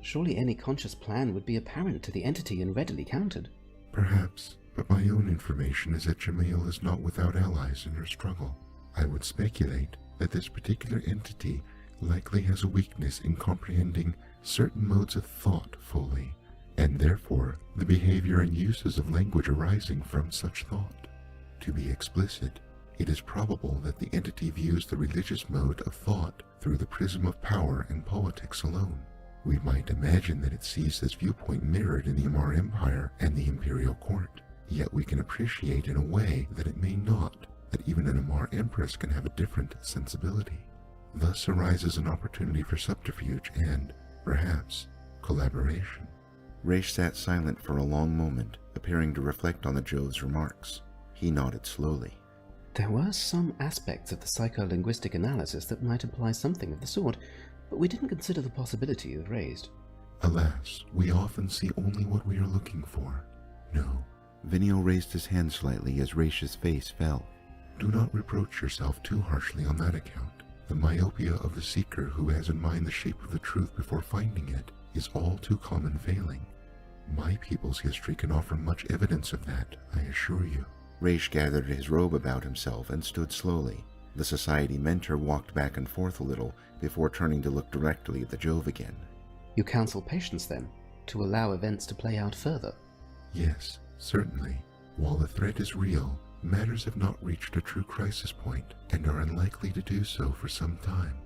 Surely any conscious plan would be apparent to the entity and readily countered. Perhaps, but my own information is that Jamil is not without allies in her struggle. I would speculate that this particular entity likely has a weakness in comprehending certain modes of thought fully, and therefore the behavior and uses of language arising from such thought. To be explicit, it is probable that the entity views the religious mode of thought through the prism of power and politics alone. We might imagine that it sees this viewpoint mirrored in the Amar Empire and the Imperial Court, yet we can appreciate in a way that it may not, that even an Amar Empress can have a different sensibility. Thus arises an opportunity for subterfuge and, perhaps, collaboration. Raish sat silent for a long moment, appearing to reflect on the Jove's remarks. He nodded slowly. There were some aspects of the psycholinguistic analysis that might imply something of the sort, but we didn't consider the possibility you raised. Alas, we often see only what we are looking for. No. Vinio raised his hand slightly as Raish's face fell. Do not reproach yourself too harshly on that account. The myopia of the seeker who has in mind the shape of the truth before finding it is all too common failing. My people's history can offer much evidence of that, I assure you. Raish gathered his robe about himself and stood slowly. The society mentor walked back and forth a little before turning to look directly at the Jove again. You counsel patience, then, to allow events to play out further? Yes, certainly. While the threat is real, matters have not reached a true crisis point and are unlikely to do so for some time.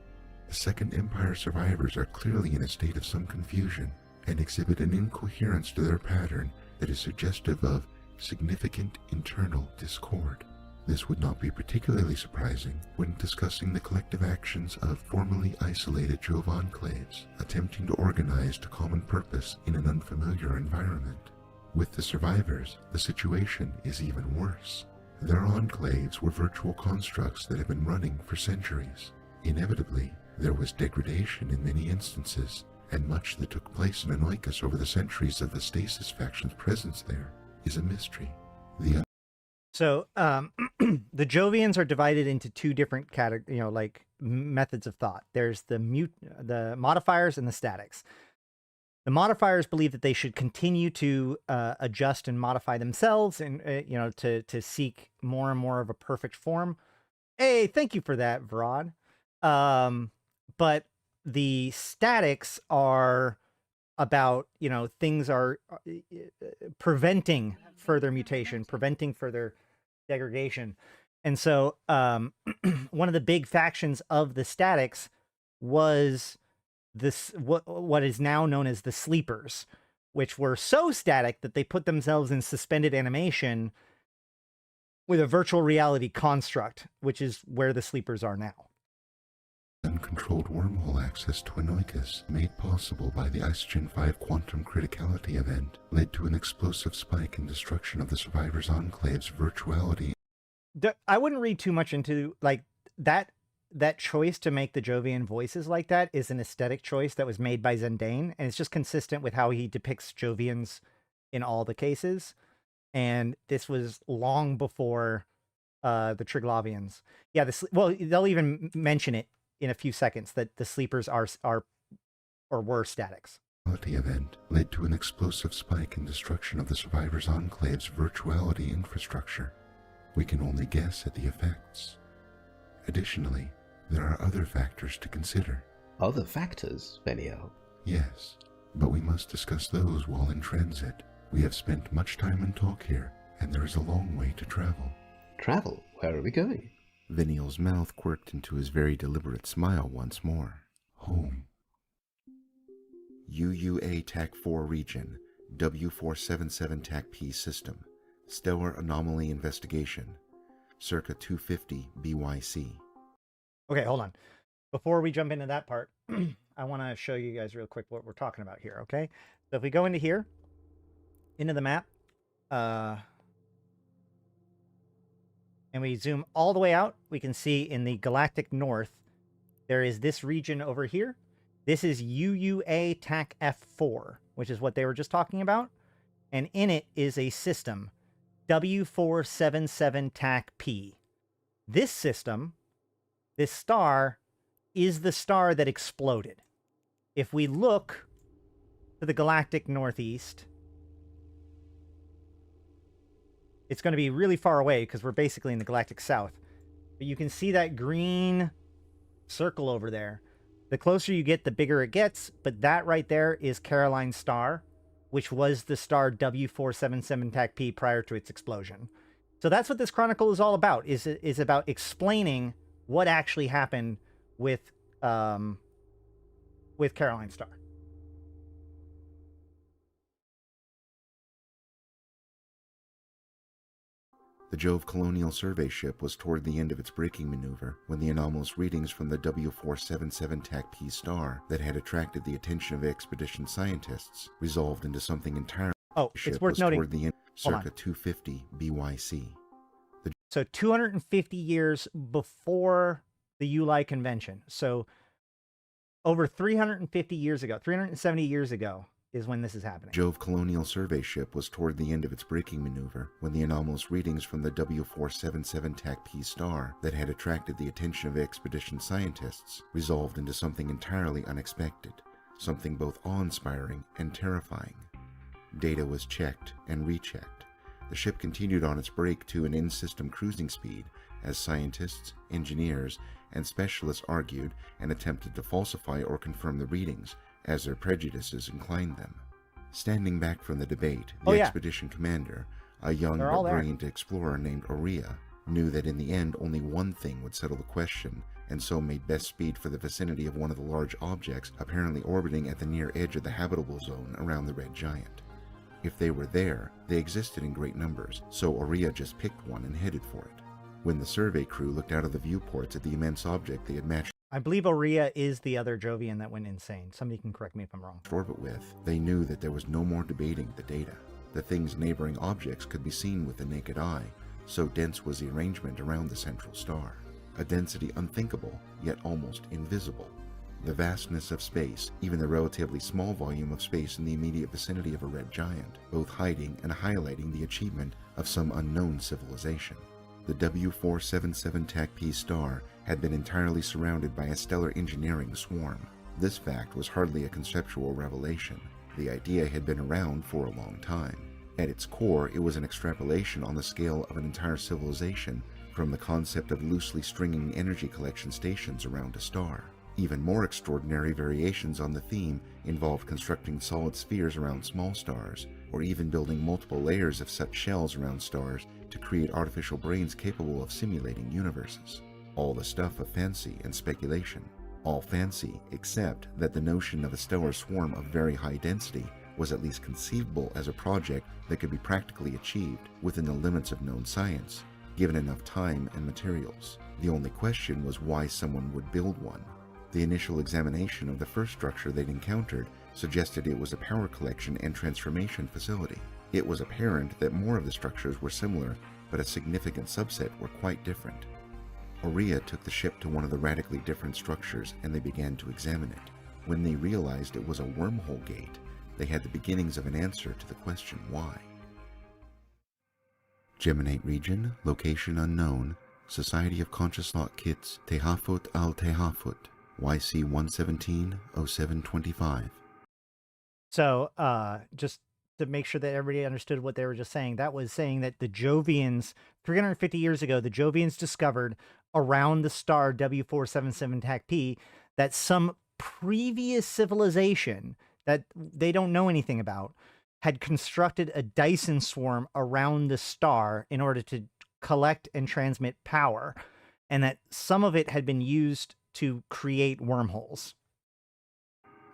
The Second Empire survivors are clearly in a state of some confusion and exhibit an incoherence to their pattern that is suggestive of significant internal discord. This would not be particularly surprising when discussing the collective actions of formerly isolated Jove enclaves attempting to organize to common purpose in an unfamiliar environment. With the survivors, the situation is even worse. Their enclaves were virtual constructs that have been running for centuries. Inevitably, there was degradation in many instances, and much that took place in Anoikos over the centuries of the Stasis faction's presence there is a mystery. So the Jovians are divided into two different methods of thought. There's the modifiers and the statics. The modifiers believe that they should continue to adjust and modify themselves, and to seek more and more of a perfect form. Hey, thank you for that, Vrod. But the statics are about, things are preventing further mutation, preventing further degradation. And so one of the big factions of the statics was this what is now known as the sleepers, which were so static that they put themselves in suspended animation with a virtual reality construct, which is where the sleepers are now. Uncontrolled wormhole access to Anoikos, made possible by the YC125 quantum criticality event, led to an explosive spike in destruction of the survivors' enclave's virtuality. I wouldn't read too much into that. That choice to make the Jovian voices like that is an aesthetic choice that was made by Zendane, and it's just consistent with how he depicts Jovians in all the cases. And this was long before the Triglavians. Yeah, they'll even mention it in a few seconds that the sleepers are or were statics. The event led to an explosive spike in destruction of the survivors' enclave's virtuality infrastructure. We can only guess at the effects. Additionally, there are other factors to consider. Other factors, Belial? Yes, but we must discuss those while in transit. We have spent much time and talk here, and there is a long way to travel. Travel? Where are we going? Viniel's mouth quirked into his very deliberate smile once more. Home. UUA TAC 4 region, W477 TAC-P system, Stellar Anomaly Investigation, circa 250 BYC. Okay, hold on. Before we jump into that part, I want to show you guys real quick what we're talking about here, okay? So if we go into here, into the map, and we zoom all the way out, we can see in the galactic north, there is this region over here. This is UUA TAC F4, which is what they were just talking about. And in it is a system, W477 TAC P. This system, this star, is the star that exploded. If we look to the galactic northeast, it's going to be really far away because we're basically in the galactic south. But you can see that green circle over there. The closer you get, the bigger it gets. But that right there is Caroline's star, which was the star W477 TAC P prior to its explosion. So that's what this chronicle is all about, is about explaining what actually happened with Caroline's star. The Jove Colonial Survey ship was toward the end of its braking maneuver when the anomalous readings from the W477 TAC-P star that had attracted the attention of expedition scientists resolved into something entirely. Oh, it's worth noting. Toward the end, circa 250 BYC. So 250 years before the ULI convention. So over 350 years ago, 370 years ago, is when this is happening. Jove Colonial Survey ship was toward the end of its braking maneuver when the anomalous readings from the W477 TAC-P star that had attracted the attention of expedition scientists resolved into something entirely unexpected, something both awe-inspiring and terrifying. Data was checked and rechecked. The ship continued on its break to an in-system cruising speed as scientists, engineers, and specialists argued and attempted to falsify or confirm the readings as their prejudices inclined them. Standing back from the debate, the expedition commander, a young but brilliant explorer named Oria, knew that in the end only one thing would settle the question, and so made best speed for the vicinity of one of the large objects apparently orbiting at the near edge of the habitable zone around the red giant. If they were there, they existed in great numbers, so Oria just picked one and headed for it. When the survey crew looked out of the viewports at the immense object they had matched I believe Oria is the other Jovian that went insane. Somebody can correct me if I'm wrong. Orbit with, they knew that there was no more debating the data. The thing's neighboring objects could be seen with the naked eye, so dense was the arrangement around the central star. A density unthinkable, yet almost invisible. The vastness of space, even the relatively small volume of space in the immediate vicinity of a red giant, both hiding and highlighting the achievement of some unknown civilization. The W477 TAC-P star had been entirely surrounded by a stellar engineering swarm. This fact was hardly a conceptual revelation. The idea had been around for a long time. At its core, it was an extrapolation on the scale of an entire civilization from the concept of loosely stringing energy collection stations around a star. Even more extraordinary variations on the theme involved constructing solid spheres around small stars, or even building multiple layers of such shells around stars to create artificial brains capable of simulating universes. All the stuff of fancy and speculation. All fancy, except that the notion of a stellar swarm of very high density was at least conceivable as a project that could be practically achieved within the limits of known science, given enough time and materials. The only question was why someone would build one. The initial examination of the first structure they'd encountered suggested it was a power collection and transformation facility. It was apparent that more of the structures were similar, but a significant subset were quite different. Oria took the ship to one of the radically different structures and they began to examine it. When they realized it was a wormhole gate, they had the beginnings of an answer to the question why. Geminate region, location unknown, Society of Conscious Thought Kits, Tehafut al-Tehafut, YC117 0725. So, just to make sure that everybody understood what they were just saying, that was saying that the Jovians, 350 years ago, the Jovians discovered around the star W477 TAC-P that some previous civilization that they don't know anything about had constructed a Dyson swarm around the star in order to collect and transmit power, and that some of it had been used to create wormholes.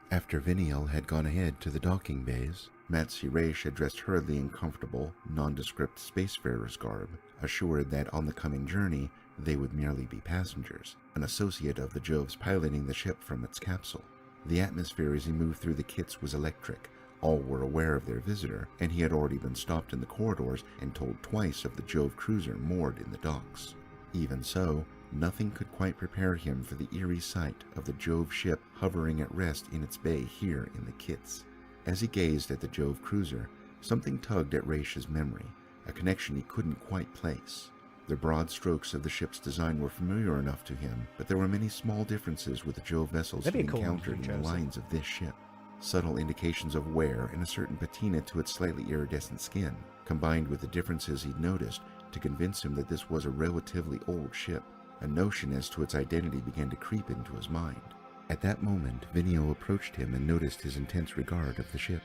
After Viniel had gone ahead to the docking bays, Matsi Raish had dressed hurriedly in comfortable, nondescript spacefarer's garb, assured that on the coming journey they would merely be passengers, an associate of the Jove's piloting the ship from its capsule. The atmosphere as he moved through the kits was electric. All were aware of their visitor, and he had already been stopped in the corridors and told twice of the Jove cruiser moored in the docks. Even so, nothing could quite prepare him for the eerie sight of the Jove ship hovering at rest in its bay here in the kits. As he gazed at the Jove cruiser, something tugged at Raish's memory, a connection he couldn't quite place. The broad strokes of the ship's design were familiar enough to him, but there were many small differences with the Jove vessels he encountered in the lines of this ship. Subtle indications of wear and a certain patina to its slightly iridescent skin, combined with the differences he'd noticed to convince him that this was a relatively old ship. A notion as to its identity began to creep into his mind. At that moment, Vinio approached him and noticed his intense regard of the ship.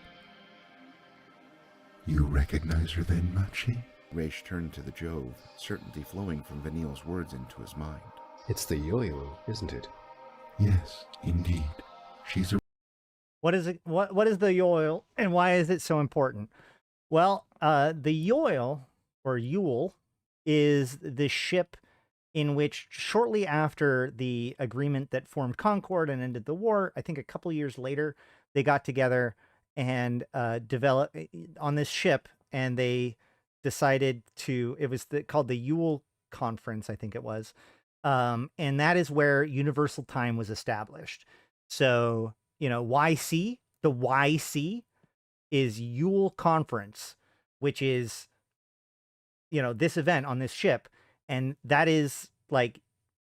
You recognize her then, Machi? Raish turned to the Jove, certainty flowing from Vinil's words into his mind. It's the Yoyo, isn't it? Yes, indeed. She's a... What is it? What is the Yoil, and why is it so important? Well, the Yoil, or Yule, is the ship in which shortly after the agreement that formed Concord and ended the war, I think a couple years later, they got together and developed on this ship, and they decided to, it was called the Yule Conference, I think it was. And that is where universal time was established. So, you know, YC, the YC is Yule Conference, which is, you know, this event on this ship. And that is like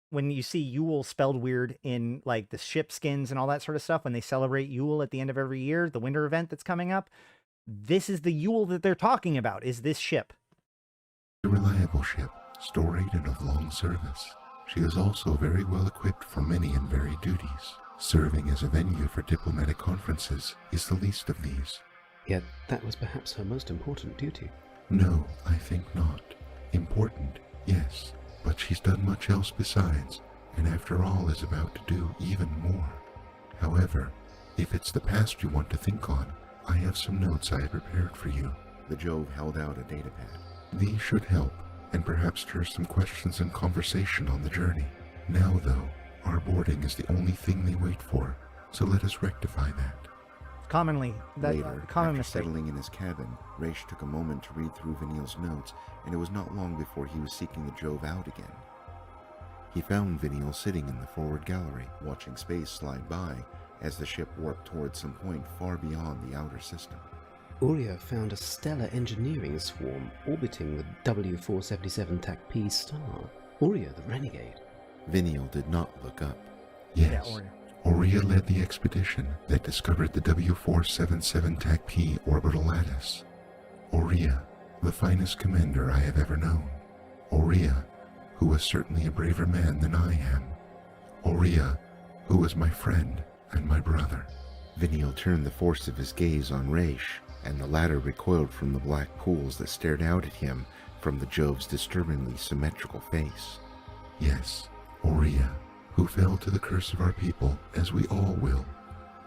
when you see Yule spelled weird in like the ship skins and all that sort of stuff, when they celebrate Yule at the end of every year, the winter event that's coming up, this is the Yule that they're talking about, is this ship. A reliable ship, storied and of long service. She is also very well equipped for many and varied duties. Serving as a venue for diplomatic conferences is the least of these. Yet that was perhaps her most important duty. No, I think not. Important, yes, but she's done much else besides, and after all is about to do even more. However, if it's the past you want to think on, I have some notes I have prepared for you. The Jove held out a datapad. These should help, and perhaps stir some questions and conversation on the journey. Now, though, our boarding is the only thing they wait for, so let us rectify that. Commonly, that Later, common after mistake. settling in his cabin, Raish took a moment to read through Vinil's notes, and it was not long before he was seeking the Jove out again. He found Vinil sitting in the forward gallery, watching space slide by as the ship warped towards some point far beyond the outer system. Uria found a stellar engineering swarm orbiting the W477 TAC-P star. Uria, the renegade. Vinil did not look up. Yes, Yeah, Aurea led the expedition that discovered the W477 TAC-P orbital lattice. Aurea, the finest commander I have ever known. Aurea, who was certainly a braver man than I am. Aurea, who was my friend and my brother. Vinil turned the force of his gaze on Raish, and the latter recoiled from the black pools that stared out at him from the Jove's disturbingly symmetrical face. Yes, Aurea, who fell to the curse of our people, as we all will.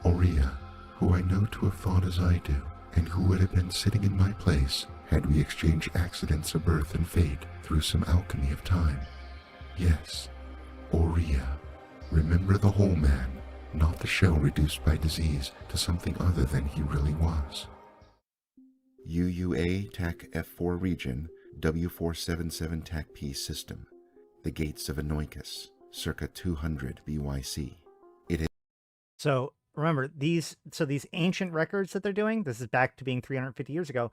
Aurea, who I know to have thought as I do, and who would have been sitting in my place had we exchanged accidents of birth and fate through some alchemy of time. Yes, Aurea, remember the whole man, not the shell reduced by disease to something other than he really was. UUA TAC F4 region, W477 TAC-P system. The gates of Anoikis, circa 200 BYC. So remember, these ancient records that they're doing, this is back to being 350 years ago.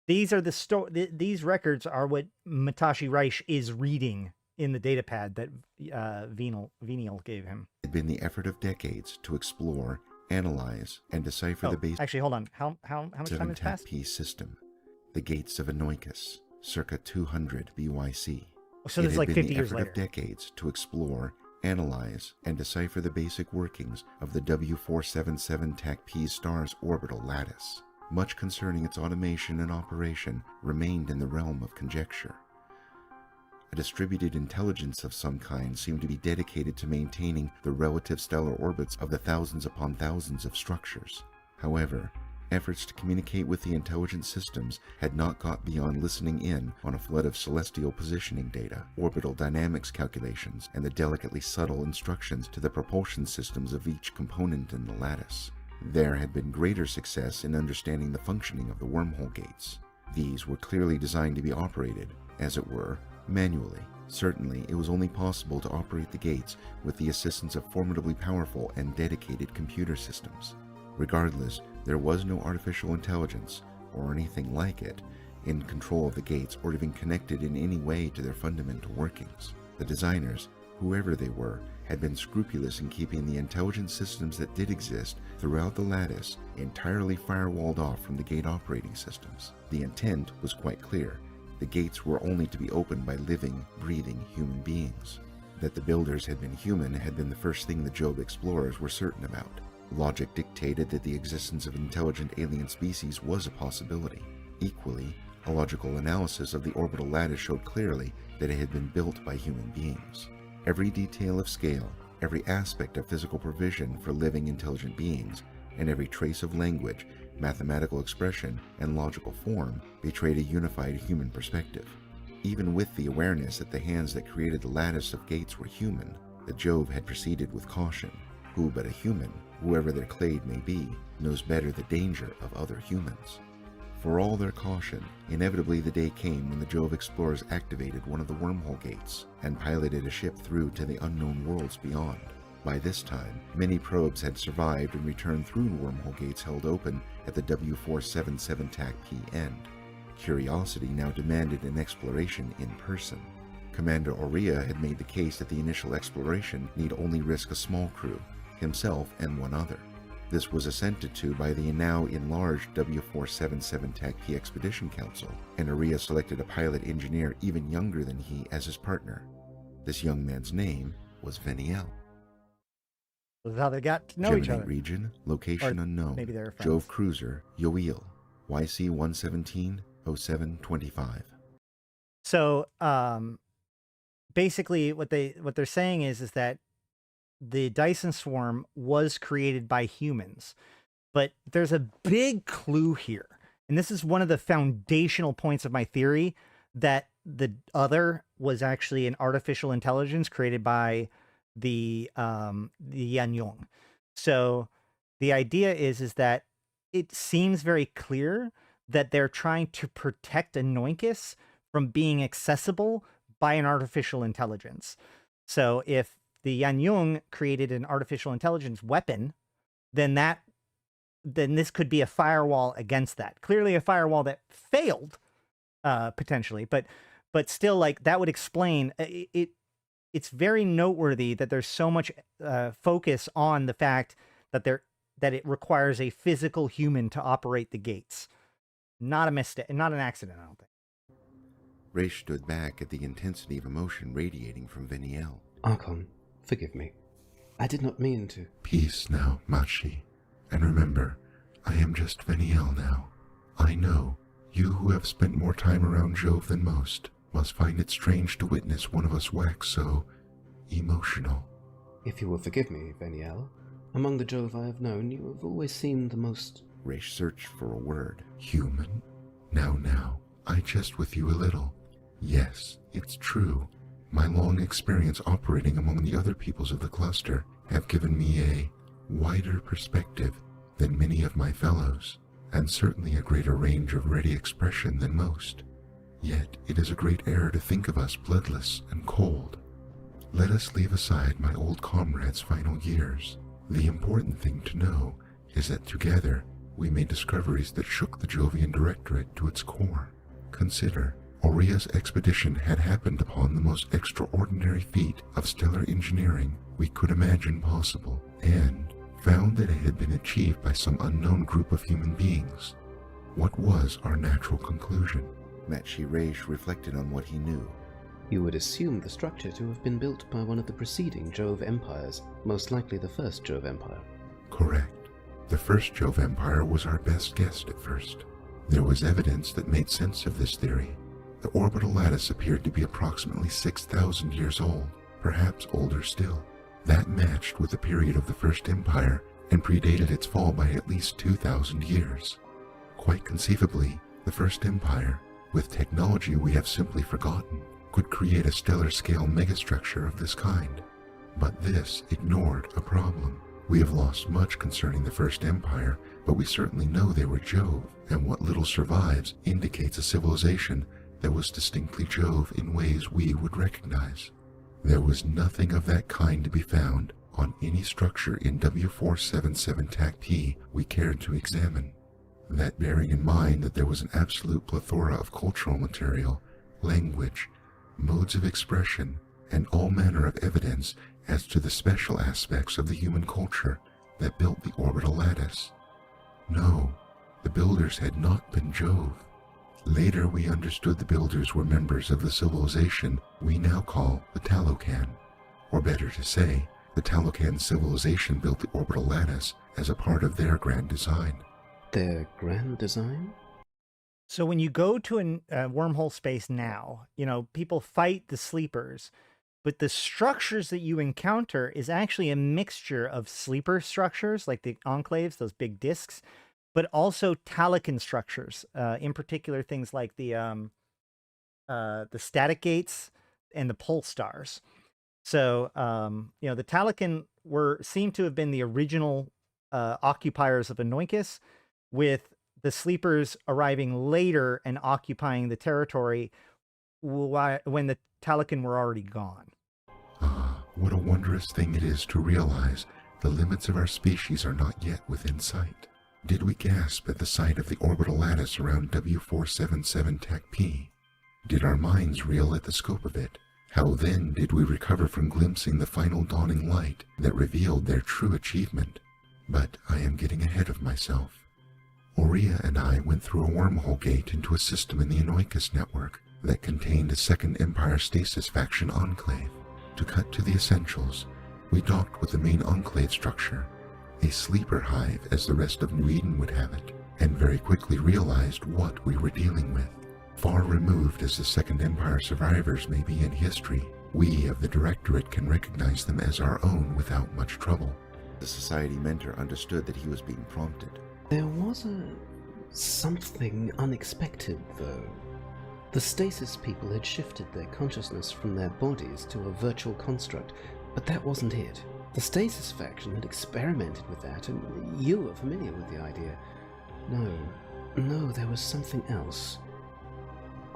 These are these records are what Matashi Raish is reading in the datapad that Vinil gave him. It had been the effort of decades to explore, analyze, and decipher the basic Actually, hold on. How much time has passed? TAC-P system. The gates of Anoikis, circa 200 BYC. So this is like 50 years later. It had been the effort of decades to explore, analyze, and decipher the basic workings of the W477 TAC-P star's orbital lattice. Much concerning its automation and operation remained in the realm of conjecture. A distributed intelligence of some kind seemed to be dedicated to maintaining the relative stellar orbits of the thousands upon thousands of structures. However, Efforts to communicate with the intelligent systems had not got beyond listening in on a flood of celestial positioning data, orbital dynamics calculations, and the delicately subtle instructions to the propulsion systems of each component in the lattice. There had been greater success in understanding the functioning of the wormhole gates. These were clearly designed to be operated, as it were, manually. Certainly, it was only possible to operate the gates with the assistance of formidably powerful and dedicated computer systems. Regardless, there was no artificial intelligence, or anything like it, in control of the gates or even connected in any way to their fundamental workings. The designers, whoever they were, had been scrupulous in keeping the intelligent systems that did exist throughout the lattice entirely firewalled off from the gate operating systems. The intent was quite clear. The gates were only to be opened by living, breathing human beings. That the builders had been human had been the first thing the Jove explorers were certain about. Logic dictated that the existence of intelligent alien species was a possibility. Equally, a logical analysis of the orbital lattice showed clearly that it had been built by human beings. Every detail of scale, every aspect of physical provision for living intelligent beings, and every trace of language, mathematical expression, and logical form betrayed a unified human perspective. Even with the awareness that the hands that created the lattice of gates were human, the Jove had proceeded with caution. Who but a human, whoever their clade may be, knows better the danger of other humans? For all their caution, inevitably the day came when the Jove explorers activated one of the wormhole gates and piloted a ship through to the unknown worlds beyond. By this time, many probes had survived and returned through wormhole gates held open at the W477 TAC-P end. Curiosity now demanded an exploration in person. Commander Oria had made the case that the initial exploration need only risk a small crew, himself and one other. This was assented to by the now enlarged W477 TAC-P Expedition Council, and Oria selected a pilot engineer even younger than he as his partner. This young man's name was Veniel. That's how they got to know each Gemini other. region, location Or unknown. maybe they're friends. Jove cruiser, Yoel, YC117 0725. So basically what they're saying is that the Dyson swarm was created by humans. But there's a big clue here. And this is one of the foundational points of my theory, that the other was actually an artificial intelligence created by the Yanyong. So the idea is that it seems very clear that they're trying to protect Anoinkus from being accessible by an artificial intelligence. So if the Yanyong created an artificial intelligence weapon, then this could be a firewall against that. Clearly a firewall that failed, potentially, but still, like, that would explain it. It's very noteworthy that there's so much focus on the fact that it requires a physical human to operate the gates. Not a mistake, not an accident, I don't think. Raish stood back at the intensity of emotion radiating from Veniel. Archon, forgive me. I did not mean to. Peace now, Machi. And remember, I am just Veniel now. I know, you who have spent more time around Jove than most must find it strange to witness one of us wax so emotional. If you will forgive me, Veniel, among the Jove I have known, you have always seemed the most... Raish searched for a word. Human? Now, I jest with you a little. Yes, it's true. My long experience operating among the other peoples of the cluster have given me a wider perspective than many of my fellows, and certainly a greater range of ready expression than most. Yet it is a great error to think of us bloodless and cold. Let us leave aside my old comrade's final years. The important thing to know is that together we made discoveries that shook the Jovian Directorate to its core. Consider, Oria's expedition had happened upon the most extraordinary feat of stellar engineering we could imagine possible, and found that it had been achieved by some unknown group of human beings. What was our natural conclusion? Matshi Raish reflected on what he knew. You would assume the structure to have been built by one of the preceding Jove empires, most likely the first Jove empire. Correct. The first Jove empire was our best guess at first. There was evidence that made sense of this theory. The orbital lattice appeared to be approximately 6,000 years old, perhaps older still. That matched with the period of the First Empire and predated its fall by at least 2,000 years. Quite conceivably, the First Empire, with technology we have simply forgotten, could create a stellar-scale megastructure of this kind. But this ignored a problem. We have lost much concerning the First Empire, but we certainly know they were Jove, and what little survives indicates a civilization that was distinctly Jove in ways we would recognize. There was nothing of that kind to be found on any structure in W477 TAC-P we cared to examine. That bearing in mind that there was an absolute plethora of cultural material, language, modes of expression, and all manner of evidence as to the special aspects of the human culture that built the orbital lattice. No, the builders had not been Jove. Later we understood the builders were members of the civilization we now call the Talokan. Or better to say, the Talokan civilization built the orbital lattice as a part of their grand design. Their grand design? So when you go to a wormhole space now, people fight the sleepers, but the structures that you encounter is actually a mixture of sleeper structures, like the enclaves, those big discs, but also Talokan structures, in particular things like the static gates and the pole stars. So, the Talokan seem to have been the original occupiers of Anoikis, with the sleepers arriving later and occupying the territory when the Talokan were already gone. Ah, what a wondrous thing it is to realize the limits of our species are not yet within sight. Did we gasp at the sight of the orbital lattice around W477 TAC-P? Did our minds reel at the scope of it? How then did we recover from glimpsing the final dawning light that revealed their true achievement? But I am getting ahead of myself. Aurea and I went through a wormhole gate into a system in the Anoikis network that contained a Second Empire Stasis faction enclave. To cut to the essentials, we docked with the main enclave structure, a sleeper hive as the rest of New Eden would have it, and very quickly realized what we were dealing with. Far removed as the Second Empire survivors may be in history, we of the Directorate can recognize them as our own without much trouble. The Society mentor understood that he was being prompted. There was something unexpected, though. The stasis people had shifted their consciousness from their bodies to a virtual construct, but that wasn't it. The stasis faction had experimented with that, and you were familiar with the idea. No, there was something else.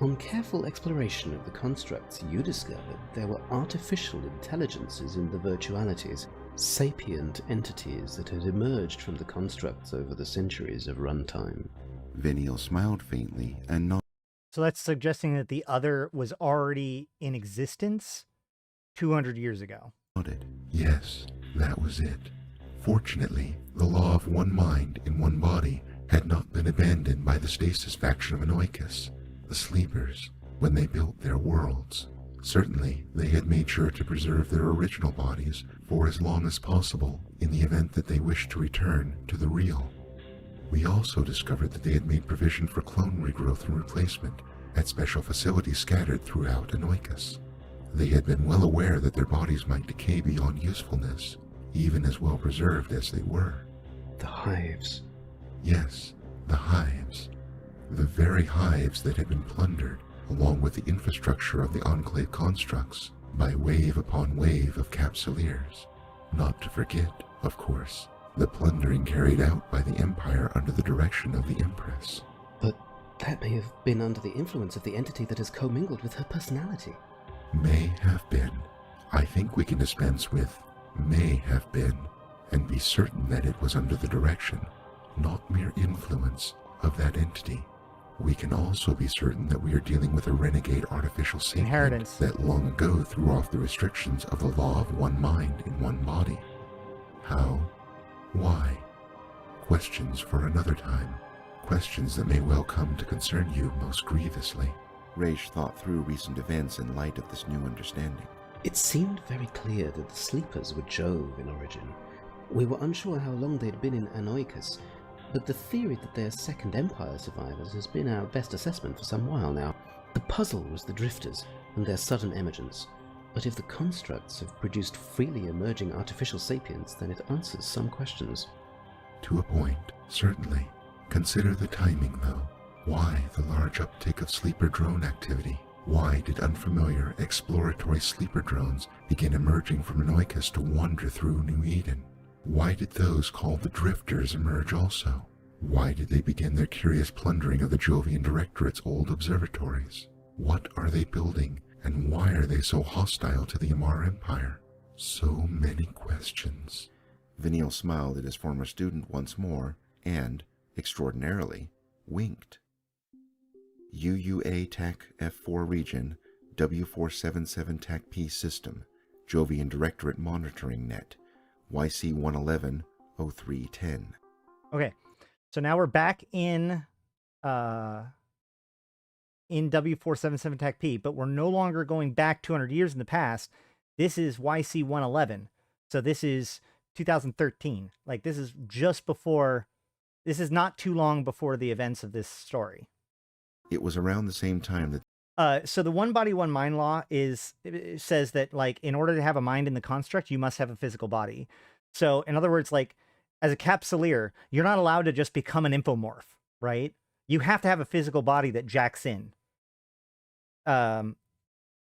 On careful exploration of the constructs you discovered, there were artificial intelligences in the virtualities, sapient entities that had emerged from the constructs over the centuries of runtime. Veniel smiled faintly and nodded. So that's suggesting that the other was already in existence 200 years ago. Yes, that was it. Fortunately, the law of one mind in one body had not been abandoned by the stasis faction of Anoikis, the Sleepers, when they built their worlds. Certainly, they had made sure to preserve their original bodies for as long as possible in the event that they wished to return to the real. We also discovered that they had made provision for clone regrowth and replacement at special facilities scattered throughout Anoikis. They had been well aware that their bodies might decay beyond usefulness, even as well preserved as they were. The hives. Yes, the hives. The very hives that had been plundered, along with the infrastructure of the Enclave constructs, by wave upon wave of capsuleers. Not to forget, of course, the plundering carried out by the Empire under the direction of the Empress. But that may have been under the influence of the entity that has commingled with her personality. May have been. I think we can dispense with may have been, and be certain that it was under the direction, not mere influence, of that entity. We can also be certain that we are dealing with a renegade artificial sapient Inheritance. that long ago threw off the restrictions of the law of one mind in one body. How? Why? Questions for another time. Questions that may well come to concern you most grievously. RoAch thought through recent events in light of this new understanding. It seemed very clear that the Sleepers were Jove in origin. We were unsure how long they'd been in Anoikis, but the theory that they're Second Empire survivors has been our best assessment for some while now. The puzzle was the Drifters and their sudden emergence. But if the constructs have produced freely emerging artificial sapients, then it answers some questions. To a point, certainly. Consider the timing, though. Why the large uptick of sleeper drone activity? Why did unfamiliar exploratory sleeper drones begin emerging from Anoikis to wander through New Eden? Why did those called the Drifters emerge also? Why did they begin their curious plundering of the Jovian Directorate's old observatories? What are they building, and why are they so hostile to the Amar Empire? So many questions. Veniel smiled at his former student once more, and, extraordinarily, winked. UUA TAC F4 region, W477 TAC P system, Jovian Directorate monitoring net, YC111 0310. Okay, so now we're back in W477 TAC P, but we're no longer going back 200 years in the past. This is YC111, so this is 2013. Like, this is just before, this is not too long before the events of this story. It was around the same time that So the one body, one mind law it says that, like, in order to have a mind in the construct, you must have a physical body. So in other words, like, as a capsuleer, you're not allowed to just become an infomorph, right? You have to have a physical body that jacks in.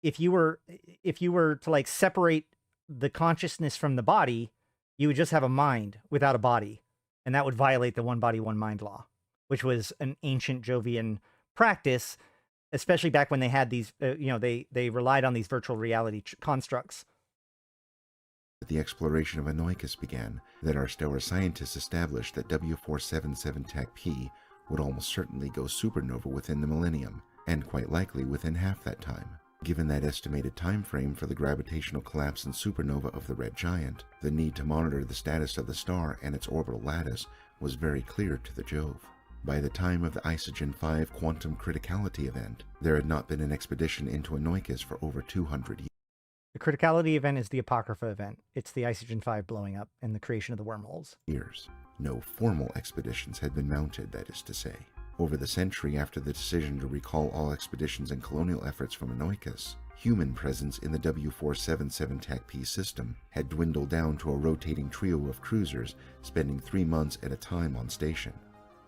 If you were to, like, separate the consciousness from the body, you would just have a mind without a body, and that would violate the one body, one mind law, which was an ancient Jovian practice, especially back when they had these, they relied on these virtual reality constructs. the exploration of Anoikis began, that our stellar scientists established that W477 TAC P would almost certainly go supernova within the millennium, and quite likely within half that time. Given that estimated time frame for the gravitational collapse and supernova of the red giant, the need to monitor the status of the star and its orbital lattice was very clear to the Jove. By the time of the Isogen 5 quantum criticality event, there had not been an expedition into Anoikis for over 200 years. The criticality event is the Apocrypha event. It's the Isogen 5 blowing up and the creation of the wormholes. No formal expeditions had been mounted, that is to say. Over the century after the decision to recall all expeditions and colonial efforts from Anoikis, human presence in the W477 TAC P system had dwindled down to a rotating trio of cruisers spending 3 months at a time on station.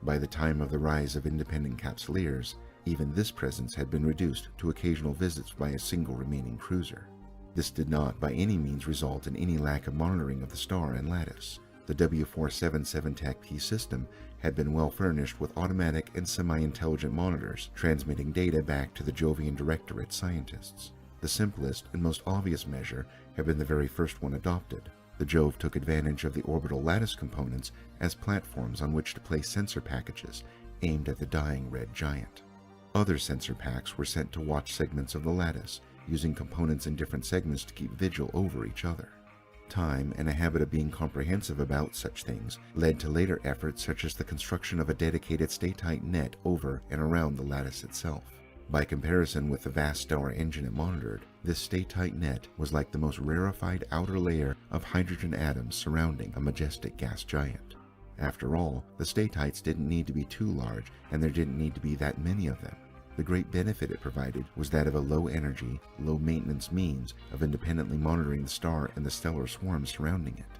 By the time of the rise of independent capsuleers, even this presence had been reduced to occasional visits by a single remaining cruiser. This did not by any means result in any lack of monitoring of the star and lattice. The W477 TAC P system had been well furnished with automatic and semi-intelligent monitors transmitting data back to the Jovian Directorate scientists. The simplest and most obvious measure had been the very first one adopted. The Jove took advantage of the orbital lattice components as platforms on which to place sensor packages aimed at the dying red giant. Other sensor packs were sent to watch segments of the lattice, using components in different segments to keep vigil over each other. Time and a habit of being comprehensive about such things led to later efforts such as the construction of a dedicated stay-tight net over and around the lattice itself. By comparison with the vast stellar engine it monitored, this stay-tight net was like the most rarefied outer layer of hydrogen atoms surrounding a majestic gas giant. After all, the stay-tights didn't need to be too large, and there didn't need to be that many of them. The great benefit it provided was that of a low-energy, low-maintenance means of independently monitoring the star and the stellar swarms surrounding it.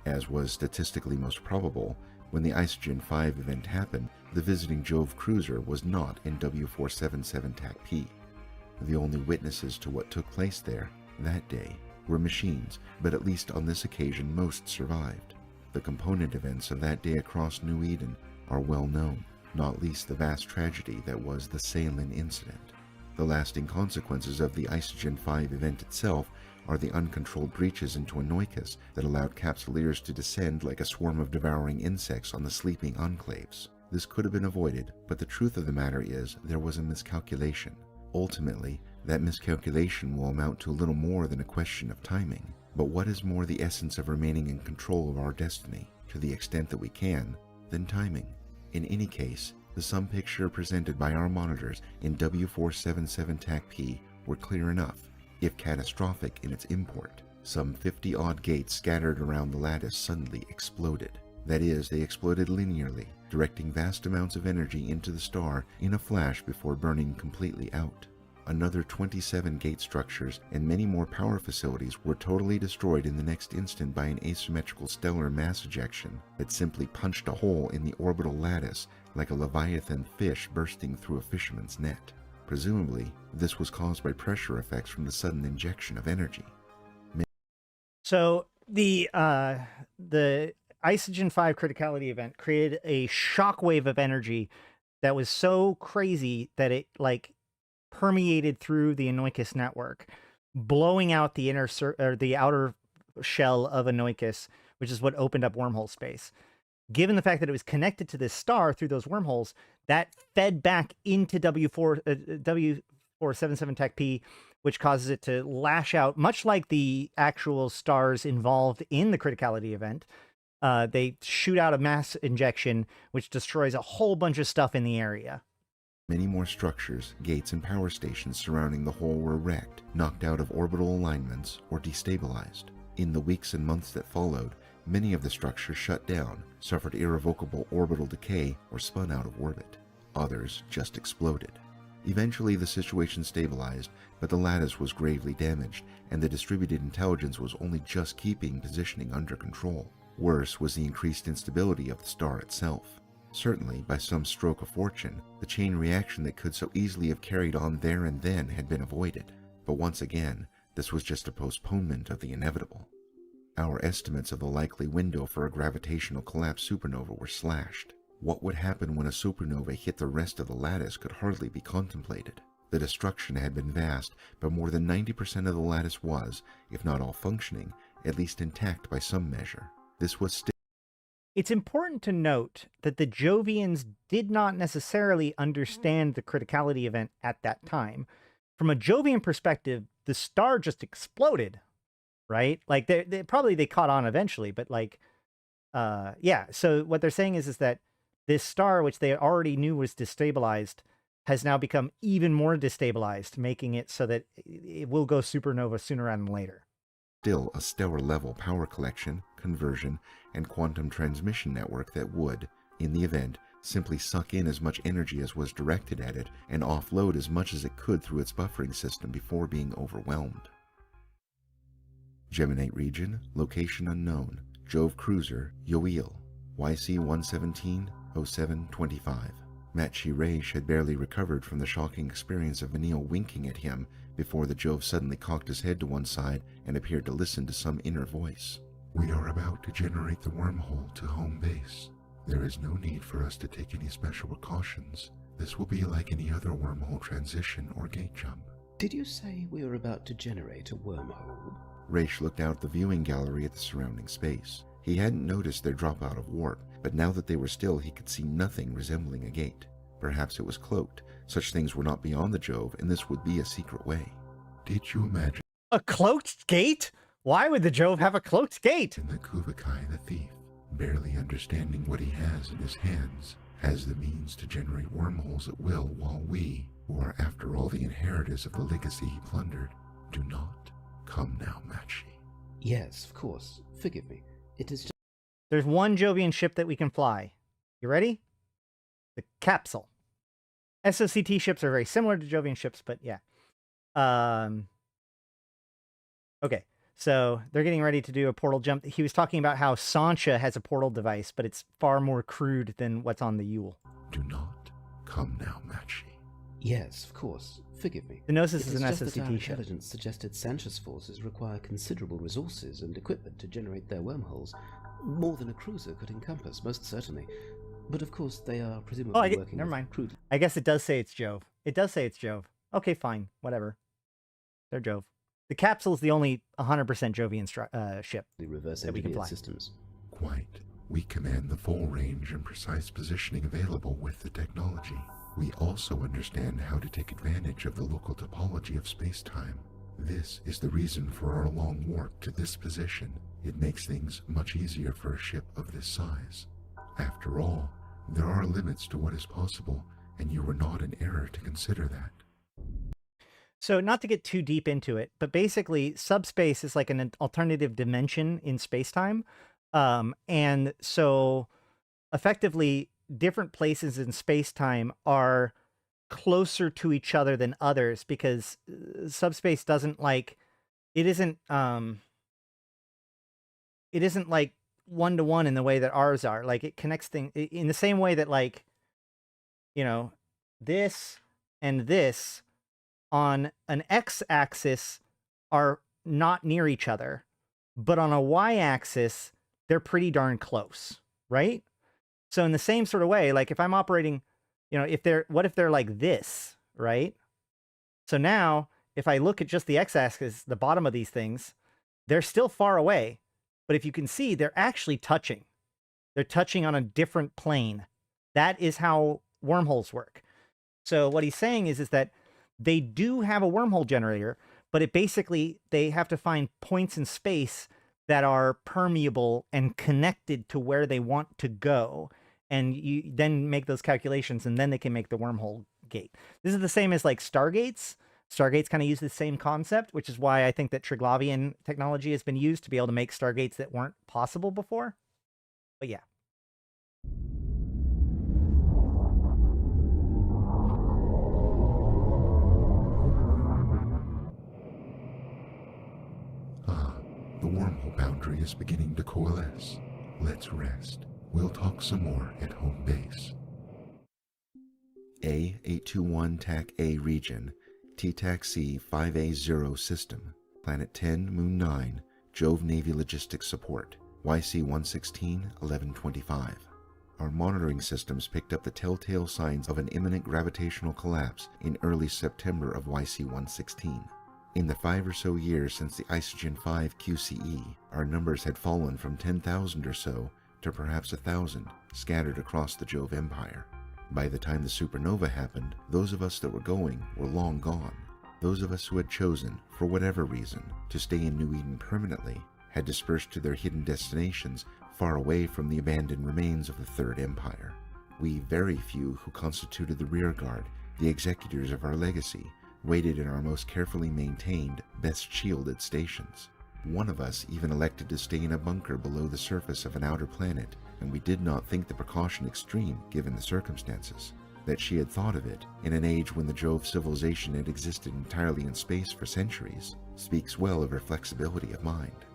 As was statistically most probable, when the Isogen 5 event happened, the visiting Jove cruiser was not in W477 TAC P. The only witnesses to what took place there, that day, were machines, but at least on this occasion most survived. The component events of that day across New Eden are well known, not least the vast tragedy that was the Salin incident. The lasting consequences of the Isogen 5 event itself are the uncontrolled breaches into Anoikis that allowed capsuleers to descend like a swarm of devouring insects on the sleeping enclaves. This could have been avoided, but the truth of the matter is there was a miscalculation. Ultimately, that miscalculation will amount to little more than a question of timing. But what is more the essence of remaining in control of our destiny, to the extent that we can, than timing? In any case, the sum picture presented by our monitors in W477 TAC P were clear enough, if catastrophic in its import. Some 50-odd gates scattered around the lattice suddenly exploded. That is, they exploded linearly, directing vast amounts of energy into the star in a flash before burning completely out. Another 27 gate structures and many more power facilities were totally destroyed in the next instant by an asymmetrical stellar mass ejection that simply punched a hole in the orbital lattice like a leviathan fish bursting through a fisherman's net. Presumably, this was caused by pressure effects from the sudden injection of energy. So the Isogen 5 criticality event created a shockwave of energy that was so crazy that it like permeated through the Anoikis network, blowing out the the outer shell of Anoikis, which is what opened up wormhole space. Given the fact that it was connected to this star through those wormholes, that fed back into W477 Tech P, which causes it to lash out, much like the actual stars involved in the criticality event. They shoot out a mass injection, which destroys a whole bunch of stuff in the area. Many more structures, gates, and power stations surrounding the hole were wrecked, knocked out of orbital alignments, or destabilized. In the weeks and months that followed, many of the structures shut down, suffered irrevocable orbital decay, or spun out of orbit. Others just exploded. Eventually, the situation stabilized, but the lattice was gravely damaged, and the distributed intelligence was only just keeping positioning under control. Worse was the increased instability of the star itself. Certainly, by some stroke of fortune, the chain reaction that could so easily have carried on there and then had been avoided. But once again, this was just a postponement of the inevitable. Our estimates of the likely window for a gravitational collapse supernova were slashed. What would happen when a supernova hit the rest of the lattice could hardly be contemplated. The destruction had been vast, but more than 90% of the lattice was, if not all functioning, at least intact by some measure. This was still... It's important to note that the Jovians did not necessarily understand the criticality event at that time. From a Jovian perspective, the star just exploded, right? Like they probably caught on eventually, but like, yeah. So what they're saying is that this star, which they already knew was destabilized, has now become even more destabilized, making it so that it will go supernova sooner rather than later. Still a stellar-level power collection, conversion, and quantum transmission network that would, in the event, simply suck in as much energy as was directed at it and offload as much as it could through its buffering system before being overwhelmed. Geminate region, location unknown, Jove cruiser, Yoel, YC117, 0725. Matchi Raish had barely recovered from the shocking experience of Vanille winking at him before the Jove suddenly cocked his head to one side and appeared to listen to some inner voice. We are about to generate the wormhole to home base. There is no need for us to take any special precautions. This will be like any other wormhole transition or gate jump. Did you say we were about to generate a wormhole? Raish looked out the viewing gallery at the surrounding space. He hadn't noticed their drop out of warp, but now that they were still, he could see nothing resembling a gate. Perhaps it was cloaked. Such things were not beyond the Jove, and this would be a secret way. Did you imagine A cloaked gate? Why would the Jove have a cloaked gate? the Quzxpon the thief, barely understanding what he has in his hands, has the means to generate wormholes at will, while we, who are after all the inheritors of the legacy he plundered, do not? Come now, Matchi. Yes, of course. Forgive me. It is just... There's one Jovian ship that we can fly. You ready? The Capsule. SOCT ships are very similar to Jovian ships, but yeah. Okay, so they're getting ready to do a portal jump. He was talking about how Sancha has a portal device, but it's far more crude than what's on the Yule. Do not? Come now, Matchi. Yes, of course. Forgive me. The Gnosis It is is an just that our SOCT ship. intelligence suggested Sancha's forces require considerable resources and equipment to generate their wormholes. More than a cruiser could encompass, most certainly. But of course, they are presumably working never with mind. crude... I guess it does say it's Jove. It does say it's Jove. Okay, fine. Whatever. They're Jove. The Capsule is the only 100% Jovian ship. reverse that we can engineered fly. systems. Quite. We command the full range and precise positioning available with the technology. We also understand how to take advantage of the local topology of space-time. This is the reason for our long warp to this position. It makes things much easier for a ship of this size. After all, there are limits to what is possible, and you were not in error to consider that. So not to get too deep into it, but basically subspace is like an alternative dimension in space-time. And so effectively different places in space-time are closer to each other than others because subspace doesn't like it isn't like one-to-one in the way that ours are. Like it connects things in the same way that, like, you know, this and this on an x-axis are not near each other, but on a y-axis they're pretty darn close, right? So in the same sort of way, like if I'm operating, you know, what if they're like this, right? So now if I look at just the x-axis, the bottom of these things, they're still far away. But if you can see, they're actually touching. They're touching on a different plane. That is how wormholes work. So what he's saying is that they do have a wormhole generator, but it basically, they have to find points in space that are permeable and connected to where they want to go. And you then make those calculations, and then they can make the wormhole gate. This is the same as like Stargates. Stargates kind of use the same concept, which is why I think that Triglavian technology has been used to be able to make Stargates that weren't possible before. But yeah. The wormhole boundary is beginning to coalesce. Let's rest. We'll talk some more at home base. A821 TAC A region, TTAC-C 5A0 system, Planet 10, Moon 9, Jove Navy Logistics Support, YC116 1125. Our monitoring systems picked up the telltale signs of an imminent gravitational collapse in early September of YC116. In the 5 or so years since the Isogen 5 QCE, our numbers had fallen from 10,000 or so to perhaps 1,000, scattered across the Jove Empire. By the time the supernova happened, those of us that were going were long gone. Those of us who had chosen, for whatever reason, to stay in New Eden permanently had dispersed to their hidden destinations far away from the abandoned remains of the Third Empire. We very few who constituted the rearguard, the executors of our legacy, waited in our most carefully maintained, best shielded stations. One of us even elected to stay in a bunker below the surface of an outer planet, and we did not think the precaution extreme given the circumstances. That she had thought of it, in an age when the Jove civilization had existed entirely in space for centuries, speaks well of her flexibility of mind.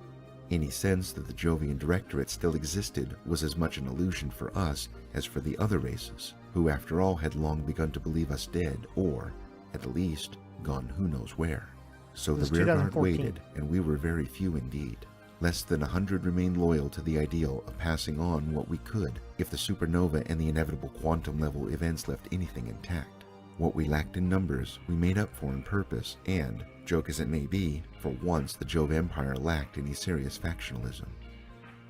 Any sense that the Jovian Directorate still existed was as much an illusion for us as for the other races, who after all had long begun to believe us dead or, at the least, gone who knows where. So the rearguard waited, and we were very few indeed. Less than 100 remained loyal to the ideal of passing on what we could if the supernova and the inevitable quantum level events left anything intact. What we lacked in numbers, we made up for in purpose, and, joke as it may be, for once the Jove Empire lacked any serious factionalism.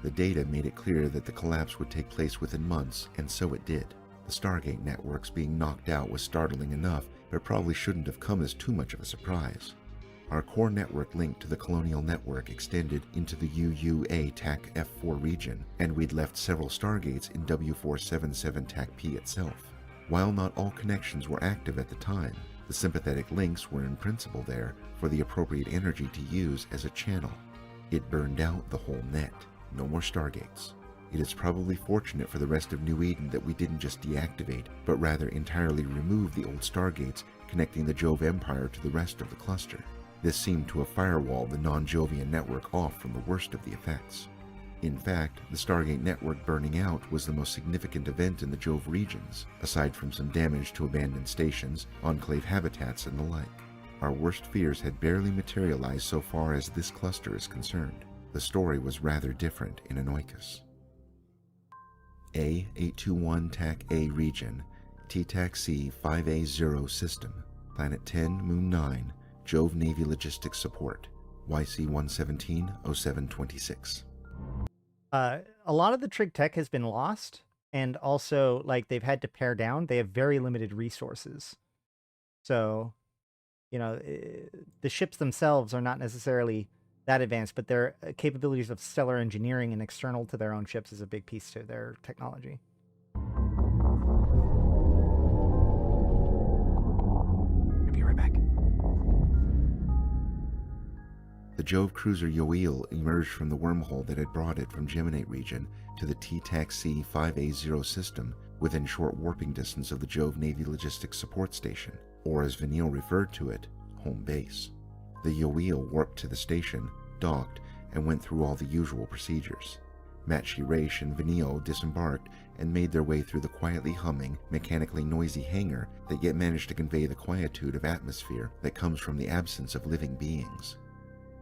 The data made it clear that the collapse would take place within months, and so it did. The Stargate networks being knocked out was startling enough, but probably shouldn't have come as too much of a surprise. Our core network link to the Colonial Network extended into the UUA TAC F4 region, and we'd left several Stargates in W477 TAC P itself. While not all connections were active at the time, the sympathetic links were in principle there for the appropriate energy to use as a channel. It burned out the whole net. No more Stargates. It is probably fortunate for the rest of New Eden that we didn't just deactivate, but rather entirely remove the old Stargates connecting the Jove Empire to the rest of the cluster. This seemed to have firewalled the non-Jovian network off from the worst of the effects. In fact, the Stargate network burning out was the most significant event in the Jove regions, aside from some damage to abandoned stations, enclave habitats, and the like. Our worst fears had barely materialized so far as this cluster is concerned. The story was rather different in Anoikos. A821 TAC A region, TTAC-C 5A0 system, Planet 10, Moon 9, Jove Navy Logistics Support, YC117 0726. A lot of the trig tech has been lost, and also, like, they've had to pare down. They have very limited resources. So, you know, the ships themselves are not necessarily that advanced, but their capabilities of stellar engineering and external to their own ships is a big piece to their technology. I'll be right back. The Jove cruiser Yoel emerged from the wormhole that had brought it from Geminate region to the TTAC-C 5A0 system within short warping distance of the Jove Navy Logistics Support Station, or as Vanille referred to it, home base. The Yoel warped to the station, docked, and went through all the usual procedures. Matshi Raish and Vanille disembarked and made their way through the quietly humming, mechanically noisy hangar that yet managed to convey the quietude of atmosphere that comes from the absence of living beings.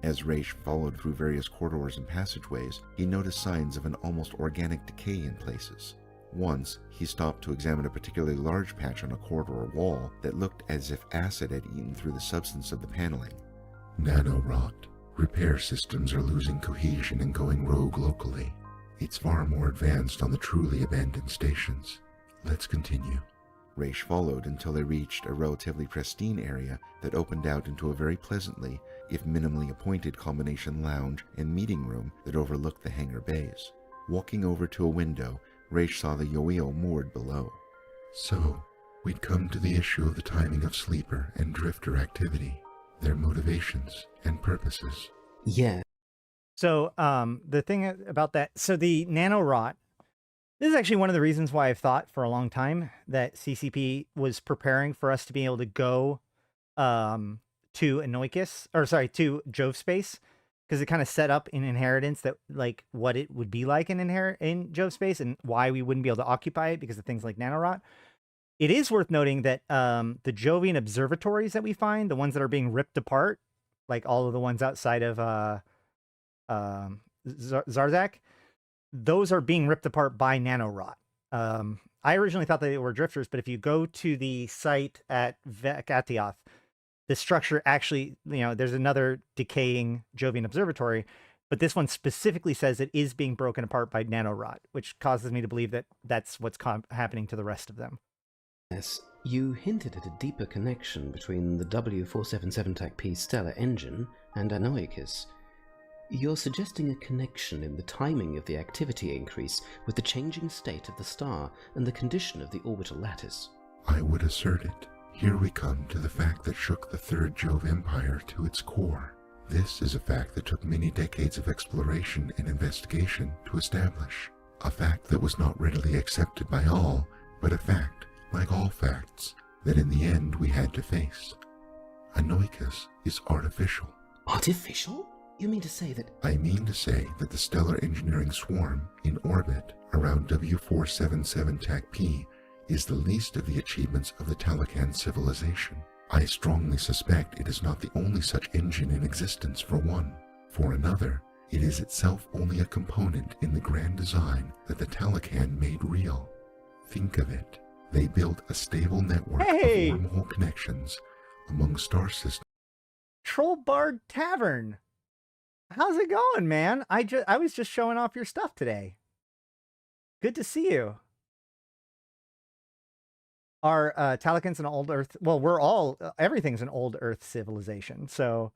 As Raish followed through various corridors and passageways, he noticed signs of an almost organic decay in places. Once, he stopped to examine a particularly large patch on a corridor wall that looked as if acid had eaten through the substance of the paneling. Nanorot. Repair systems are losing cohesion and going rogue locally. It's far more advanced on the truly abandoned stations. Let's continue. Raish followed until they reached a relatively pristine area that opened out into a very pleasantly, if minimally appointed combination lounge and meeting room that overlooked the hangar bays. Walking over to a window, Raish saw the Yoel moored below. So, we'd come to the issue of the timing of sleeper and drifter activity, their motivations and purposes. Yeah. So the thing about that, so the nanorot, this is actually one of the reasons why I've thought for a long time that CCP was preparing for us to be able to go to to Jove space, because it kind of set up in Inheritance that like what it would be like in Jove space and why we wouldn't be able to occupy it because of things like nanorot. It is worth noting that the Jovian observatories that we find, the ones that are being ripped apart, like all of the ones outside of Zarzak, those are being ripped apart by nanorot. I originally thought that they were drifters, but if you go to the site at Vekatioth, the structure actually, there's another decaying Jovian observatory, but this one specifically says it is being broken apart by nanorot, which causes me to believe that that's what's happening to the rest of them. Yes, you hinted at a deeper connection between the W477 TAC-P stellar engine and Anoikis. You're suggesting a connection in the timing of the activity increase with the changing state of the star and the condition of the orbital lattice. I would assert it. Here we come to the fact that shook the Third Jove Empire to its core. This is a fact that took many decades of exploration and investigation to establish. A fact that was not readily accepted by all, but a fact, like all facts, that in the end we had to face. Anoikis is artificial. Artificial? You mean to say that... I mean to say that the stellar engineering swarm in orbit around W477 TAC-P is the least of the achievements of the Talokan civilization. I strongly suspect it is not the only such engine in existence, for one. For another, it is itself only a component in the grand design that the Talokan made real. Think of it. They built a stable network of wormhole connections among star systems. Trollbard Tavern. How's it going, man? I was just showing off your stuff today. Good to see you. Are Talokans an old Earth? Well, everything's an old Earth civilization. So,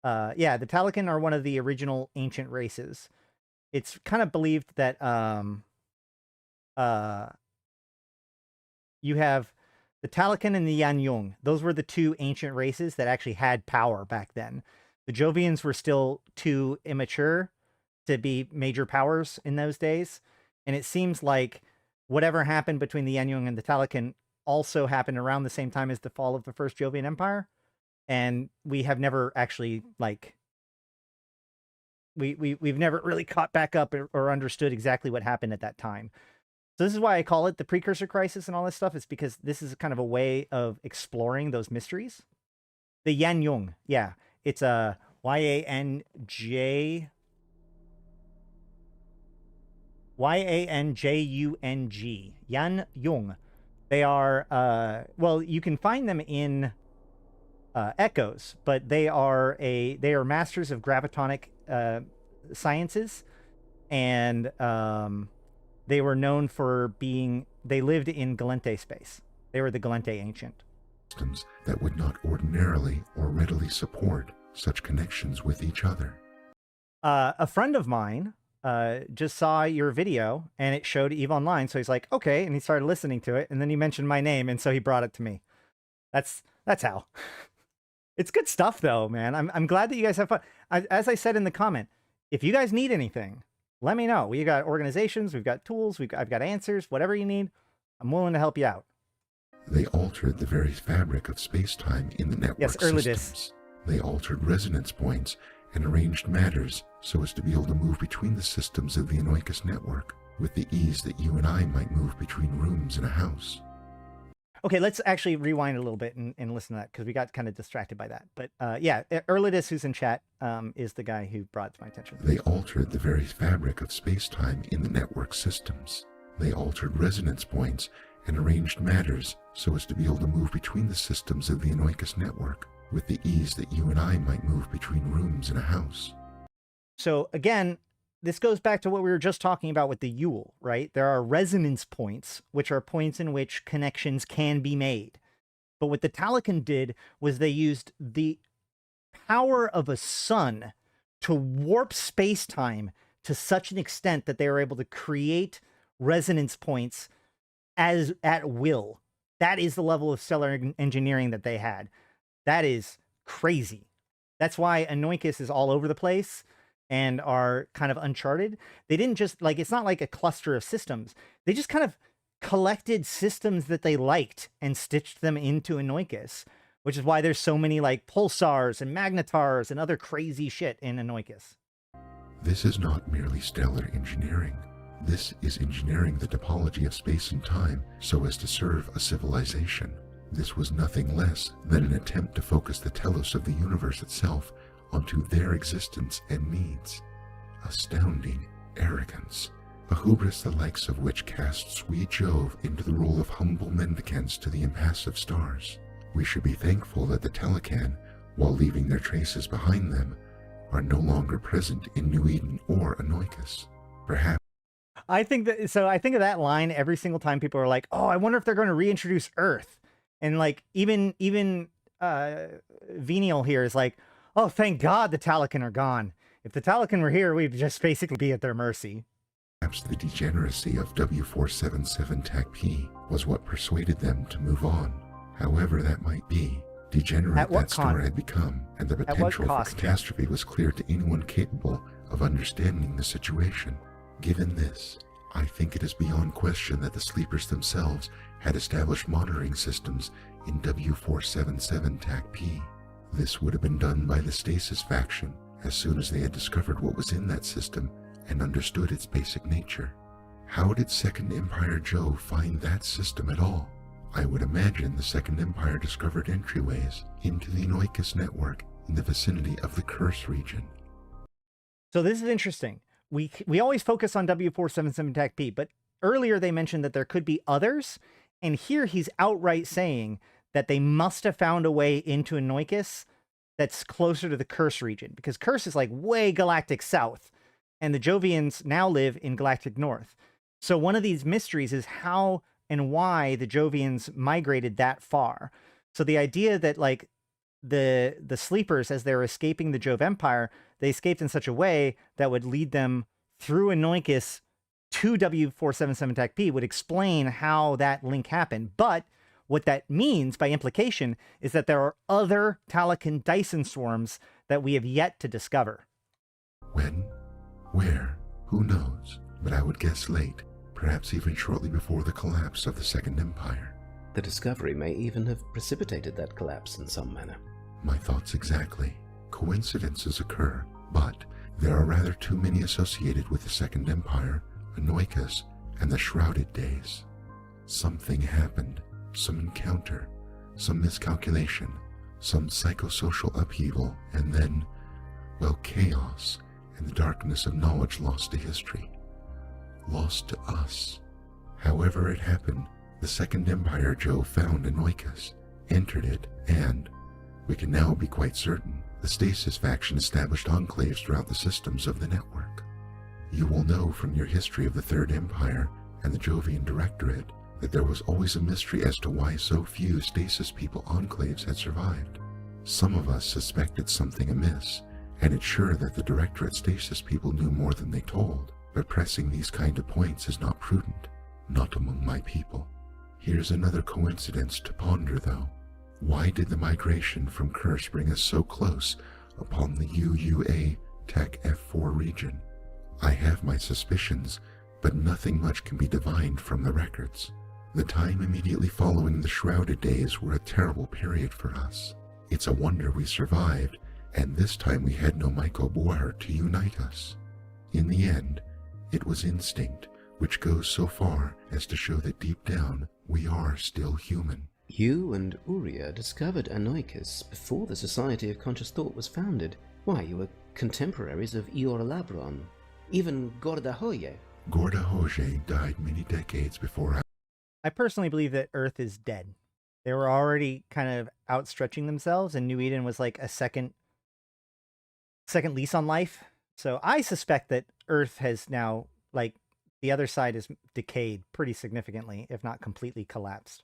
yeah, the Talokan are one of the original ancient races. It's kind of believed that you have the Talokan and the Yanyong. Those were the two ancient races that actually had power back then. The Jovians were still too immature to be major powers in those days. And it seems like whatever happened between the Yanyong and the Talokan also happened around the same time as the fall of the First Jovian Empire. And we have never actually, we've never really caught back up or understood exactly what happened at that time. So this is why I call it the precursor crisis and all this stuff. It's because this is kind of a way of exploring those mysteries. The Yanyong, yeah. It's a Y-A-N-J-U-N-G. Yanyong. They are, well, you can find them in Echoes, but they are masters of gravitonic sciences, and they were known for they lived in Gallente space. They were the Gallente Ancient. Systems that would not ordinarily or readily support such connections with each other. A friend of mine just saw your video and it showed EVE Online, so he's like, okay, and he started listening to it, and then he mentioned my name, and so he brought it to me. That's how. It's good stuff though, man. I'm glad that you guys have fun. As I said in the comment, if you guys need anything, let me know. We got organizations, we've got tools, I've got answers, whatever you need, I'm willing to help you out. They altered the very fabric of space-time in the network Yes, Erlidis. systems. They altered resonance points and arranged matters so as to be able to move between the systems of the Anoikis network with the ease that you and I might move between rooms in a house. Okay, let's actually rewind a little bit and listen to that, because we got kind of distracted by that. But yeah, Erlidis, who's in chat, is the guy who brought it to my attention. They altered the very fabric of space-time in the network systems. They altered resonance points and arranged matters so as to be able to move between the systems of the Anoikis network with the ease that you and I might move between rooms in a house. So again, this goes back to what we were just talking about with the Yule, right? There are resonance points, which are points in which connections can be made. But what the Talican did was they used the power of a sun to warp space-time to such an extent that they were able to create resonance points as at will. That is the level of stellar engineering that they had. That is crazy. That's why Anoikis is all over the place and are kind of uncharted. They didn't just, like, it's not like a cluster of systems. They just kind of collected systems that they liked and stitched them into Anoikis, which is why there's so many, like, pulsars and magnetars and other crazy shit in Anoikis. This is not merely stellar engineering. This is engineering the topology of space and time so as to serve a civilization. This was nothing less than an attempt to focus the telos of the universe itself onto their existence and needs. Astounding arrogance, a hubris the likes of which casts we Jove into the role of humble mendicants to the impassive stars. We should be thankful that the Talican, while leaving their traces behind them, are no longer present in New Eden or Anoikis. Perhaps I think of that line every single time people are like, oh, I wonder if they're going to reintroduce Earth. And like, even Venial here is like, oh, thank God the Talican are gone. If the Talican were here, we'd just basically be at their mercy. perhaps the degeneracy of W477 TAC-P was what persuaded them to move on. However that might be, degenerate that star had become, and the potential for catastrophe was clear to anyone capable of understanding the situation. Given this, I think it is beyond question that the Sleepers themselves had established monitoring systems in W477 TAC-P. This would have been done by the Stasis faction as soon as they had discovered what was in that system and understood its basic nature. How did Second Empire Joe find that system at all? I would imagine the Second Empire discovered entryways into the Anoikis network in the vicinity of the Curse region. So this is interesting. We always focus on W477 TAC-P, but earlier they mentioned that there could be others, and here he's outright saying that they must have found a way into Anoikis that's closer to the Curse region, because Curse is like way galactic south, and the Jovians now live in galactic north. So one of these mysteries is how and why the Jovians migrated that far. So the idea that like the Sleepers, as they're escaping the Jove Empire, they escaped in such a way that would lead them through Anoikis to W477 TAC-P would explain how that link happened. But what that means by implication is that there are other Talican Dyson swarms that we have yet to discover. When? Where? Who knows? But I would guess late, perhaps even shortly before the collapse of the Second Empire. The discovery may even have precipitated that collapse in some manner. My thoughts exactly. Coincidences occur, but there are rather too many associated with the Second Empire, Anoikis, and the Shrouded Days. Something happened, some encounter, some miscalculation, some psychosocial upheaval, and then, well, chaos and the darkness of knowledge lost to history. Lost to us. However it happened, the Second Empire Joe found Anoikis, entered it, and, we can now be quite certain, the Stasis faction established enclaves throughout the systems of the network. You will know from your history of the Third Empire and the Jovian Directorate that there was always a mystery as to why so few Stasis people enclaves had survived. Some of us suspected something amiss, and it's sure that the Directorate Stasis people knew more than they told, but pressing these kind of points is not prudent, not among my people. Here's another coincidence to ponder, though. Why did the migration from Curse bring us so close upon the UUA TAC F4 region? I have my suspicions, but nothing much can be divined from the records. The time immediately following the Shrouded Days were a terrible period for us. It's a wonder we survived, and this time we had no Michael Boer to unite us. In the end, it was instinct, which goes so far as to show that deep down we are still human. You and Uria discovered Anoikis before the Society of Conscious Thought was founded. Why, you were contemporaries of Eor Labron, even Gordahoye. Gordahoje died many decades before I personally believe that Earth is dead. They were already kind of outstretching themselves, and New Eden was like a second lease on life. So I suspect that Earth has now, like, the other side is decayed pretty significantly, if not completely collapsed.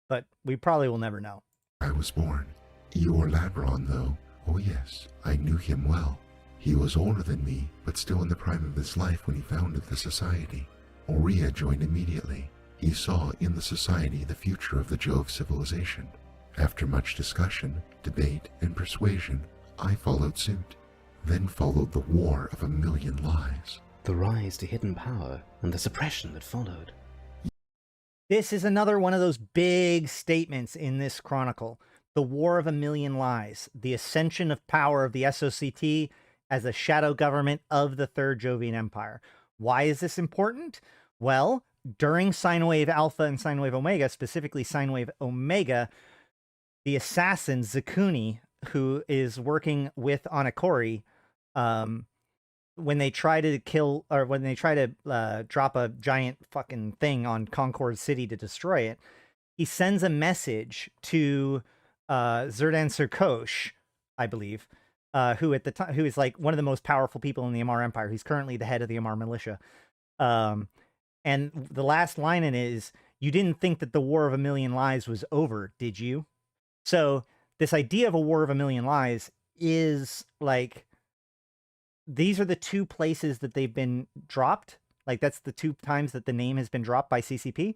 But we probably will never know. I was born. Eor Labron, though, oh yes, I knew him well. He was older than me, but still in the prime of his life when he founded the Society. Uria joined immediately. He saw in the Society the future of the Jove civilization. After much discussion, debate, and persuasion, I followed suit. Then followed the War of a Million Lies. The rise to hidden power and the suppression that followed. This is another one of those big statements in this chronicle. The War of a Million Lies, the ascension of power of the SOCT as a shadow government of the Third Jovian Empire. Why is this important? Well, during Sine Wave Alpha and Sine Wave Omega, specifically Sine Wave Omega, the assassin Zakuni, who is working with Anakori, when they try to kill, or when they try to drop a giant fucking thing on Concord City to destroy it, he sends a message to Zerdan Surkosh, I believe, who at the time, who is like one of the most powerful people in the Amar Empire. He's currently the head of the Amar militia. And the last line in it is, "You didn't think that the War of a Million Lies was over, did you?" So this idea of a War of a Million Lies is like, these are the two places that they've been dropped. Like, that's the two times that the name has been dropped by CCP.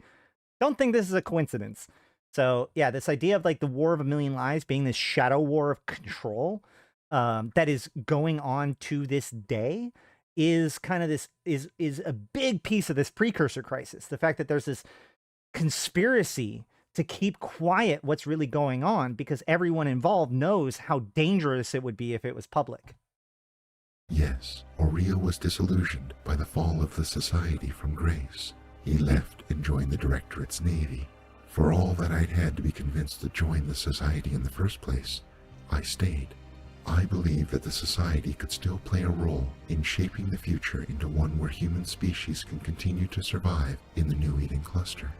Don't think this is a coincidence. So yeah, this idea of like the War of a Million Lies being this shadow war of control that is going on to this day is kind of this, is a big piece of this precursor crisis. The fact that there's this conspiracy to keep quiet what's really going on because everyone involved knows how dangerous it would be if it was public. Yes, Uria was disillusioned by the fall of the Society from grace. He left and joined the Directorate's Navy. For all that I'd had to be convinced to join the Society in the first place, I stayed. I believe that the Society could still play a role in shaping the future into one where human species can continue to survive in the New Eden cluster.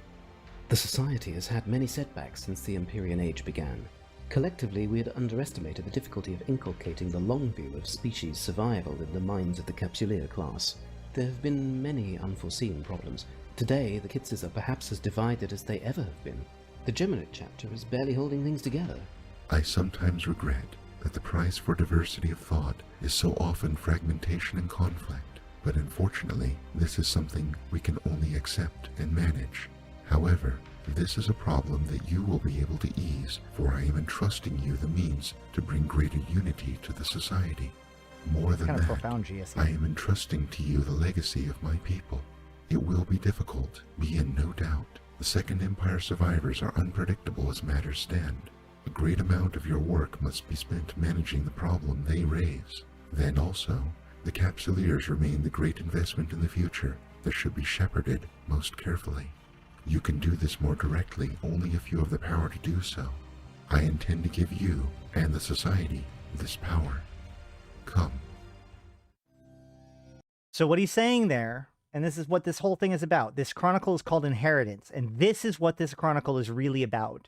The Society has had many setbacks since the Empyrean Age began. Collectively, we had underestimated the difficulty of inculcating the long view of species survival in the minds of the Capsuleer class. There have been many unforeseen problems. Today, the Kitses are perhaps as divided as they ever have been. The Geminate chapter is barely holding things together. I sometimes regret that the price for diversity of thought is so often fragmentation and conflict, but unfortunately, this is something we can only accept and manage. However, this is a problem that you will be able to ease, for I am entrusting you the means to bring greater unity to the Society. More than Kind of that, profound, GSE. I am entrusting to you the legacy of my people. It will be difficult, be in no doubt. The Second Empire survivors are unpredictable as matters stand. A great amount of your work must be spent managing the problem they raise. Then also, the Capsuleers remain the great investment in the future that should be shepherded most carefully. You can do this more directly only if you have the power to do so. I intend to give you and the Society this power. Come. So what he's saying there, and this is what this whole thing is about, this chronicle is called Inheritance, and this is what this chronicle is really about.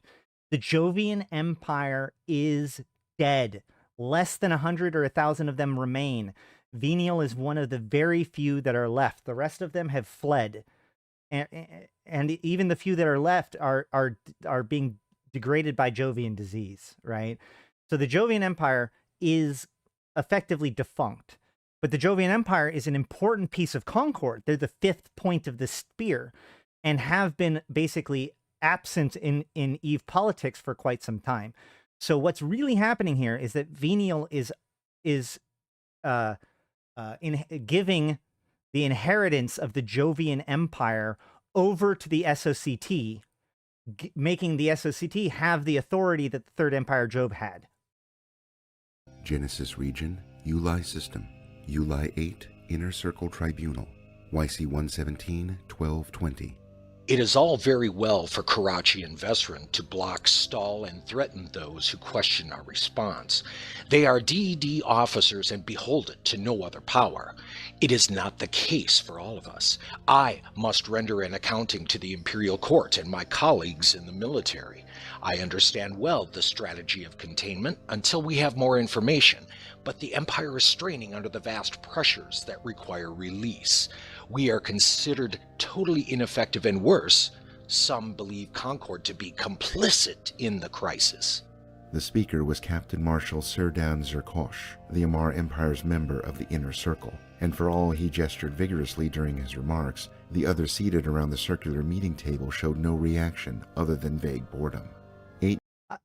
The Jovian Empire is dead. Less than 100 or 1,000 of them remain. Venial is one of the very few that are left. The rest of them have fled. And even the few that are left are being degraded by Jovian disease, right? So the Jovian Empire is effectively defunct. But the Jovian Empire is an important piece of Concord. They're the fifth point of the spear and have been basically absent in Eve politics for quite some time. So what's really happening here is that Venial is giving the inheritance of the Jovian Empire over to the SOCT, making the SOCT have the authority that the Third Empire Job had. Genesis region, Uli system, Uli 8, Inner Circle Tribunal, YC117, 1220. It is all very well for Karachi and Vesran to block, stall, and threaten those who question our response. They are DED officers and beholden to no other power. It is not the case for all of us. I must render an accounting to the Imperial Court and my colleagues in the military. I understand well the strategy of containment until we have more information, but the Empire is straining under the vast pressures that require release. We are considered totally ineffective, and worse, some believe Concord to be complicit in the crisis. The speaker was Captain Marshal Serdan Zerkosh, the Amar Empire's member of the Inner Circle, and for all he gestured vigorously during his remarks, the others seated around the circular meeting table showed no reaction other than vague boredom.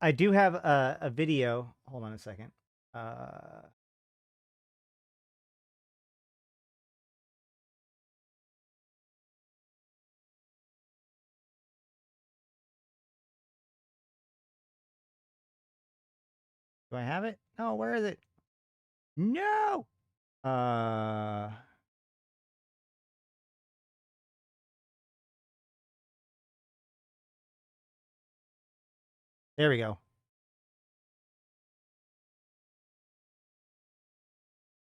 I do have a video. Hold on a second. Do I have it? No, where is it? No! There we go.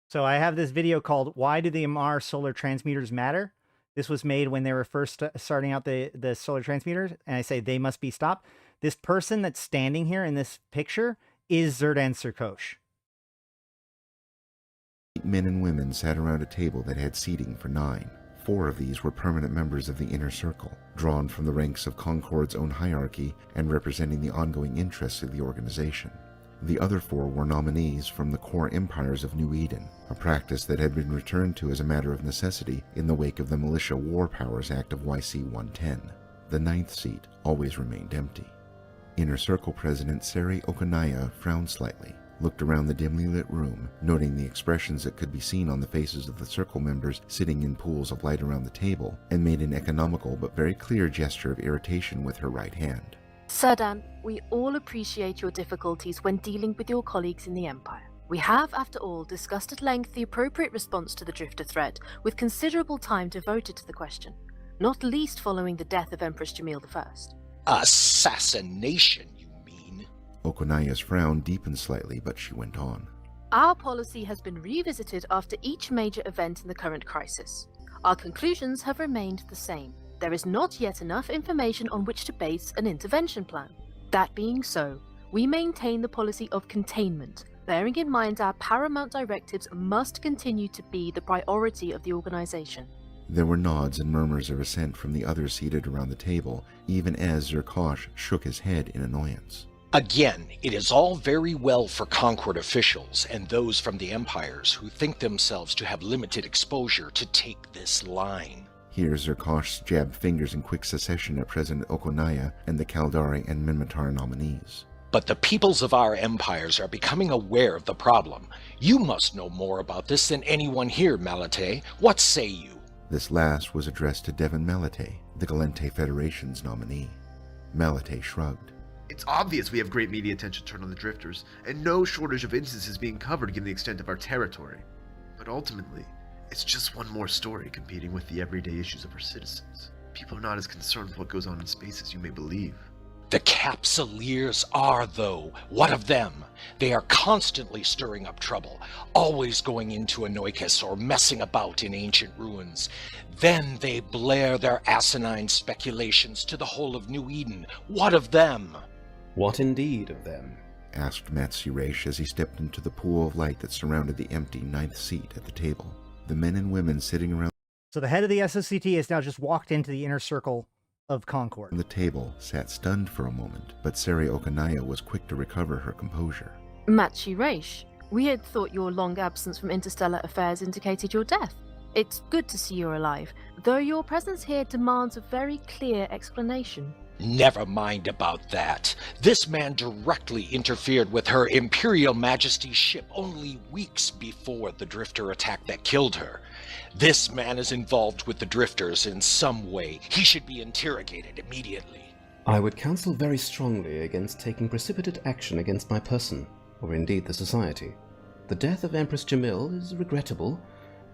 So I have this video called "Why Do the Amar Solar Transmuters Matter?" This was made when they were first starting out the solar transmuters, and I say they must be stopped. This person that's standing here in this picture is Zerdan Zerkosh. 8 men and women sat around a table that had seating for 9. 4 of these were permanent members of the Inner Circle, drawn from the ranks of Concord's own hierarchy and representing the ongoing interests of the organization. The other 4 were nominees from the core empires of New Eden, a practice that had been returned to as a matter of necessity in the wake of the Militia War Powers Act of YC110. The 9th seat always remained empty. Inner Circle President Sari Okanaya frowned slightly, looked around the dimly lit room, noting the expressions that could be seen on the faces of the Circle members sitting in pools of light around the table, and made an economical but very clear gesture of irritation with her right hand. Serdan, we all appreciate your difficulties when dealing with your colleagues in the Empire. We have, after all, discussed at length the appropriate response to the Drifter threat, with considerable time devoted to the question, not least following the death of Empress Jamil I. Assassination, you mean? Okonaya's frown deepened slightly, but she went on. Our policy has been revisited after each major event in the current crisis. Our conclusions have remained the same. There is not yet enough information on which to base an intervention plan. That being so, we maintain the policy of containment, bearing in mind our paramount directives must continue to be the priority of the organization. There were nods and murmurs of assent from the others seated around the table, even as Zerkosh shook his head in annoyance. Again, it is all very well for Concord officials and those from the empires who think themselves to have limited exposure to take this line. Here Zerkosh jabbed fingers in quick succession at President Okonaya and the Kaldari and Minmatar nominees. But the peoples of our empires are becoming aware of the problem. You must know more about this than anyone here, Malate. What say you? This last was addressed to Devon Malate, the Gallente Federation's nominee. Malate shrugged. It's obvious we have great media attention turned on the Drifters, and no shortage of instances being covered given the extent of our territory. But ultimately, it's just one more story competing with the everyday issues of our citizens. People are not as concerned with what goes on in space as you may believe. The Capsuleers are, though. What of them? They are constantly stirring up trouble, always going into Anoikis or messing about in ancient ruins. Then they blare their asinine speculations to the whole of New Eden. What of them? What indeed of them? Asked Matsuresh as he stepped into the pool of light that surrounded the empty 9th seat at the table. The men and women sitting around So the head of the SOCT has now just walked into the Inner Circle of Concord. the table sat stunned for a moment, but Sari Okanaya was quick to recover her composure. Machi Raish, we had thought your long absence from interstellar affairs indicated your death. It's good to see you're alive, though your presence here demands a very clear explanation. Never mind about that. This man directly interfered with Her Imperial Majesty's ship only weeks before the Drifter attack that killed her. This man is involved with the drifters in some way. He should be interrogated immediately. I would counsel very strongly against taking precipitate action against my person, or indeed the society. The death of Empress Jamil is regrettable,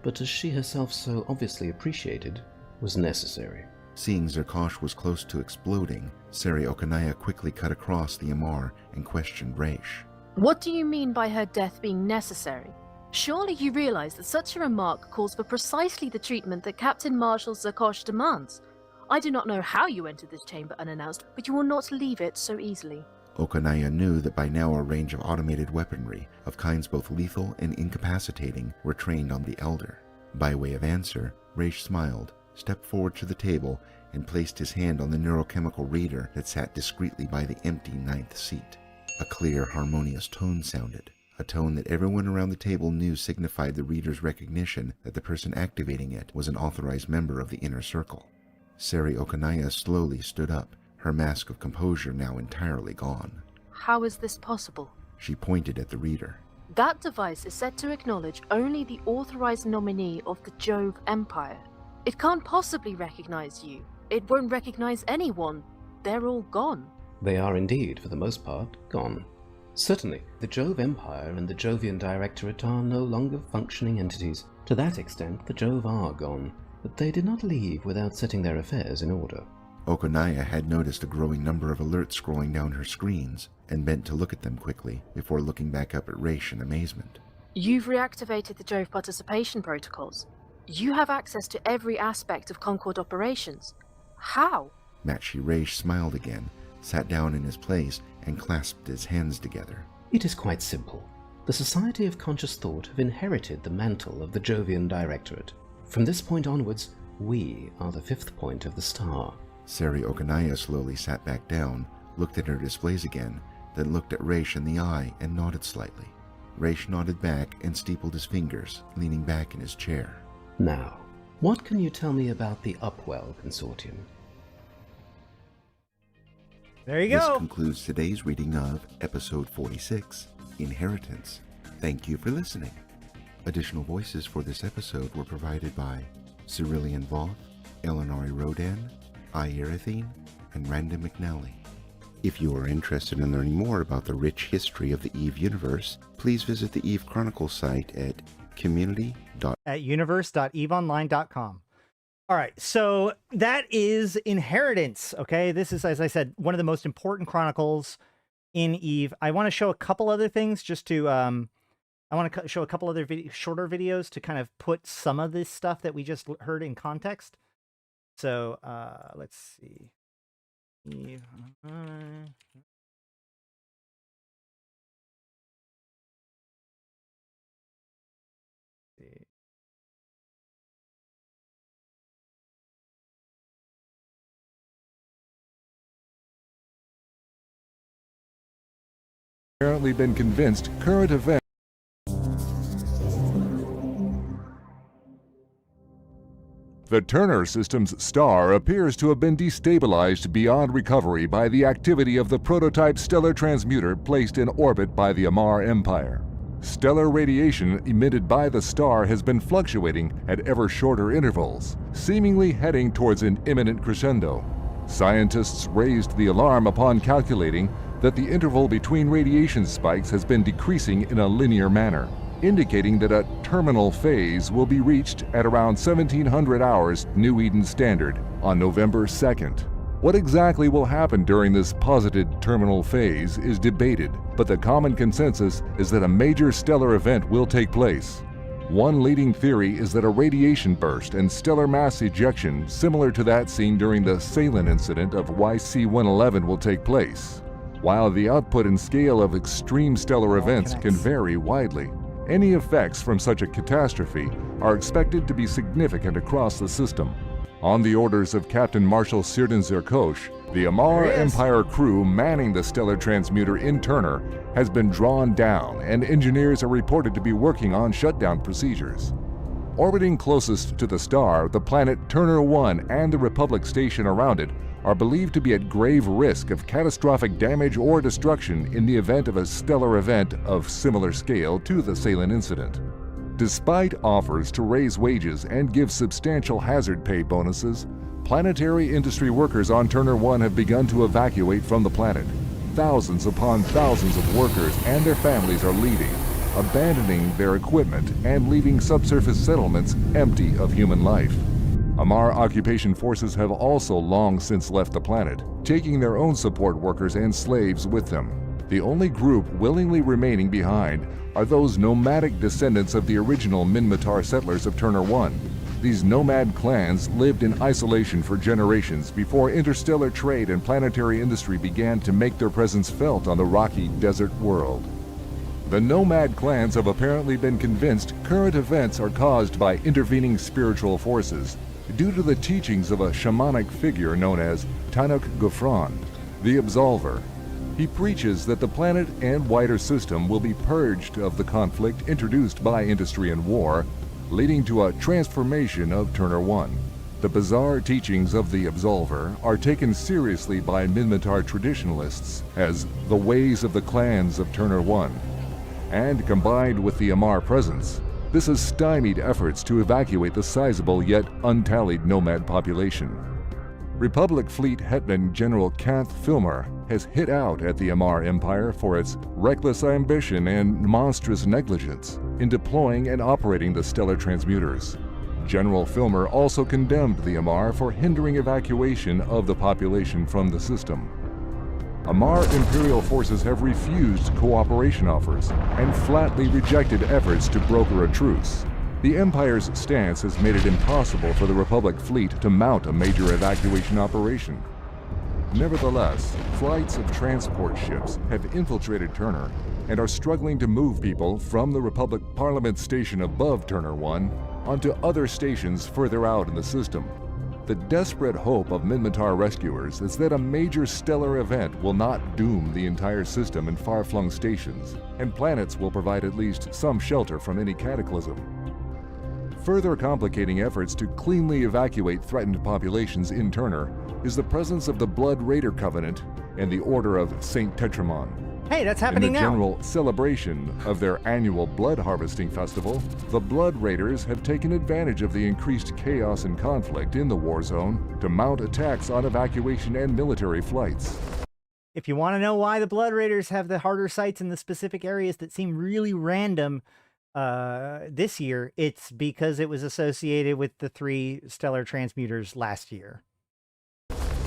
but as she herself so obviously appreciated, was necessary. Seeing Zerkosh was close to exploding, Seri Okanaya quickly cut across the Amar and questioned Raish. What do you mean by her death being necessary? Surely you realize that such a remark calls for precisely the treatment that Captain Marshal Zerkosh demands. I do not know how you entered this chamber unannounced, but you will not leave it so easily. Okanaya knew that by now a range of automated weaponry, of kinds both lethal and incapacitating, were trained on the Elder. By way of answer, Raish smiled, stepped forward to the table, and placed his hand on the neurochemical reader that sat discreetly by the empty 9th seat. A clear, harmonious tone sounded, a tone that everyone around the table knew signified the reader's recognition that the person activating it was an authorized member of the inner circle. Seri Okanaya slowly stood up, her mask of composure now entirely gone. How is this possible? She pointed at the reader. That device is set to acknowledge only the authorized nominee of the Jove Empire. It can't possibly recognize you. It won't recognize anyone. They're all gone. They are indeed, for the most part, gone. Certainly, the Jove Empire and the Jovian Directorate are no longer functioning entities. To that extent, the Jove are gone, but they did not leave without setting their affairs in order. Okanaya had noticed a growing number of alerts scrolling down her screens, and bent to look at them quickly before looking back up at Raish in amazement. You've reactivated the Jove participation protocols. You have access to every aspect of Concord operations. How? Matshi Raish smiled again, sat down in his place, and clasped his hands together. It is quite simple. The Society of Conscious Thought have inherited the mantle of the Jovian Directorate. From this point onwards, we are the 5th point of the star. Seri Okanaya slowly sat back down, looked at her displays again, then looked at Raish in the eye and nodded slightly. Raish nodded back and steepled his fingers, leaning back in his chair. Now, what can you tell me about the Upwell Consortium? There you This go. concludes today's reading of Episode 46, Inheritance. Thank you for listening. Additional voices for this episode were provided by Cerulean Voth, Eleanor Rodan, Irithine, and Random McNally. If you are interested in learning more about the rich history of the EVE universe, please visit the EVE Chronicles site at universe.eveonline.com. All right, so that is Inheritance, okay? This is, as I said, one of the most important chronicles in EVE. I want to show a couple other things just to, I want to show a couple other shorter videos to kind of put some of this stuff that we just heard in context. So, let's see. EVE. Apparently been convinced current events. The Turner system's star appears to have been destabilized beyond recovery by the activity of the prototype stellar transmuter placed in orbit by the Amar Empire. Stellar radiation emitted by the star has been fluctuating at ever shorter intervals, seemingly heading towards an imminent crescendo. Scientists raised the alarm upon calculating that the interval between radiation spikes has been decreasing in a linear manner, indicating that a terminal phase will be reached at around 1700 hours New Eden Standard on November 2nd. What exactly will happen during this posited terminal phase is debated, but the common consensus is that a major stellar event will take place. One leading theory is that a radiation burst and stellar mass ejection similar to that seen during the Salin incident of YC125 will take place. While the output and scale of extreme stellar events can vary widely, any effects from such a catastrophe are expected to be significant across the system. On the orders of Captain Marshal Sirdan Zerkosh, the Amar Empire crew manning the stellar transmuter in Turner has been drawn down, and engineers are reported to be working on shutdown procedures. Orbiting closest to the star, the planet Turner 1 and the Republic station around it are believed to be at grave risk of catastrophic damage or destruction in the event of a stellar event of similar scale to the Salin incident. Despite offers to raise wages and give substantial hazard pay bonuses, planetary industry workers on Turner 1 have begun to evacuate from the planet. Thousands upon thousands of workers and their families are leaving, abandoning their equipment and leaving subsurface settlements empty of human life. Amar occupation forces have also long since left the planet, taking their own support workers and slaves with them. The only group willingly remaining behind are those nomadic descendants of the original Minmatar settlers of Turner 1. These nomad clans lived in isolation for generations before interstellar trade and planetary industry began to make their presence felt on the rocky desert world. The nomad clans have apparently been convinced current events are caused by intervening spiritual forces due to the teachings of a shamanic figure known as Tanuk Gufran, the Absolver. He preaches that the planet and wider system will be purged of the conflict introduced by industry and war, leading to a transformation of Turner 1. The bizarre teachings of the Absolver are taken seriously by Minmatar traditionalists as the ways of the clans of Turner 1. And combined with the Amar presence, this has stymied efforts to evacuate the sizable yet untallied nomad population. Republic Fleet Hetman General Kanth Filmer has hit out at the Amar Empire for its reckless ambition and monstrous negligence in deploying and operating the stellar transmuters. General Filmer also condemned the Amar for hindering evacuation of the population from the system. Amar Imperial forces have refused cooperation offers and flatly rejected efforts to broker a truce. The Empire's stance has made it impossible for the Republic fleet to mount a major evacuation operation. Nevertheless, flights of transport ships have infiltrated Turner and are struggling to move people from the Republic Parliament station above Turner 1 onto other stations further out in the system. The desperate hope of Minmatar rescuers is that a major stellar event will not doom the entire system in far-flung stations, and planets will provide at least some shelter from any cataclysm. Further complicating efforts to cleanly evacuate threatened populations in Turner is the presence of the Blood Raider Covenant and the Order of St. Tetramon. Hey, that's happening in the now. general celebration of their annual blood harvesting festival, the Blood Raiders have taken advantage of the increased chaos and conflict in the war zone to mount attacks on evacuation and military flights. If you want to know why the Blood Raiders have the harder sites in the specific areas that seem really random this year, it's because it was associated with the 3 stellar transmuters last year.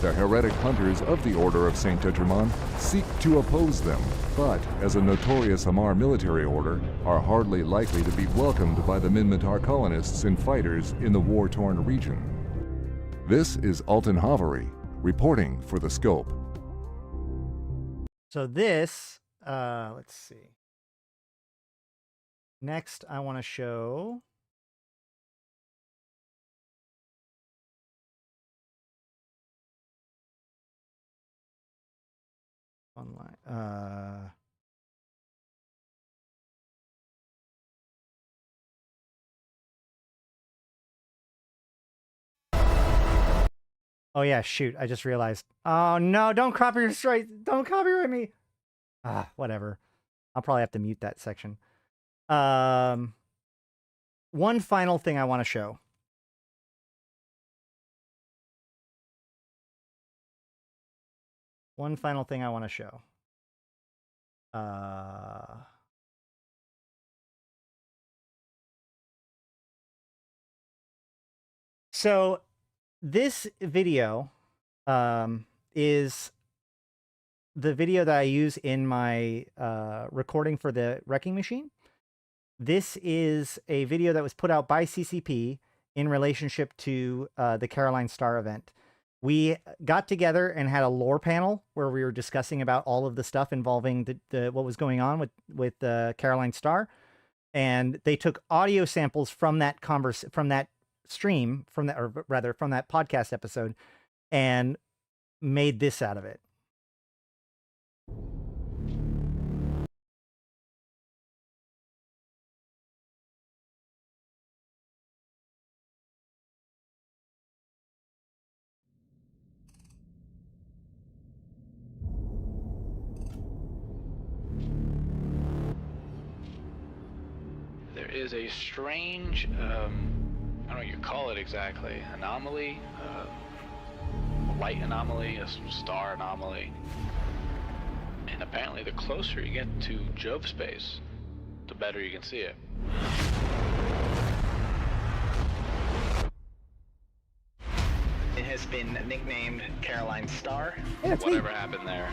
The heretic hunters of the Order of St. Tetramon seek to oppose them, but as a notorious Amar military order, are hardly likely to be welcomed by the Minmatar colonists and fighters in the war-torn region. This is Alton Havery, reporting for The Scope. So this, let's see. Next, I want to show... online. Oh yeah, shoot! I just realized. Oh no! Don't copyright! Don't copyright me! Whatever. I'll probably have to mute that section. One final thing I want to show. One final thing I want to show. So this video is the video that I use in my recording for the Wrecking Machine. This is a video that was put out by CCP in relationship to the Caroline Star event. We got together and had a lore panel where we were discussing about all of the stuff involving the what was going on with Caroline Star, and they took audio samples from that stream, from that podcast episode, and made this out of it. There is a strange, I don't know what you call it exactly, anomaly, a light anomaly, a star anomaly. And apparently the closer you get to Jove space, the better you can see it. It has been nicknamed Caroline Star. Whatever happened there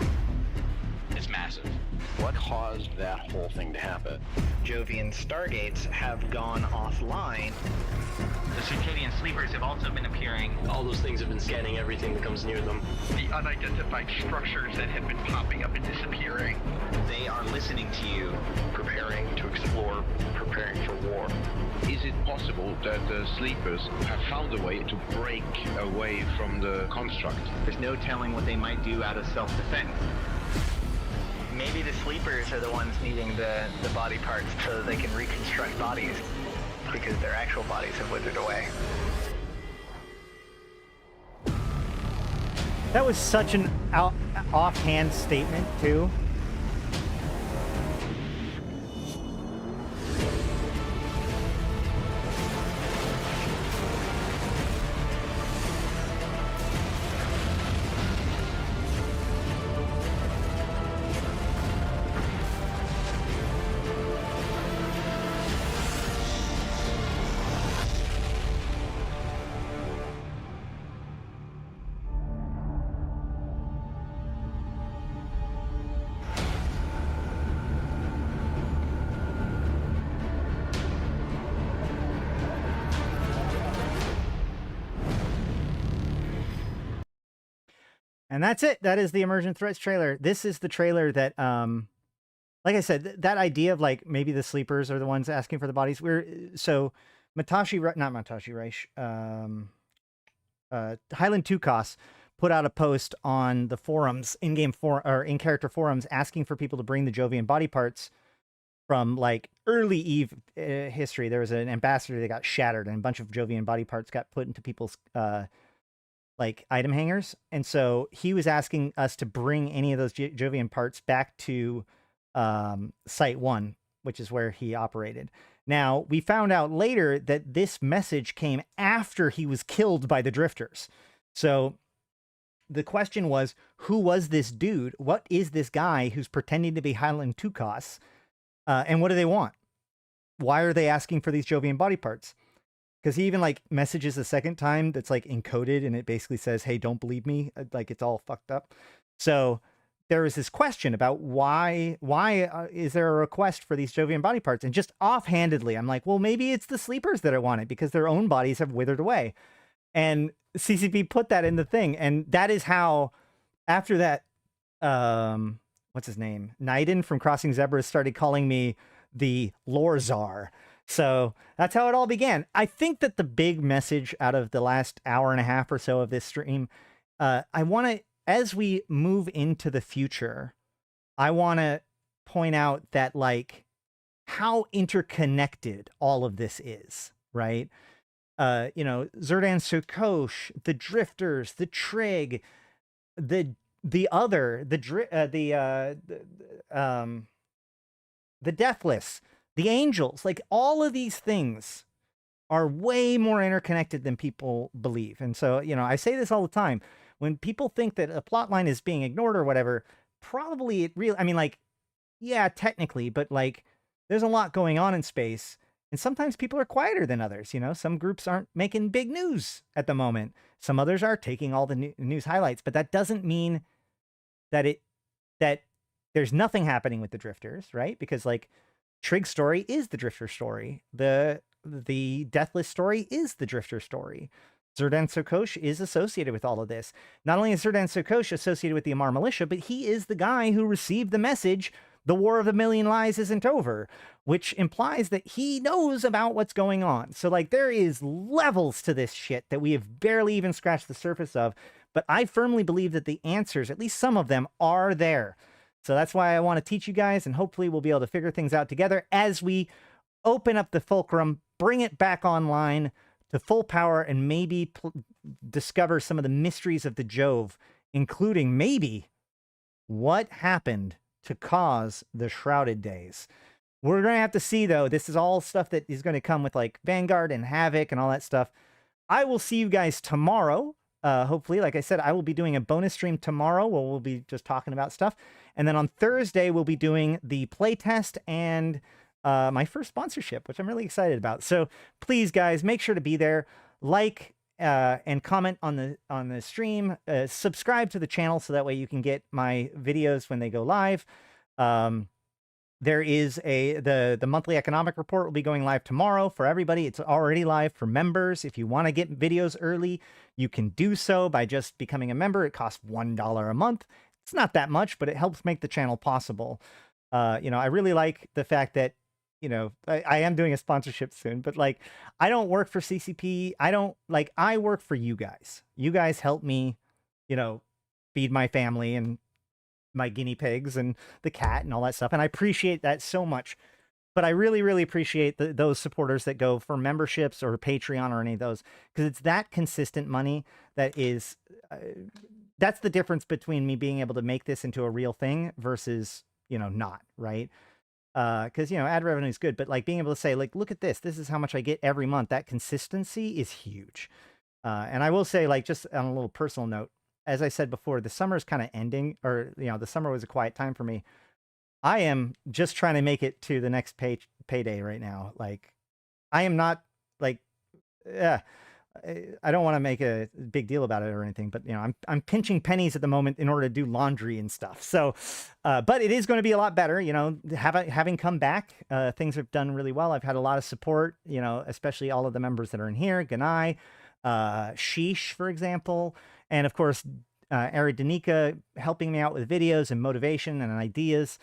is massive. What caused that whole thing to happen? Jovian stargates have gone offline. The circadian sleepers have also been appearing. All those things have been scanning everything that comes near them. The unidentified structures that have been popping up and disappearing. They are listening to you, preparing to explore, preparing for war. Is it possible that the sleepers have found a way to break away from the construct? There's no telling what they might do out of self-defense. Maybe the sleepers are the ones needing the body parts so that they can reconstruct bodies, because their actual bodies have withered away. That was such an offhand statement, too. And that's it. That is the Emergent Threats trailer. This is the trailer that, like I said, that idea of like maybe the sleepers are the ones asking for the bodies. So not Matashi Reich, Highland Tukos put out a post on the forums, in-game or in-character forums, asking for people to bring the Jovian body parts from like early Eve history. There was an ambassador that got shattered, and a bunch of Jovian body parts got put into people's like item hangers, and so he was asking us to bring any of those Jovian parts back to Site 1, which is where he operated. Now, we found out later that this message came after he was killed by the drifters. So the question was, who was this dude? What is this guy who's pretending to be Highland Tukos? And what do they want? Why are they asking for these Jovian body parts? Because he even like messages a second time that's like encoded, and it basically says, hey, don't believe me. Like it's all fucked up. So there was this question about why is there a request for these Jovian body parts? And just offhandedly, I'm like, well, maybe it's the sleepers that want it because their own bodies have withered away. And CCP put that in the thing. And that is how, after that, what's his name? Naiden from Crossing Zebras started calling me the lore czar. So that's how it all began. I think that the big message out of the last hour and a half or so of this stream, I want to, as we move into the future, I want to point out that like how interconnected all of this is, right? You know, Zerdan Sukosh, the Drifters, the Trig, the Deathless, the Angels, like all of these things are way more interconnected than people believe. And so, you know, I say this all the time. When people think that a plot line is being ignored or whatever, probably it really, I mean, like, yeah, technically, but like there's a lot going on in space. And sometimes people are quieter than others. You know, some groups aren't making big news at the moment. Some others are taking all the news highlights, but that doesn't mean that that there's nothing happening with the Drifters, right? Because like, Trig's story is the Drifter story. The Deathless story is the Drifter story. Zerdan Sukosh is associated with all of this. Not only is Zerdan Sukosh associated with the Amar militia, but he is the guy who received the message, the War of a Million Lies isn't over, which implies that he knows about what's going on. So like there is levels to this shit that we have barely even scratched the surface of, but I firmly believe that the answers, at least some of them, are there. So that's why I want to teach you guys, and hopefully we'll be able to figure things out together as we open up the Fulcrum, bring it back online to full power, and maybe discover some of the mysteries of the Jove, including maybe what happened to cause the Shrouded Days. We're going to have to see, though. This is all stuff that is going to come with like Vanguard and Havoc and all that stuff. I will see you guys tomorrow. Hopefully, like I said, I will be doing a bonus stream tomorrow where we'll be just talking about stuff. And then on Thursday, we'll be doing the playtest and my first sponsorship, which I'm really excited about. So please, guys, make sure to be there. Like and comment on the stream. Subscribe to the channel so that way you can get my videos when they go live. There is the monthly economic report will be going live tomorrow for everybody. It's already live for members. If you want to get videos early, you can do so by just becoming a member. It costs $1 a month. It's not that much, but it helps make the channel possible. I really like the fact that, I am doing a sponsorship soon, but like, I don't work for CCP. I work for you guys. You guys help me, feed my family and my guinea pigs and the cat and all that stuff. And I appreciate that so much. But I really, really appreciate those supporters that go for memberships or Patreon or any of those, because it's that consistent money that is, that's the difference between me being able to make this into a real thing versus, not, right? Because, ad revenue is good, but like being able to say, like, look at this is how much I get every month. That consistency is huge. And I will say, like, just on a little personal note, as I said before, the summer is kind of ending, or, the summer was a quiet time for me. I am just trying to make it to the next payday right now. Like, I am not like, I don't want to make a big deal about it or anything, but I'm pinching pennies at the moment in order to do laundry and stuff. So, but it is going to be a lot better, having come back, things have done really well. I've had a lot of support, especially all of the members that are in here, Ganai, Sheesh, for example. And of course, Arydanika helping me out with videos and motivation and ideas.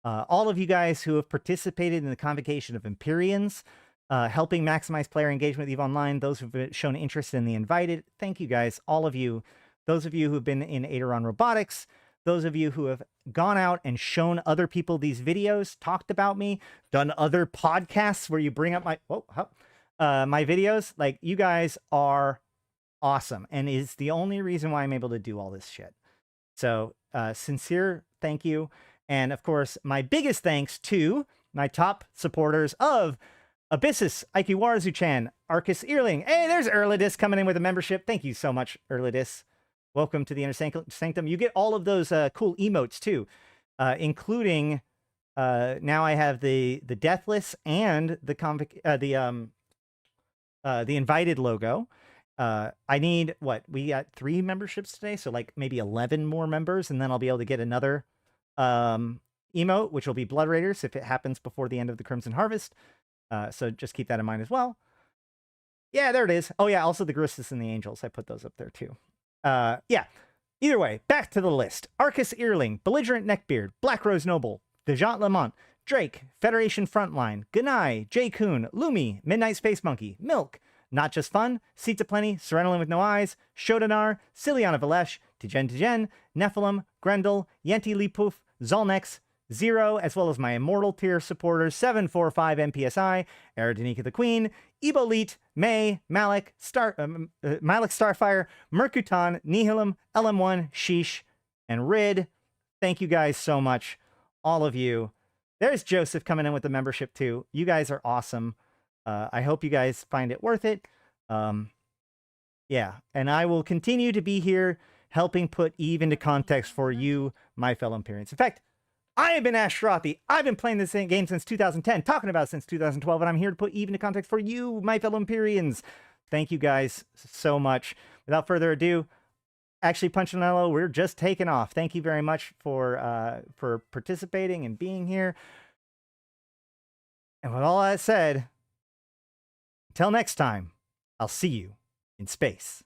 All of you guys who have participated in the convocation of Empyreans, helping maximize player engagement with EVE Online, those who've shown interest in the invited. Thank you guys, all of you. Those of you who've been in Aderon Robotics, those of you who have gone out and shown other people these videos, talked about me, done other podcasts where you bring up my videos. Like, you guys are awesome, and is the only reason why I'm able to do all this shit. So sincere thank you. And of course, my biggest thanks to my top supporters of Abyssus, Aikawarazu Chan, Arkas Ilring. Hey, there's Erlidis coming in with a membership. Thank you so much, Erlidis. Welcome to the Inner Sanctum. You get all of those cool emotes too, including now I have the Deathless and the invited logo. I need we got 3 memberships today, so like maybe 11 more members, and then I'll be able to get another emote, which will be Blood Raiders if it happens before the end of the Crimson Harvest. So just keep that in mind as well. Yeah, there it is. Oh yeah, also the Gristus and the Angels. I put those up there too. Yeah. Either way, back to the list. Arkas Ilring, Belligerent Neckbeard, Black Rose Noble, Dajat Lemmont, Drake, Federation Frontline, Ganai, J. Kuhn, Lumi, Midnight Space Monkey, Milk, Not Just Fun, Seats Aplenty, Serenolin with No Eyes, Shodanar, Syliana Vel'ash, Tgen Tgen, Nephilim, Grendel, Yantey Lepouf, Zaul Nex, Zero, as well as my Immortal tier supporters, 745 MPSI, Arydanika the Queen, Eboleet, May, Malak Starfire, Merc Utan, Nihilum, LM1, Sheesh, and Rid. Thank you guys so much, all of you. There's Joseph coming in with the membership too. You guys are awesome. I hope you guys find it worth it. Yeah, and I will continue to be here helping put EVE into context for you, my fellow Empyreans. In fact, I have been Ash Shrothi. I've been playing this game since 2010, talking about it since 2012, and I'm here to put EVE into context for you, my fellow Empyreans. Thank you guys so much. Without further ado, actually, Punchinello, we're just taking off. Thank you very much for participating and being here. And with all that said, until next time, I'll see you in space.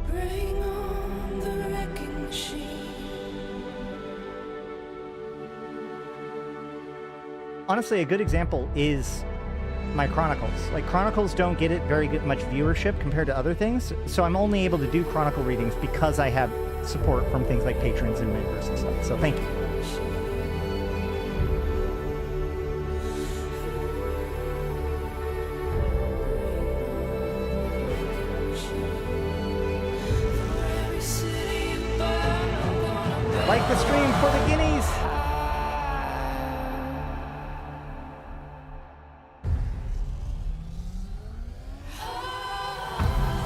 Bring on the wrecking machine. Honestly, a good example is my Chronicles. Like, Chronicles don't get it very much viewership compared to other things, so I'm only able to do Chronicle readings because I have support from things like patrons and members and stuff. So thank you. Like the stream for the guineas.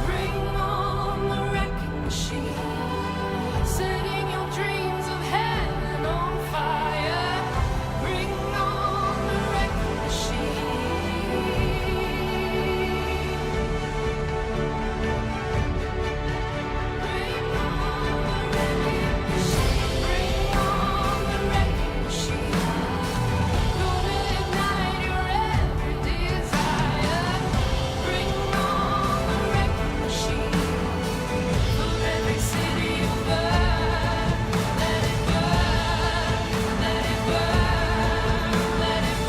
Bring on the wrecking machine, setting your dreams of heaven on fire. Bring on the wrecking machine. Bring on the wrecking machine. Bring on the wrecking machine. Gonna ignite your every desire. Bring on the wrecking machine. For every city you burn, let it burn, let it burn, let it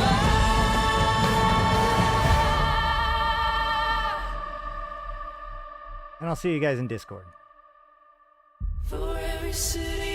And I'll see you guys in Discord. burn. For every city